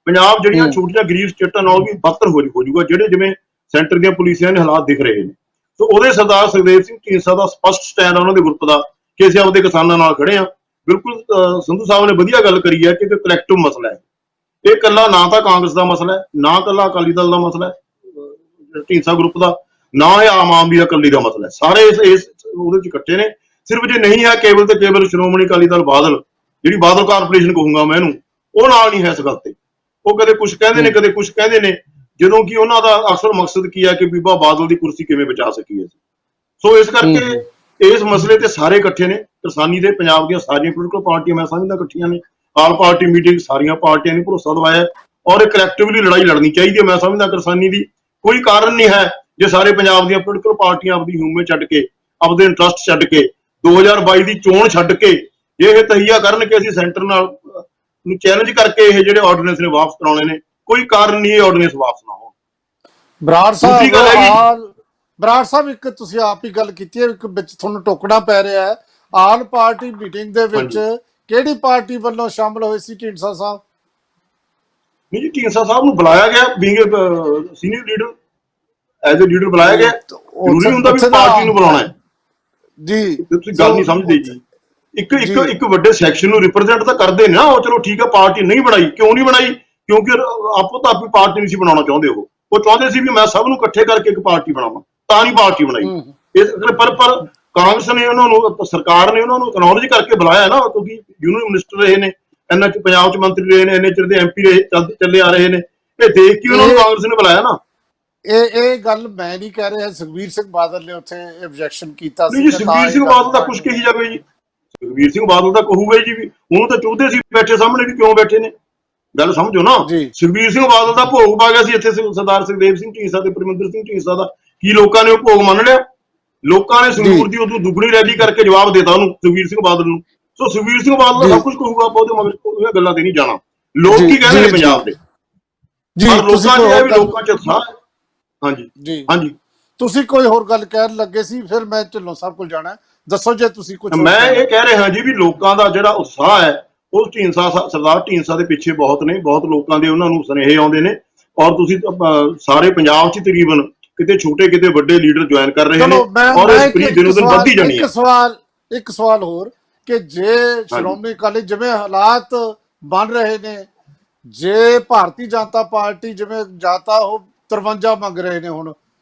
ਪੰਜਾਬ ਜਿਹੜੀਆਂ ਛੋਟੀਆਂ ਗਰੀਬ ਸਟੇਟਾਂ ਨਾਲ ਵੀ ਬਦਤਰ ਹੋ ਜਾਊਗਾ, ਜਿਹੜੇ ਜਿਵੇਂ ਸੈਂਟਰ ਦੀਆਂ ਪੁਲਿਸਿਆਂ ਦੇ ਹਾਲਾਤ ਦਿਖ ਰਹੇ ਨੇ। ਸੋ ਉਹਦੇ ਸਰਦਾਰ ਸੁਖਦੇਵ ਸਿੰਘ ਢੀਂਡਸਾ ਦਾ ਸਪਸ਼ਟ ਸਟੈਂਡ ਆ ਉਹਨਾਂ ਦੇ ਗਰੁੱਪ ਦਾ ਕਿ ਅਸੀਂ ਆਪਦੇ ਕਿਸਾਨਾਂ ਨਾਲ ਖੜੇ ਆ। ਬਿਲਕੁਲ ਸੰਧੂ ਸਾਹਿਬ ਨੇ ਵਧੀਆ ਗੱਲ ਕਰੀ ਹੈ ਕਿ ਇੱਕ ਕਲੈਕਟਿਵ ਮਸਲਾ ਹੈ, ਇਹ ਇਕੱਲਾ ਨਾ ਤਾਂ ਕਾਂਗਰਸ ਦਾ ਮਸਲਾ ਹੈ, ਨਾ ਇਕੱਲਾ ਅਕਾਲੀ ਦਲ ਦਾ ਮਸਲਾ ਹੈ ਢੀਂਡਸਾ ਗਰੁੱਪ ਦਾ, ਨਾ ਇਹ ਆਮ ਆਦਮੀ ਦਾ ਇਕੱਲੀ ਦਾ ਮਸਲਾ ਹੈ। ਸਾਰੇ ਇਸ ਉਹਦੇ ਚ ਇਕੱਠੇ ਨੇ। ਸਿਰਫ ਜੇ ਨਹੀਂ ਹੈ ਕੇਵਲ ਤੇ ਕੇਵਲ ਸ਼੍ਰੋਮਣੀ ਅਕਾਲੀ ਦਲ ਬਾਦਲ, ਜਿਹੜੀ ਬਾਦਲ ਕਾਰਪੋਰੇਸ਼ਨ ਕਹੂੰਗਾ ਮੈਂ ਇਹਨੂੰ, ਉਹ ਨਾਲ ਨਹੀਂ ਹੈ ਇਸ ਗੱਲ ਤੇ। ਉਹ ਕਦੇ ਕੁਝ ਕਹਿੰਦੇ ਨੇ, ਕਦੇ ਕੁਝ ਕਹਿੰਦੇ ਨੇ, ਜਦੋਂ ਕਿ ਉਹਨਾਂ ਦਾ ਅਸਲ ਮਕਸਦ ਕੀ ਹੈ ਕਿ ਬੀਬਾ ਬਾਦਲ ਦੀ ਕੁਰਸੀ ਕਿਵੇਂ ਬਚਾ ਸਕੀਏ। ਸੋ ਇਸ ਕਰਕੇ ਇਸ ਮਸਲੇ ਤੇ ਸਾਰੇ ਇਕੱਠੇ ਨੇ। ਕਿਸਾਨੀ ਦੇ ਪੰਜਾਬ ਦੀਆਂ ਸਾਰੀਆਂ ਪੋਲੀਟੀਕਲ ਪਾਰਟੀਆਂ ਮੈਂ ਸਮਝਦਾ ਇਕੱਠੀਆਂ ਨੇ। ਆਲ ਪਾਰਟੀ ਮੀਟਿੰਗ ਸਾਰੀਆਂ ਪਾਰਟੀਆਂ ਨੇ ਭਰੋਸਾ ਦਿਵਾਇਆ ਔਰ ਇਹ ਕਲੈਕਟਿਵਲੀ ਲੜਾਈ ਲੜਨੀ ਚਾਹੀਦੀ ਹੈ। ਮੈਂ ਸਮਝਦਾ ਕਿਸਾਨੀ ਦੀ ਕੋਈ ਕਾਰਨ ਨਹੀਂ ਹੈ ਜੇ ਸਾਰੇ ਪੰਜਾਬ ਦੀਆਂ ਪੋਲੀਟੀਕਲ ਪਾਰਟੀਆਂ ਆਪਦੀ ਹਿਊਮਤ ਛੱਡ ਕੇ, ਆਪਦੇ ਇੰਟਰਸਟ ਛੱਡ ਕੇ, 2022 ਦੀ ਚੋਣ ਛੱਡ ਕੇ ਇਹ ਤਹੀਆ ਕਰਨ ਕਿ ਅਸੀਂ ਸੈਂਟਰ ਨਾਲ ਨੂੰ ਚੈਲੰਜ ਕਰਕੇ ਇਹ ਜਿਹੜੇ ਆਰਡੀਨੈਂਸ ਨੇ ਵਾਪਸ ਕਰਾਉਣੇ ਨੇ। ਕੋਈ ਕਾਰਨ ਨਹੀਂ ਇਹ ਆਰਡੀਨੈਂਸ ਵਾਪਸ ਨਾ ਹੋਣ। ਬਰਾੜ ਦੂਸਰੀ ਗੱਲ ਹੈਗੀ- ਸਾਹਿਬ, ਬਰਾੜ ਸਾਹਿਬ, ਇੱਕ ਤੁਸੀਂ ਆਪ ਹੀ ਗੱਲ ਕੀਤੀ ਹੈ, ਇੱਕ ਵਿੱਚ ਤੁਹਾਨੂੰ ਟੋਕਣਾ ਪੈ ਰਿਹਾ ਹੈ। ਆਲ ਪਾਰਟੀ ਮੀਟਿੰਗ ਦੇ ਵਿੱਚ ਕਿਹੜੀ ਪਾਰਟੀ ਵੱਲੋਂ ਸ਼ਾਮਲ ਹੋਏ ਸੀ ਢੀਂਡਸਾ ਸਾਹਿਬ? ਨਹੀਂ ਜੀ, ਢੀਂਡਸਾ ਸਾਹਿਬ ਨੂੰ ਬੁਲਾਇਆ ਗਿਆ being senior leader, as a leader ਬੁਲਾਇਆ ਗਿਆ। ਜ਼ਰੂਰੀ ਹੁੰਦਾ ਵੀ ਪਾਰਟੀ ਨੂੰ ਬੁਲਾਉਣਾ ਹੈ ਜੀ। ਤੁਸੀਂ ਗੱਲ ਨਹੀਂ ਸਮਝਦੇ ਜੀ। ਇੱਕ ਵੱਡੇ ਸੈਕਸ਼ਨ ਨੂੰ ਰਿਪਰੈਜ਼ੈਂਟ ਤਾਂ ਕਰਦੇ ਨੇ ਨਾ ਉਹ। ਚਲੋ ਠੀਕ ਹੈ, ਪਾਰਟੀ ਨਹੀਂ ਬਣਾਈ, ਕਿਉਂ ਨਹੀਂ ਬਣਾਈ? ਕਿਉਂਕਿ ਆਪੋ ਤਾਂ ਆਪਣੀ ਪਾਰਟੀ ਨਹੀਂ ਸੀ ਬਣਾਉਣਾ ਚਾਹੁੰਦੇ। ਉਹ ਚਾਹੁੰਦੇ ਸੀ ਵੀ ਮੈਂ ਸਭ ਨੂੰ ਇਕੱਠੇ ਕਰਕੇ ਇੱਕ ਪਾਰਟੀ ਬਣਾਵਾਂ, ਤਾਂ ਨਹੀਂ ਪਾਰਟੀ ਬਣਾਈ। ਪਰ ਕਾਂਗਰਸ ਨੇ ਉਹਨਾਂ ਨੂੰ, ਸਰਕਾਰ ਨੇ ਉਹਨਾਂ ਨੂੰ ਐਕਨੋਲਜ ਕਰਕੇ ਬੁਲਾਇਆ ਨਾ, ਕਿਉਂਕਿ ਯੂਨੀਅਨ ਮਿਨਿਸਟਰ ਰਹੇ ਨੇ, ਇਹਨਾਂ ਚ ਪੰਜਾਬ ਚ ਮੰਤਰੀ ਰਹੇ ਨੇ, ਇੰਨੇ ਚਿਰ ਦੇ MP ਰਹੇ, ਚੱਲੇ ਆ ਰਹੇ ਨੇ। ਇਹ ਦੇਖ ਕੇ ਉਹਨਾਂ ਨੂੰ ਕਾਂਗਰਸ ਨੇ ਬੁਲਾਇਆ ਨਾ। ਇਹ ਗੱਲ ਮੈਂ ਨਹੀਂ ਕਹਿ ਰਿਹਾ, ਸੁਖਬੀਰ ਸਿੰਘ ਬਾਦਲ ਨੇ ਉੱਥੇ ਆਬਜੈਕਸ਼ਨ ਕੀਤਾ ਸੀ। ਨਹੀਂ ਜੀ, ਸੁਖਬੀਰ ਸਿੰਘ ਬਾਦਲ ਦਾ ਕੁਝ ਕਹੀ ਜਾਵੇ ਜੀ। ਸੁਖਬੀਰ ਸਿੰਘ ਬਾਦਲ ਦਾ ਕਹੂਗਾ ਜੀ ਵੀ ਉਹਨੂੰ ਤਾਂ ਚਾਹੁੰਦੇ ਸੀ ਬੈਠੇ ਸਾਹਮਣੇ, ਵੀ ਕਿਉਂ ਬੈਠੇ ਨੇ, ਗੱਲ ਸਮਝੋ ਨਾ। ਸੁਖਬੀਰ ਸਿੰਘ ਬਾਦਲ ਦਾ ਭੋਗ ਪਾ ਗਿਆ ਸੀ ਇੱਥੇ ਸਰਦਾਰ ਸੁਖਦੇਵ ਸਿੰਘ ਢੀਂਡਸਾ ਤੇ ਪਰਮਿੰਦਰ ਸਿੰਘ ਢੀਂਡਸਾ ਦਾ। ਕੀ ਲੋਕਾਂ ਨੇ ਉਹ ਭੋਗ ਮੰਨ ਲਿਆ? ਲੋਕਾਂ ਨੇ ਸੰਗਰੂਰ ਦੀ ਉਦੋਂ ਦੁੱਗਣੀ ਰੈਲੀ ਕਰਕੇ ਜਵਾਬ ਦੇਤਾ ਉਹਨੂੰ, ਸੁਖਬੀਰ ਸਿੰਘ ਬਾਦਲ ਨੂੰ। ਸੋ ਸੁਖਬੀਰ ਸਿੰਘ ਬਾਦਲ ਦਾ ਸਭ ਕੁਝ ਕਹੂਗਾ, ਆਪਾਂ ਉਹਦੇ ਮਗਰ ਇਹ ਗੱਲਾਂ ਤੇ ਨਹੀਂ ਜਾਣਾ। ਲੋਕ ਕੀ ਕਹਿੰਦੇ ਨੇ ਪੰਜਾਬ ਦੇ, ਪਰ ਲੋਕਾਂ ਚ ਇਹ ਵੀ ਲੋਕਾਂ ਚ ਉਤਸ਼ਾਹ ਹੈ। ਹਾਂਜੀ ਹਾਂਜੀ, ਤੁਸੀਂ ਕੋਈ ਹੋਰ ਗੱਲ ਕਹਿਣ ਲੱਗੇ ਸੀ, ਫਿਰ ਮੈਂ ਢਿੱਲੋਂ ਸਾਹਿਬ ਕੋਲ ਜਾਣਾ। ਦੱਸੋ ਜੇ ਤੁਸੀਂ ਕੁਝ। ਮੈਂ ਇਹ ਕਹਿ ਰਿਹਾ ਜੀ ਵੀ ਲੋਕਾਂ ਦਾ ਜਿਹੜਾ ਉਤਸ਼ਾਹ ਹੈ ਉਹ ਢੀਂਡਸਾ, ਸਰਦਾਰ ਢੀਂਡਸਾ ਦੇ ਪਿੱਛੇ ਬਹੁਤ ਨੇ, ਬਹੁਤ ਲੋਕਾਂ ਦੇ ਉਹਨਾਂ ਨੂੰ ਸੁਨੇਹੇ ਆਉਂਦੇ ਨੇ। ਔਰ ਤੁਸੀਂ ਸਾਰੇ ਪੰਜਾਬ 'ਚ ਤਕਰੀਬਨ ਕਿਤੇ ਛੋਟੇ ਕਿਤੇ ਵੱਡੇ ਲੀਡਰ ਜੁਆਇਨ ਕਰ ਰਹੇ ਨੇ ਔਰ ਇਹ ਸਪੀਡ ਦਿਨੋਂ ਦਿਨ ਵੱਧਦੀ ਜਾਣੀ ਹੈ। ਇੱਕ ਸਵਾਲ ਹੋਰ ਕਿ ਜੇ ਸ਼੍ਰੋਮਣੀ ਅਕਾਲੀ ਜਿਵੇਂ ਹਾਲਾਤ ਬਣ ਰਹੇ ਨੇ, ਜੇ ਭਾਰਤੀ ਜਨਤਾ ਪਾਰਟੀ ਜਿਵੇਂ ਜਾਤਾ ਉਹ 53 ਮੰਗ ਰਹੇ ਨੇ, ਹੁਣ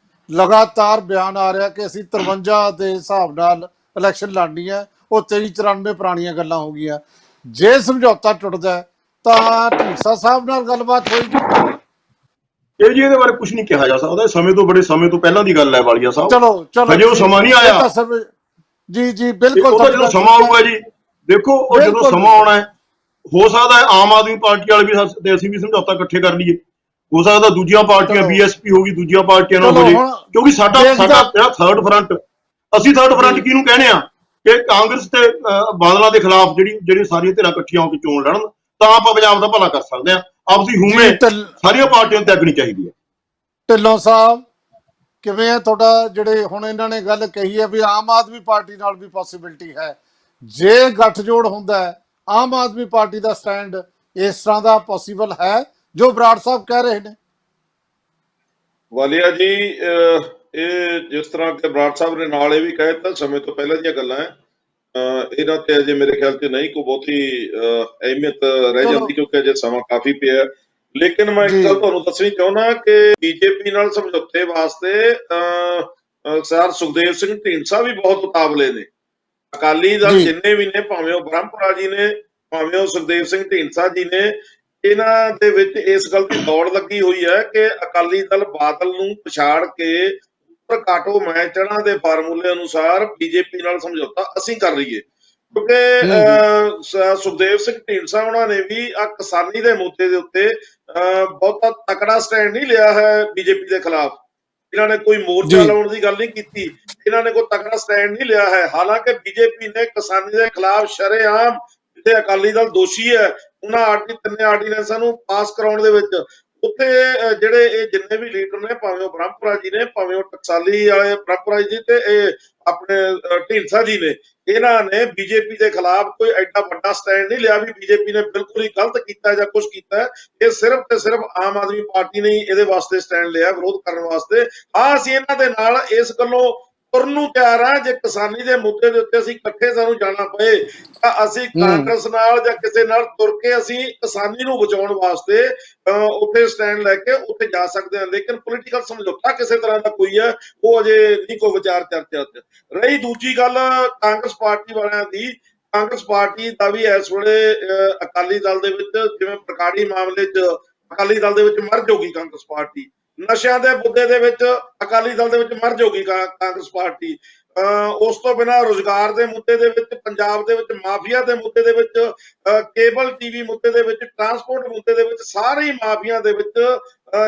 ਲਗਾਤਾਰ ਬਿਆਨ ਆ ਰਿਹਾ ਕਿ ਅਸੀਂ 53 ਦੇ ਹਿਸਾਬ ਨਾਲ ਇਲੈਕਸ਼ਨ ਲੜਨੀ ਹੈ, ਉਹ 23-94 ਪੁਰਾਣੀਆਂ ਗੱਲਾਂ ਹੋ ਗਈਆਂ। ਜੇ ਸਮਝੌਤਾ ਟੁੱਟਦਾ ਤਾਂ ਢੀਂਡਸਾ ਸਾਹਿਬ ਨਾਲ ਗੱਲਬਾਤ ਹੋਏਗੀ। ਇਹ ਜੀ ਇਹਦੇ ਬਾਰੇ ਕੁਝ ਨਹੀਂ ਕਿਹਾ ਜਾ ਸਕਦਾ, ਸਮੇਂ ਤੋਂ ਬੜੇ ਸਮੇਂ ਤੋਂ ਪਹਿਲਾਂ ਦੀ ਗੱਲ ਹੈ ਵਾਲੀਆ ਸਾਹਿਬ। ਚਲੋ ਹਜੇ ਉਹ ਸਮਾਂ ਨਹੀਂ ਆਇਆ ਜੀ ਬਿਲਕੁਲ। ਉਹਦਾ ਜਦੋਂ ਸਮਾਂ ਆਊਗਾ ਜੀ, ਦੇਖੋ ਉਹ ਜਦੋਂ ਸਮਾਂ ਆਉਣਾ ਹੈ, ਹੋ ਸਕਦਾ ਹੈ ਆਮ ਆਦਮੀ ਪਾਰਟੀ ਵਾਲੇ ਵੀ ਤੇ ਅਸੀਂ ਵੀ ਸਮਝੌਤਾ ਇਕੱਠੇ ਕਰ ਲਈਏ। ਹੋ ਸਕਦਾ ਦੂਜੀਆਂ ਪਾਰਟੀਆਂ BSP ਹੋਗੀ, ਦੂਜੀਆਂ ਪਾਰਟੀਆਂ ਨਾਲ ਹੋ ਜੇ, ਕਿਉਂਕਿ ਸਾਡਾ ਜਿਹੜਾ ਥਰਡ ਫਰੰਟ, ਅਸੀਂ ਥਰਡ ਫਰੰਟ ਕਿਹਨੂੰ ਕਹਿੰਦੇ ਆ ਕਿ ਕਾਂਗਰਸ ਤੇ ਬਾਦਲਾਂ ਦੇ ਖਿਲਾਫ ਜਿਹੜੀ ਸਾਰੀਆਂ ਧਿਰਾਂ ਇਕੱਠੀਆਂ ਹੋ ਕੇ ਚੋਣ ਲੜਨ, ਤਾਂ ਆਪਾਂ ਪੰਜਾਬ ਦਾ ਭਲਾ ਕਰ ਸਕਦੇ ਆ। ਆਪਦੀ ਹੂਮੇ ਸਾਰੀਆਂ ਪਾਰਟੀਆਂ ਤਿਆਗਣੀ ਚਾਹੀਦੀ ਹੈ। ਢਿੱਲੋਂ ਸਾਹਿਬ ਕਿਵੇਂ ਹੈ ਤੁਹਾਡਾ? ਜਿਹੜੇ ਹੁਣ ਇਹਨਾਂ ਨੇ ਗੱਲ ਕਹੀ ਹੈ ਵੀ ਆਮ ਆਦਮੀ ਪਾਰਟੀ ਨਾਲ ਵੀ ਪੋਸੀਬਿਲਿਟੀ ਹੈ, ਜੇ ਗੱਠਜੋੜ ਹੁੰਦਾ ਹੈ ਆਮ ਆਦਮੀ ਪਾਰਟੀ ਦਾ ਸਟੈਂਡ ਇਸ ਤਰ੍ਹਾਂ ਦਾ ਪੋਸੀਬਲ ਹੈ ਜੋ ਬਰਾੜ ਸਾਹਿਬ ਕਹਿ ਰਹੇ ਨੇ? ਵਾਲੀਆ ਜੀ, ਇਹ ਜਿਸ ਤਰ੍ਹਾਂ ਕਿ ਬਰਾੜ ਸਾਹਿਬ ਨੇ ਨਾਲ ਇਹ ਵੀ ਕਹਿ ਦਿੱਤਾ, ਸਮੇਂ ਤੋਂ ਪਹਿਲਾਂ ਦੀਆਂ ਗੱਲਾਂ ਹੈ। ਇਹਨਾਂ ਤੇ ਅਜੇ ਮੇਰੇ ਖਿਆਲ ਤੇ ਨਹੀਂ ਕੋਈ ਬਹੁਤੀ ਅਹਿਮੀਅਤ ਰਹਿ ਜਾਂਦੀ, ਕਿਉਂਕਿ ਅਜੇ ਸਮਾਂ ਕਾਫੀ ਪਿਆ। ਲੇਕਿਨ ਮੈਂ ਇੱਕ ਗੱਲ ਤੁਹਾਨੂੰ ਦੱਸਣੀ ਚਾਹੁੰਦਾ ਕਿ BJP ਨਾਲ ਸਮਝੌਤੇ ਵਾਸਤੇ ਸਰ ਸੁਖਦੇਵ ਸਿੰਘ ਢੀਂਡਸਾ ਵੀ ਬਹੁਤ ਉਤਾਵਲੇ ਨੇ। ਅਕਾਲੀ ਦਲ ਜਿੰਨੇ ਵੀ ਨੇ, ਭਾਵੇਂ ਉਹ ਬ੍ਰਹਮਪੁਰਾ ਜੀ ਨੇ, ਭਾਵੇਂ ਉਹ ਸੁਖਦੇਵ ਸਿੰਘ ਢੀਂਡਸਾ ਜੀ ਨੇ, ਇਹਨਾਂ ਦੇ ਵਿੱਚ ਇਸ ਗੱਲ ਦੀ ਦੌੜ ਲੱਗੀ ਹੋਈ ਹੈ ਕਿ ਅਕਾਲੀ ਦਲ ਬਾਦਲ ਨੂੰ ਪਛਾੜ ਕੇ ਕਾਟੋ ਮੈਚ ਚੜ੍ਹਨ ਦੇ ਫਾਰਮੂਲੇ ਅਨੁਸਾਰ BJP ਨਾਲ ਸਮਝੌਤਾ ਅਸੀਂ ਕਰ ਲਈਏ। ਕਿਉਂਕਿ ਸੁਖਦੇਵ ਸਿੰਘ ਢੀਂਡਸਾ ਉਹਨਾਂ ਨੇ ਵੀ ਆ ਕਿਸਾਨੀ ਦੇ ਮੁੱਦੇ ਦੇ ਉੱਤੇ ਬਹੁਤਾ ਤਕੜਾ ਸਟੈਂਡ ਨਹੀਂ ਲਿਆ ਹੈ BJP ਦੇ ਖਿਲਾਫ। ਇਹਨਾਂ ਨੇ ਕੋਈ ਮੋਰਚਾ ਲਾਉਣ ਦੀ ਗੱਲ ਨਹੀਂ ਕੀਤੀ, ਇਹਨਾਂ ਨੇ ਕੋਈ ਤਕੜਾ ਸਟੈਂਡ ਨਹੀਂ ਲਿਆ ਹੈ। ਹਾਲਾਂਕਿ BJP ਨੇ ਕਿਸਾਨੀ ਦੇ ਖਿਲਾਫ ਸ਼ਰੇਆਮ, ਜਿੱਥੇ ਅਕਾਲੀ ਦਲ ਦੋਸ਼ੀ ਹੈ ਉਹਨਾਂ ਤਿੰਨੇ ਆਰਡੀਨੈਂਸਾਂ ਨੂੰ ਪਾਸ ਕਰਾਉਣ ਦੇ ਵਿੱਚ, ਉੱਥੇ ਜਿਹੜੇ ਇਹ ਜਿੰਨੇ ਵੀ ਲੀਡਰ ਨੇ, ਭਾਵੇਂ ਉਹ ਬ੍ਰਹਮਪੁਰਾ ਜੀ ਨੇ, ਭਾਵੇਂ ਉਹ ਟਕਸਾਲੀ ਵਾਲੇ ਬ੍ਰਹਮਪੁਰਾ ਜੀ ਤੇ ਇਹ ਆਪਣੇ ਢੀਂਡਸਾ ਜੀ ਨੇ, ਇਹਨਾਂ ਨੇ ਬੀਜੇਪੀ ਦੇ ਖਿਲਾਫ ਕੋਈ ਐਡਾ ਵੱਡਾ ਸਟੈਂਡ ਨਹੀਂ ਲਿਆ ਵੀ ਬੀਜੇਪੀ ਨੇ ਬਿਲਕੁਲ ਹੀ ਗਲਤ ਕੀਤਾ ਜਾਂ ਕੁਝ ਕੀਤਾ। ਇਹ ਸਿਰਫ ਤੇ ਸਿਰਫ ਆਮ ਆਦਮੀ ਪਾਰਟੀ ਨੇ ਇਹਦੇ ਵਾਸਤੇ ਸਟੈਂਡ ਲਿਆ, ਵਿਰੋਧ ਕਰਨ ਵਾਸਤੇ। ਹਾਂ, ਅਸੀਂ ਇਹਨਾਂ ਦੇ ਨਾਲ ਇਸ ਗੱਲੋਂ ਤੁਰਨ ਨੂੰ ਤਿਆਰ ਆ, ਜੇ ਕਿਸਾਨੀ ਦੇ ਮੁੱਦੇ ਦੇ ਉੱਤੇ ਅਸੀਂ ਇਕੱਠੇ ਸਾਨੂੰ ਜਾਣਾ ਪਏ ਤਾਂ ਅਸੀਂ ਕਾਂਗਰਸ ਨਾਲ ਜਾਂ ਕਿਸੇ ਨਾਲ ਤੁਰ ਕੇ ਅਸੀਂ ਕਿਸਾਨੀ ਨੂੰ ਬਚਾਉਣ ਵਾਸਤੇ ਉੱਥੇ ਸਟੈਂਡ ਲੈ ਕੇ ਉੱਥੇ ਜਾ ਸਕਦੇ ਹਾਂ। ਲੇਕਿਨ ਪੋਲੀਟੀਕਲ ਸਮਝੌਤਾ ਕਿਸੇ ਤਰ੍ਹਾਂ ਦਾ ਕੋਈ ਹੈ ਉਹ ਅਜੇ ਨਹੀਂ ਕੋਈ ਵਿਚਾਰ ਚਰਚਾ ਚ ਰਹੀ। ਦੂਜੀ ਗੱਲ ਕਾਂਗਰਸ ਪਾਰਟੀ ਵਾਲਿਆਂ ਦੀ, ਕਾਂਗਰਸ ਪਾਰਟੀ ਦਾ ਵੀ ਇਸ ਵੇਲੇ ਅਕਾਲੀ ਦਲ ਦੇ ਵਿੱਚ, ਜਿਵੇਂ ਪ੍ਰਕਾੜੀ ਮਾਮਲੇ 'ਚ ਅਕਾਲੀ ਦਲ ਦੇ ਵਿੱਚ ਮਰਜ ਹੋ ਗਈ ਕਾਂਗਰਸ ਪਾਰਟੀ, ਨਸ਼ਿਆਂ ਦੇ ਮੁੱਦੇ ਦੇ ਵਿੱਚ ਅਕਾਲੀ ਦਲ ਦੇ ਵਿੱਚ ਮਰਜ ਹੋ ਗਈ ਕਾਂਗਰਸ ਪਾਰਟੀ, ਉਸ ਤੋਂ ਬਿਨਾਂ ਰੁਜ਼ਗਾਰ ਦੇ ਮੁੱਦੇ ਦੇ ਵਿੱਚ, ਪੰਜਾਬ ਦੇ ਵਿੱਚ ਮਾਫੀਆ ਦੇ ਮੁੱਦੇ ਦੇ ਵਿੱਚ, ਕੇਬਲ ਟੀਵੀ ਮੁੱਦੇ ਦੇ ਵਿੱਚ, ਟਰਾਂਸਪੋਰਟ ਮੁੱਦੇ ਦੇ ਵਿੱਚ, ਸਾਰੇ ਹੀ ਮਾਫੀਆ ਦੇ ਵਿੱਚ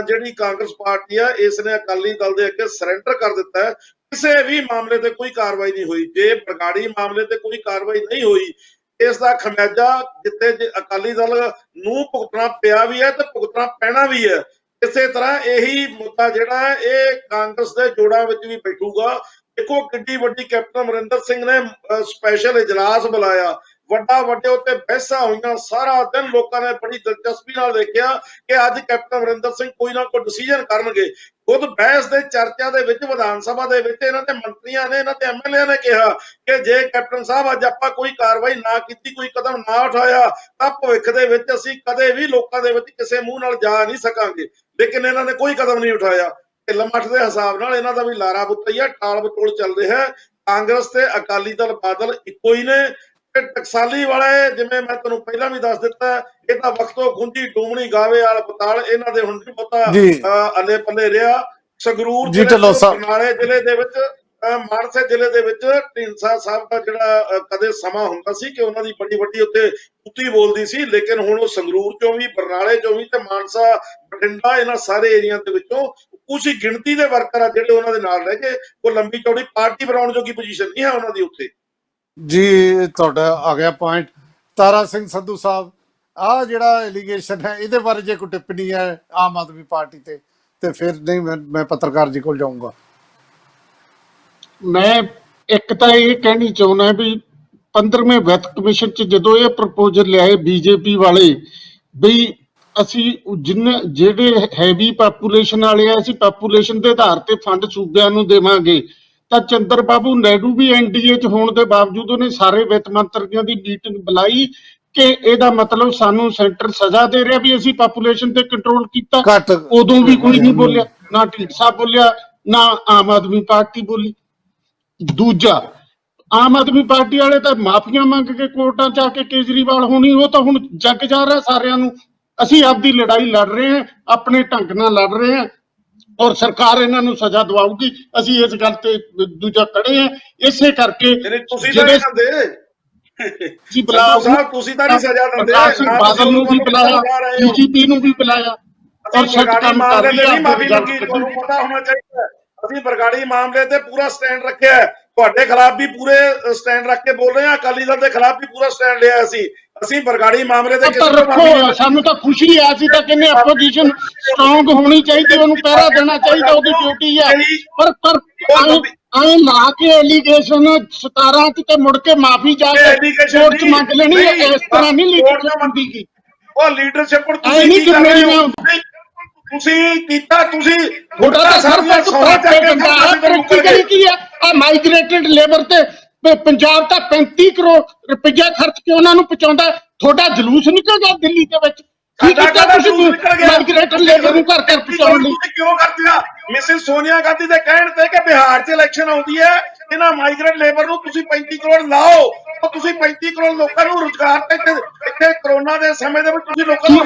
ਜਿਹੜੀ ਕਾਂਗਰਸ ਪਾਰਟੀ ਆ ਇਸ ਨੇ ਅਕਾਲੀ ਦਲ ਦੇ ਅੱਗੇ ਸਰੈਂਡਰ ਕਰ ਦਿੱਤਾ ਹੈ। ਕਿਸੇ ਵੀ ਮਾਮਲੇ ਤੇ ਕੋਈ ਕਾਰਵਾਈ ਨਹੀਂ ਹੋਈ। ਜੇ ਬਰਗਾੜੀ ਮਾਮਲੇ ਤੇ ਕੋਈ ਕਾਰਵਾਈ ਨਹੀਂ ਹੋਈ, ਇਸ ਦਾ ਖਮਿਆਜਾ ਜਿੱਥੇ ਅਕਾਲੀ ਦਲ ਨੂੰ ਭੁਗਤਣਾ ਪਿਆ ਵੀ ਹੈ ਤੇ ਭੁਗਤਣਾ ਪੈਣਾ ਵੀ ਹੈ। ਇਸੇ ਤਰ੍ਹਾਂ ਇਹੀ ਮੁੱਦਾ ਜਿਹੜਾ ਹੈ ਇਹ ਕਾਂਗਰਸ ਦੇ ਜੋੜਾਂ ਵਿੱਚ ਵੀ ਬੈਠੂਗਾ। ਦੇਖੋ ਕਿੰਨੀ ਵੱਡੀ ਕੈਪਟਨ ਅਮਰਿੰਦਰ ਸਿੰਘ ਨੇ ਸਪੈਸ਼ਲ ਇਜਲਾਸ ਬੁਲਾਇਆ, ਵੱਡੇ ਉੱਤੇ ਬਹਿਸਾਂ ਹੋਈਆਂ, ਸਾਰਾ ਦਿਨ ਲੋਕਾਂ ਨੇ ਬੜੀ ਦਿਲਚਸਪੀ ਨਾਲ ਦੇਖਿਆ ਕਿ ਅੱਜ ਕੈਪਟਨ ਅਮਰਿੰਦਰ ਸਿੰਘ ਕੋਈ ਨਾ ਕੋਈ ਡਿਸੀਜਨ ਕਰਨਗੇ। ਖੁਦ ਬਹਿਸ ਦੇ ਚਰਚਾ ਦੇ ਵਿੱਚ ਵਿਧਾਨ ਸਭਾ ਦੇ ਵਿੱਚ ਇਹਨਾਂ ਦੇ ਮੰਤਰੀਆਂ ਨੇ, ਇਹਨਾਂ ਦੇ ਐਮਐਲਏ ਨੇ ਕਿਹਾ ਕਿ ਜੇ ਕੈਪਟਨ ਸਾਹਿਬ ਅੱਜ ਆਪਾਂ ਕੋਈ ਕਾਰਵਾਈ ਨਾ ਕੀਤੀ, ਕੋਈ ਕਦਮ ਨਾ ਉਠਾਇਆ ਤਾਂ ਭਵਿੱਖ ਦੇ ਵਿੱਚ ਅਸੀਂ ਕਦੇ ਵੀ ਲੋਕਾਂ ਦੇ ਵਿੱਚ ਕਿਸੇ ਮੂੰਹ ਨਾਲ ਜਾ ਨਹੀਂ ਸਕਾਂਗੇ। ਲੇਕਿਨ ਇਹਨਾਂ ਨੇ ਕੋਈ ਕਦਮ ਨਹੀਂ ਉਠਾਇਆ। ਢਿੱਲ ਮੱਠ ਦੇ ਹਿਸਾਬ ਨਾਲ ਇਹਨਾਂ ਦਾ ਵੀ ਲਾਰਾ ਬੁੱਤਾ ਹੀ ਆ, ਟਾਲ ਬਟੋਲ ਚੱਲ ਰਿਹਾ। ਕਾਂਗਰਸ ਤੇ ਅਕਾਲੀ ਦਲ ਬਾਦਲ ਇੱਕੋ ਹੀ ਨੇ। ਟਕਸਾਲੀ ਵਾਲੇ ਜਿਵੇਂ ਮੈਂ ਤੁਹਾਨੂੰ ਪਹਿਲਾਂ ਵੀ ਦੱਸ ਦਿੱਤਾ, ਇਹ ਤਾਂ ਵਕਤੋਂ ਗੁੰਜੀ ਡੂਮਣੀ ਗਾਵੇ ਵਾਲ ਬਤਾਲ, ਇਹਨਾਂ ਦੇ ਹੁਣ ਨਹੀਂ ਪਤਾ ਅੱਲੇ ਪੱਲੇ ਰਿਹਾ। ਸੰਗਰੂਰ ਬਰਨਾਲੇ ਜ਼ਿਲ੍ਹੇ ਦੇ ਵਿੱਚ, ਮਾਨਸਾ ਜ਼ਿਲ੍ਹੇ ਦੇ ਵਿੱਚ ਢੀਂਡਸਾ ਸਾਹਿਬ ਦਾ ਜਿਹੜਾ ਕਦੇ ਸਮਾਂ ਹੁੰਦਾ ਸੀ ਕਿ ਉਹਨਾਂ ਦੀ ਬੜੀ ਵੱਡੀ ਉੱਥੇ ਉੱਤੀ ਬੋਲਦੀ ਸੀ, ਲੇਕਿਨ ਹੁਣ ਉਹ ਸੰਗਰੂਰ ਚੋਂ ਵੀ, ਬਰਨਾਲੇ ਚੋਂ ਵੀ ਤੇ ਮਾਨਸਾ, ਬਠਿੰਡਾ, ਇਹਨਾਂ ਸਾਰੇ ਏਰੀਆ ਦੇ ਵਿੱਚੋਂ ਕੁਝ ਗਿਣਤੀ ਦੇ ਵਰਕਰ ਆ ਜਿਹੜੇ ਉਹਨਾਂ ਦੇ ਨਾਲ ਰਹਿ ਗਏ। ਉਹ ਲੰਬੀ ਚੌੜੀ ਪਾਰਟੀ ਬਣਾਉਣ ਜੋਗੀ ਪੋਜੀਸ਼ਨ ਨਹੀਂ ਹੈ ਉਹਨਾਂ ਦੀ ਉੱਥੇ। ਜੀ ਤੁਹਾਡਾ ਆ ਗਿਆ ਪੁਆਇੰਟ। ਤਾਰਾ ਸਿੰਘ ਸੰਧੂ ਸਾਹਿਬ, ਆਹ ਜਿਹੜਾ ਐਲੀਗੇਸ਼ਨ ਹੈ ਇਹਦੇ ਬਾਰੇ ਜੇ ਕੋਈ ਟਿੱਪਣੀ ਹੈ ਆਮ ਆਦਮੀ ਪਾਰਟੀ ਤੇ ਫਿਰ ਨਹੀਂ ਮੈਂ ਪੱਤਰਕਾਰ ਜੀ ਕੋਲ ਜਾਊਂਗਾ। ਮੈਂ ਇੱਕ ਤਾਂ ਇਹ ਕਹਿਣੀ ਚਾਹੁੰਦਾ ਵੀ 15ਵੇਂ ਵਿੱਤ ਕਮਿਸ਼ਨ ਚ ਜਦੋਂ ਇਹ ਪ੍ਰਪੋਜ਼ਲ ਲਿਆਏ ਬੀਜੇਪੀ ਵਾਲੇ ਵੀ ਅਸੀਂ ਜਿਹੜੇ ਹੈਵੀ ਪਾਪੂਲੇਸ਼ਨ ਵਾਲੇ ਆ ਅਸੀਂ ਪਾਪੂਲੇਸ਼ਨ ਦੇ ਆਧਾਰ ਤੇ ਫੰਡ ਸੂਬਿਆਂ ਨੂੰ ਦੇਵਾਂਗੇ, ਤਾਂ ਚੰਦਰ ਬਾਬੂ ਨਾਇਡੂ ਵੀ ਐਨਡੀਏ ਚ ਹੋਣ ਦੇ ਬਾਵਜੂਦ ਉਹਨੇ ਸਾਰੇ ਵਿੱਤ ਮੰਤਰੀਆਂ ਦੀ ਮੀਟਿੰਗ ਬੁਲਾਈ ਕਿ ਇਹਦਾ ਮਤਲਬ ਸਾਨੂੰ ਸੈਂਟਰ ਸਜ਼ਾ ਦੇ ਰਿਹਾ ਵੀ ਅਸੀਂ ਪਾਪੂਲੇਸ਼ਨ ਤੇ ਕੰਟਰੋਲ ਕੀਤਾ। ਉਦੋਂ ਵੀ ਕੋਈ ਨਹੀਂ ਬੋਲਿਆ, ਨਾ ਢੀਂਡਸਾ ਬੋਲਿਆ, ਨਾ ਆਮ ਆਦਮੀ ਪਾਰਟੀ ਬੋਲੀ। ਦੂਜਾ, ਆਮ ਆਦਮੀ ਪਾਰਟੀ ਵਾਲੇ ਤਾਂ ਮਾਫੀਆਂ ਮੰਗ ਕੇ ਕੋਰਟਾਂ ਚ ਆ ਕੇ ਕੇਜਰੀਵਾਲ ਹੋਣੀ, ਉਹ ਤਾਂ ਹੁਣ ਜੱਗ ਜਾ ਰਿਹਾ ਸਾਰਿਆਂ ਨੂੰ। ਅਸੀਂ ਆਪਦੀ ਲੜਾਈ ਲੜ ਰਹੇ ਹਾਂ, ਆਪਣੇ ਢੰਗ ਨਾਲ ਲੜ ਰਹੇ ਹਾਂ ਔਰ ਸਰਕਾਰ ਇਹਨਾਂ ਨੂੰ ਸਜ਼ਾ ਦਵਾਊਗੀ। ਅਸੀਂ ਇਸ ਗੱਲ ਤੇ ਦੂਜਾ ਖੜੇ ਹਾਂ। ਇਸੇ ਕਰਕੇ ਤੁਸੀਂ ਤਾਂ ਨਹੀਂ ਸਜ਼ਾ ਦਿੰਦੇ, ਬਾਦਲ ਨੂੰ ਵੀ ਬੁਲਾਇਆ, ਡੀਜੀਪੀ ਨੂੰ ਵੀ ਬੁਲਾਇਆ ਔਰ ਸਖਤ ਕੰਮ ਕਰ ਰਹੀ ਹੈ। ਤੁਹਾਨੂੰ ਪਤਾ ਹੋਣਾ ਚਾਹੀਦਾ ਅਸੀਂ ਬਰਗਾੜੀ ਮਾਮਲੇ ਤੇ ਪੂਰਾ ਸਟੈਂਡ ਰੱਖਿਆ ਹੈ। ਤੁਹਾਡੇ ਖਿਲਾਫ ਵੀ ਪੂਰੇ ਸਟੈਂਡ ਰੱਖ ਕੇ ਬੋਲ ਰਹੇ ਹਾਂ, ਅਕਾਲੀ ਦਲ ਦੇ ਖਿਲਾਫ ਵੀ ਪੂਰਾ ਸਟੈਂਡ ਲਿਆ ਅਸੀਂ ਬਰਗਾੜੀ ਮਾਮਲੇ ਤੇ ਰੱਖੋ। ਸਾਨੂੰ ਤਾਂ ਖੁਸ਼ੀ ਆ, ਅਸੀਂ ਤਾਂ ਕਹਿੰਦੇ ਆਪੋਜੀਸ਼ਨ ਸਟਰੋਂਗ ਹੋਣੀ ਚਾਹੀਦੀ, ਉਹਨੂੰ ਪਹਿਰਾ ਦੇਣਾ ਚਾਹੀਦਾ, ਉਹਦੀ ਡਿਊਟੀ ਹੈ। ਪਰ ਐ ਲਾ ਕੇ ਐਲੀਗੇਸ਼ਨ 17 ਤੇ ਮੁੜ ਕੇ ਮਾਫੀ ਜਾ ਕੇ ਕੋਰਟ ਚ ਮੰਗ ਲੈਣੀ, ਇਸ ਤਰ੍ਹਾਂ ਨਹੀਂ ਲੀਡਰਸ਼ਿਪ ਹੁੰਦੀ ਕੀ। ਉਹ ਲੀਡਰਸ਼ਿਪ ਤੁਸੀਂ ਕੀਤਾ, ਤੁਸੀਂ ਕੀ ਹੈ ਆ ਮਾਈਗ੍ਰੇਟਡ ਲੇਬਰ ਤੇ ਪੰਜਾਬ ਤਾਂ 35 ਕਰੋੜ ਰੁਪਇਆ ਖਰਚ ਕੇ ਉਹਨਾਂ ਨੂੰ ਪਹੁੰਚਾਉਂਦਾ। ਤੁਹਾਡਾ ਜਲੂਸ ਨਿਕਲ ਗਿਆ ਦਿੱਲੀ ਦੇ ਵਿੱਚ, ਕੀ ਕੀਤਾ ਤੁਸੀਂ ਮਾਈਗ੍ਰੇਟਡ ਲੇਬਰ ਨੂੰ ਘਰ ਘਰ ਪਹੁੰਚਾਉਣ ਲਈ? ਕਿਉਂ ਕਰਦਿਆ ਮਿਸਿਸ ਸੋਨੀਆ ਗਾਂਧੀ ਦੇ ਕਹਿਣ ਤੇ ਕਿ ਬਿਹਾਰ 'ਚ ਇਲੈਕਸ਼ਨ ਆਉਂਦੀ ਹੈ, ਇਹਨਾਂ ਮਾਈਗ੍ਰੇਟ ਲੇਬਰ ਨੂੰ ਤੁਸੀਂ 35 ਕਰੋੜ ਲਾਓ, ਤੁਸੀਂ 35 ਕਰੋੜ ਲੋਕਾਂ ਨੂੰ ਰੁਜ਼ਗਾਰ ਤੇ ਇੱਥੇ ਕਰੋਨਾ ਦੇ ਸਮੇਂ ਦੇ ਵਿੱਚ ਤੁਸੀਂ ਲੋਕਾਂ ਨੂੰ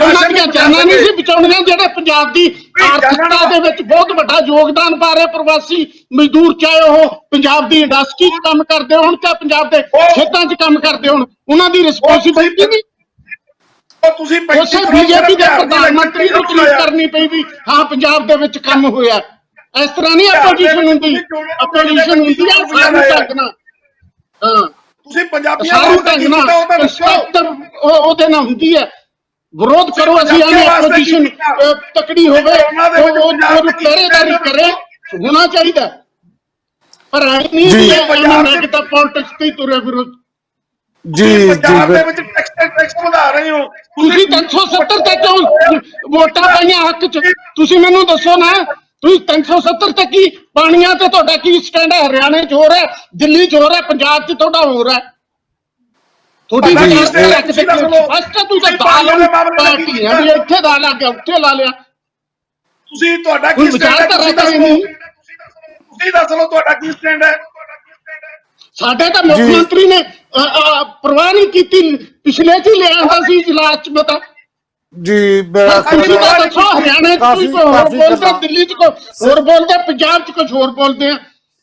ਜਾਨਾਂ ਨਹੀਂ ਸੀ ਬਚਾਉਣੀਆਂ ਜਿਹੜੇ ਪੰਜਾਬ ਦੀ ਆਰਥਿਕਤਾ ਦੇ ਵਿੱਚ ਬਹੁਤ ਵੱਡਾ ਯੋਗਦਾਨ ਪਾ ਰਹੇ ਪ੍ਰਵਾਸੀ ਮਜ਼ਦੂਰ, ਚਾਹੇ ਉਹ ਪੰਜਾਬ ਦੀ ਇੰਡਸਟਰੀ 'ਚ ਕੰਮ ਕਰਦੇ ਹੋਣ ਚਾਹੇ ਪੰਜਾਬ ਦੇ ਖੇਤਾਂ 'ਚ ਕੰਮ ਕਰਦੇ ਹੋਣ, ਉਹਨਾਂ ਦੀ ਰਿਸਪੌਂਸਿਬਿਲਟੀ ਨਹੀਂ। ਤੁਸੀਂ ਉਸੇ ਬੀਜੇਪੀ ਦੇ ਪ੍ਰਧਾਨ ਮੰਤਰੀ ਨੂੰ ਤਕਲੀਫ ਕਰਨੀ ਪਈ ਵੀ ਹਾਂ ਪੰਜਾਬ ਦੇ ਵਿੱਚ ਕੰਮ ਹੋਇਆ। ਇਸ ਤਰ੍ਹਾਂ ਨਹੀਂ ਆਪੋਜੀਸ਼ਨ ਹੁੰਦੀ, ਆਪੋਜੀਸ਼ਨ ਹੁੰਦੀ ਆ ਸਾਰੂ ਢੰਗ ਨਾਲ। ਹਾਂ, ਤੁਸੀਂ ਪੰਜਾਬੀਆਂ ਉਹਦੇ ਨਾਲ ਹੁੰਦੀ ਹੈ, ਵਿਰੋਧ ਕਰੋ। ਅਸੀਂ ਆਨੇ ਆਪੋਜੀਸ਼ਨ ਤਕੜੀ ਹੋਵੇ, ਉਹ ਪਹਿਰੇਦਾਰੀ ਕਰੇ, ਹੋਣਾ ਚਾਹੀਦਾ। ਪਰ ਆਈ ਨਹੀਂ ਜੀ। ਵੀ ਨੈਗੇਟਿਵ ਪੋਲਿਟਿਕਸ ਤੇ ਹੀ ਤੁਰੇ ਫਿਰੋ। ਜੀ ਪੰਜਾਬ ਦੇ ਜੀ ਵਿੱਚ ਟੈਕਸ ਵਧਾ ਰਹੇ ਹੋ ਤੁਸੀਂ 370 ਤੇ ਕਿਉਂ ਵੋਟਾਂ ਪਾਈਆਂ ਹੱਕ ਚ? ਤੁਸੀਂ ਮੈਨੂੰ ਦੱਸੋ ਨਾ, ਤੁਸੀਂ 370 ਤੇ ਕੀ ਪਾਣੀਆਂ ਤੇ ਤੁਹਾਡਾ ਕੀ ਸਟੈਂਡ ਹੈ? ਹਰਿਆਣੇ 'ਚ ਹੋ ਰਿਹਾ, ਦਿੱਲੀ 'ਚ ਹੋ ਰਿਹਾ, ਪੰਜਾਬ 'ਚ ਤੁਹਾਡਾ ਹੋ ਰਿਹਾ। ਤੁਹਾਡੀ ਤੁਹਾਡਾ ਕੀ ਵਿਚਾਰ stand ਹੈ? ਰੱਖ ਤੁਸੀਂ ਦੇ ਦੱਸ ਲਓ। ਫਸਟ ਤੂੰ ਤਾਂ ਤੁਸੀਂ ਪਾਣੀਆਂ ਦੇ ਮਾਮਲੇ ਨਾਲ ਕੀ ਪਾਰਟੀ ਹੈ ਵੀ ਇੱਥੇ ਦਾ ਲਾ ਕੇ ਉੱਥੇ ਲਾ ਲਿਆ। ਤੁਸੀਂ ਤੁਹਾਡਾ ਕੋਈ ਕੀ ਸਟੈਂਡ ਵਿਚਾਰ ਹੈ? ਤਾਂ ਤੁਸੀਂ ਰੱਖਦਾ ਦੱਸ ਹੀ ਲਓ, ਨਹੀਂ। ਤੁਸੀਂ ਦੱਸ ਲਓ ਤੁਹਾਡਾ ਕੀ ਸਟੈਂਡ ਹੈ। ਸਾਡੇ ਤਾਂ ਮੁੱਖ ਜੀ। ਮੰਤਰੀ ਨੇ ਪਰਵਾਹ ਨਹੀਂ ਕੀਤੀ, ਪਿਛਲੇ 'ਚ ਹੀ ਲਿਆ ਹੁੰਦਾ ਸੀ ਇਜਲਾਸ 'ਚ ਪਤਾ। ਜੀ ਮੇਰਾ ਤੁਸੀਂ ਤਾਂ ਦੱਸੋ, ਹਰਿਆਣੇ 'ਚ ਕਾਫੀ- ਕੋਈ ਹੋਰ ਕਾਫੀ ਬੋਲਦਾ, ਗੱਲਾਂ। ਦਿੱਲੀ 'ਚ ਕੋਈ ਹੋਰ ਬੋਲਦਾ, ਪੰਜਾਬ 'ਚ ਕੁਝ ਹੋਰ ਬੋਲਦੇ ਆ।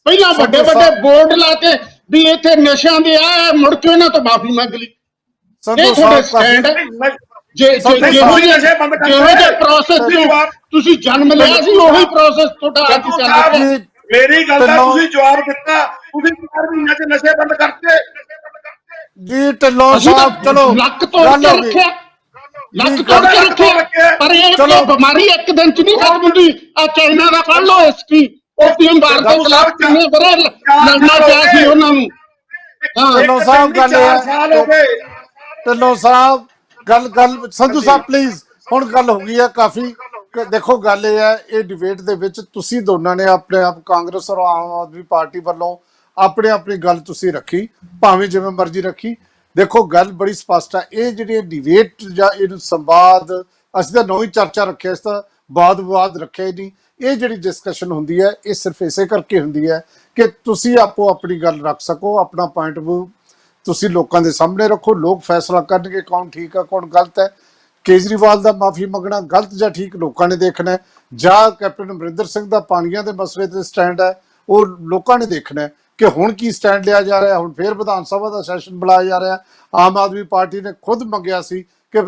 ਪਹਿਲਾਂ ਵੱਡੇ ਸੰਧੂ ਵੱਡੇ ਸਾਹਿਬ- ਬੋਰਡ ਲਾ ਕੇ ਵੀ ਇੱਥੇ ਨਸ਼ਿਆਂ ਦੇ ਆ, ਮੁੜ ਕੇ ਉਹਨਾਂ ਤੋਂ ਮਾਫੀ ਮੰਗ ਲਈ। ਸੰਧੂ ਇਹ ਤੁਹਾਡੇ ਸਾਹਿਬ ਸਟੈਂਡ ਹੈ। ਸੰਧੂ ਜਿਹੋ ਸਾਹਿਬ- ਜਿਹੇ ਪ੍ਰੋਸੈਸ ਤੁਸੀਂ ਜਨਮ ਲਿਆ ਸੀ, ਉਹੀ ਪ੍ਰੋਸੈਸ ਤੁਹਾਡਾ ਅੱਜ ਸੰਧੂ ਚੱਲ ਸਾਹਿਬ, ਰਿਹਾ। ਮੇਰੀ ਗੱਲ ਦਾ ਢਿੱਲੋਂ- ਤੁਸੀਂ ਜਵਾਬ ਦਿੱਤਾ, ਤੁਸੀਂ 4 ਮਹੀਨਿਆਂ 'ਚ ਨਸ਼ੇ ਬੰਦ ਕਰਤੇ। ਜੀ ਢਿੱਲੋਂ ਅਸੀਂ ਸਾਹਿਬ ਤਾਂ ਚਲੋ ਲੱਕ ਤੋੜ ਗੱਲ ਕੇ ਹੋ ਗਈ। ਰੱਖਿਆ, ਲੱਕ ਜੀ, ਤੋੜ ਕੇ ਲੱਕ ਤੋੜ ਰੱਖਿਆ, ਰੱਖਿਆ। ਪਰ ਇਹ ਚਲੋ। ਬਿਮਾਰੀ ਇੱਕ ਦਿਨ 'ਚ ਨਹੀਂ ਖਤਮ ਹੁੰਦੀ। ਆ ਚਾਈਨਾ ਦਾ ਪੜ੍ਹ ਲਓ ਹਿਸਟਰੀ, ਓਪੀਅਮ ਵਾਰ ਦੇ ਖਿਲਾਫ ਕਿੰਨੇ ਬਰੇ ਲੜਨਾ ਪਿਆ ਸੀ ਉਹਨਾਂ ਨੂੰ। ਹਾਂ, ਢਿੱਲੋਂ ਸਾਹਿਬ ਗੱਲ ਇਹ 4 ਸਾਲ ਹੋ ਹੈ ਗਏ। ਢਿੱਲੋਂ ਸਾਹਿਬ ਗੱਲ ਸੰਧੂ ਸਾਹਿਬ ਪਲੀਜ਼, ਹੁਣ ਗੱਲ ਹੋ ਗਈ ਹੈ ਕਾਫੀ। ਦੇਖੋ ਗੱਲ ਇਹ ਹੈ, ਇਹ ਡਿਬੇਟ ਦੇ ਵਿੱਚ ਤੁਸੀਂ ਦੋਨਾਂ ਨੇ ਆਪਣੇ ਆਪ ਕਾਂਗਰਸ ਔਰ ਆਮ ਆਦਮੀ ਪਾਰਟੀ ਵੱਲੋਂ ਆਪਣੀ ਗੱਲ ਤੁਸੀਂ ਰੱਖੀ, ਭਾਵੇਂ ਜਿਵੇਂ ਮਰਜ਼ੀ ਰੱਖੀ। ਦੇਖੋ ਗੱਲ ਬੜੀ ਸਪਸ਼ਟ ਹੈ, ਇਹ ਜਿਹੜੀ ਡਿਬੇਟ ਜਾਂ ਇਹਨੂੰ ਸੰਵਾਦ, ਅਸੀਂ ਤਾਂ ਨਵੀਂ ਚਰਚਾ ਰੱਖਿਆ, ਇਸ ਤਾਂ ਵਾਦ ਵਿਵਾਦ ਰੱਖਿਆ ਹੀ ਨਹੀਂ। ਇਹ ਜਿਹੜੀ ਡਿਸਕਸ਼ਨ ਹੁੰਦੀ ਹੈ, ਇਹ ਸਿਰਫ ਇਸੇ ਕਰਕੇ ਹੁੰਦੀ ਹੈ ਕਿ ਤੁਸੀਂ ਆਪੋ ਆਪਣੀ ਗੱਲ ਰੱਖ ਸਕੋ, ਆਪਣਾ ਪੁਆਇੰਟ ਆਫ ਵਿਊ ਤੁਸੀਂ ਲੋਕਾਂ ਦੇ ਸਾਹਮਣੇ ਰੱਖੋ। ਲੋਕ ਫੈਸਲਾ ਕਰਨਗੇ ਕੌਣ ਠੀਕ ਹੈ ਕੌਣ ਗਲਤ ਹੈ। ਕੇਜਰੀਵਾਲ ਦਾ ਮਾਫੀ ਮੰਗਣਾ ਗਲਤ ਜਾਂ ਠੀਕ ਲੋਕਾਂ ਨੇ ਦੇਖਣਾ ਹੈ, ਜਾਂ ਕੈਪਟਨ ਅਮਰਿੰਦਰ ਸਿੰਘ ਦਾ ਪਾਣੀਆਂ ਦੇ ਮਸਲੇ ਤੇ ਸਟੈਂਡ ਹੈ, ਉਹ ਲੋਕਾਂ ਨੇ ਦੇਖਣਾ ਹੈ ਕਿ ਹੁਣ ਕੀ ਸਟੈਂਡ ਲਿਆ ਜਾ ਰਿਹਾ। ਹੁਣ ਫੇਰ ਵਿਧਾਨ ਸਭਾ ਦਾ ਸੈਸ਼ਨ ਬੁਲਾਇਆ ਜਾ ਰਿਹਾ। ਆਮ ਆਦਮੀ ਪਾਰਟੀ ਨੇ ਖੁਦ ਮੰਗਿਆ ਸੀ ਕਿ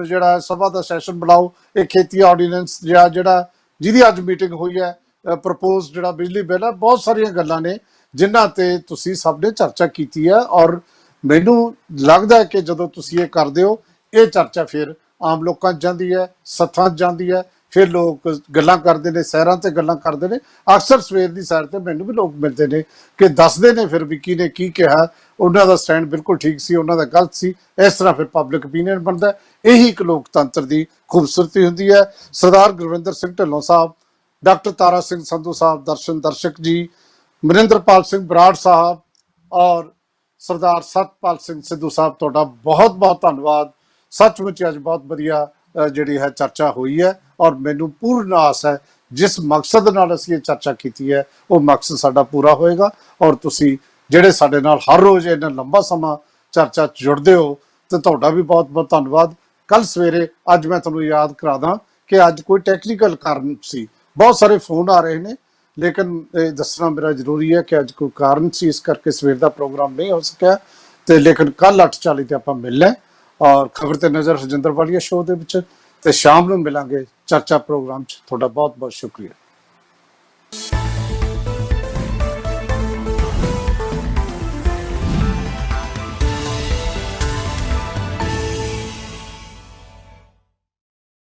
ਜਿਹੜਾ ਸਭਾ ਦਾ ਸੈਸ਼ਨ ਬੁਲਾਓ। ਇਹ ਖੇਤੀ ਆਰਡੀਨੈਂਸ ਜਿਹੜਾ ਜਿਹਦੀ ਅੱਜ ਮੀਟਿੰਗ ਹੋਈ ਹੈ, ਪ੍ਰਪੋਜ਼ ਜਿਹੜਾ ਬਿਜਲੀ ਬਿੱਲ ਹੈ, ਬਹੁਤ ਸਾਰੀਆਂ ਗੱਲਾਂ ਨੇ ਜਿਨ੍ਹਾਂ ਤੇ ਤੁਸੀਂ ਸਭ ਨੇ ਚਰਚਾ ਕੀਤੀ ਹੈ। ਔਰ ਮੈਨੂੰ ਲੱਗਦਾ ਹੈ ਕਿ ਜਦੋਂ ਤੁਸੀਂ ਇਹ ਕਰਦੇ ਹੋ, ਇਹ ਚਰਚਾ ਫਿਰ ਆਮ ਲੋਕਾਂ 'ਚ ਜਾਂਦੀ ਹੈ, ਸੱਥਾਂ 'ਚ ਜਾਂਦੀ ਹੈ, ਫਿਰ ਲੋਕ ਗੱਲਾਂ ਕਰਦੇ ਨੇ, ਸੈਰਾਂ ਤੇ ਗੱਲਾਂ ਕਰਦੇ ਨੇ। ਅਕਸਰ ਸਵੇਰ ਦੀ ਸੈਰ ਤੇ ਮੈਨੂੰ ਵੀ ਲੋਕ ਮਿਲਦੇ ਨੇ ਕਿ ਦੱਸਦੇ ਨੇ ਫਿਰ ਵੀ ਕਿਹਨੇ ਕੀ ਕਿਹਾ, ਉਹਨਾਂ ਦਾ ਸਟੈਂਡ ਬਿਲਕੁਲ ਠੀਕ ਸੀ, ਉਹਨਾਂ ਦਾ ਗਲਤ ਸੀ। ਇਸ ਤਰ੍ਹਾਂ ਫਿਰ ਪਬਲਿਕ ਓਪੀਨੀਅਨ ਬਣਦਾ। ਇਹੀ ਇੱਕ ਲੋਕਤੰਤਰ ਦੀ ਖੂਬਸੂਰਤੀ ਹੁੰਦੀ ਹੈ। ਸਰਦਾਰ ਗੁਰਵਿੰਦਰ ਸਿੰਘ ਢਿੱਲੋਂ ਸਾਹਿਬ, ਡਾਕਟਰ ਤਾਰਾ ਸਿੰਘ ਸੰਧੂ ਸਾਹਿਬ, ਦਰਸ਼ਕ ਜੀ, ਮਨਿੰਦਰਪਾਲ ਸਿੰਘ ਬਰਾੜ ਸਾਹਿਬ ਔਰ ਸਰਦਾਰ ਸਤਪਾਲ ਸਿੰਘ ਸਿੱਧੂ ਸਾਹਿਬ, ਤੁਹਾਡਾ ਬਹੁਤ ਬਹੁਤ ਧੰਨਵਾਦ। ਸੱਚਮੁੱਚ ਅੱਜ ਬਹੁਤ ਵਧੀਆ ਜਿਹੜੀ ਹੈ ਚਰਚਾ ਹੋਈ ਹੈ, ਔਰ ਮੈਨੂੰ ਪੂਰਨ ਆਸ ਹੈ ਜਿਸ ਮਕਸਦ ਨਾਲ ਅਸੀਂ ਇਹ ਚਰਚਾ ਕੀਤੀ ਹੈ, ਉਹ ਮਕਸਦ ਸਾਡਾ ਪੂਰਾ ਹੋਏਗਾ। ਔਰ ਤੁਸੀਂ ਜਿਹੜੇ ਸਾਡੇ ਨਾਲ ਹਰ ਰੋਜ਼ ਇੰਨਾ ਲੰਬਾ ਸਮਾਂ ਚਰਚਾ 'ਚ ਜੁੜਦੇ ਹੋ, ਤੇ ਤੁਹਾਡਾ ਵੀ ਬਹੁਤ ਬਹੁਤ ਧੰਨਵਾਦ। ਕੱਲ ਸਵੇਰੇ ਅੱਜ ਮੈਂ ਤੁਹਾਨੂੰ ਯਾਦ ਕਰਾ ਦਾਂ ਕਿ ਅੱਜ ਕੋਈ ਟੈਕਨੀਕਲ ਕਾਰਨ ਸੀ, ਬਹੁਤ ਸਾਰੇ ਫੋਨ ਆ ਰਹੇ ਨੇ, ਲੇਕਿਨ ਇਹ ਦੱਸਣਾ ਮੇਰਾ ਜ਼ਰੂਰੀ ਹੈ ਕਿ ਅੱਜ ਕੋਈ ਕਾਰਨ ਸੀ, ਇਸ ਕਰਕੇ ਸਵੇਰ ਦਾ ਪ੍ਰੋਗਰਾਮ ਨਹੀਂ ਹੋ ਸਕਿਆ। ਤੇ ਲੇਕਿਨ ਕੱਲ 8:40 ਤੇ ਆਪਾਂ ਮਿਲਣਾ ਔਰ ਖਬਰ ਤੇ ਨਜ਼ਰ ਹਰਜਿੰਦਰ ਵਾਲੀਆ ਸ਼ੋਅ ਦੇ ਵਿੱਚ, ਤੇ ਸ਼ਾਮ ਨੂੰ ਮਿਲਾਂਗੇ ਚਰਚਾ ਪ੍ਰੋਗਰਾਮ 'ਚ। ਤੁਹਾਡਾ ਬਹੁਤ ਬਹੁਤ ਸ਼ੁਕਰੀਆ।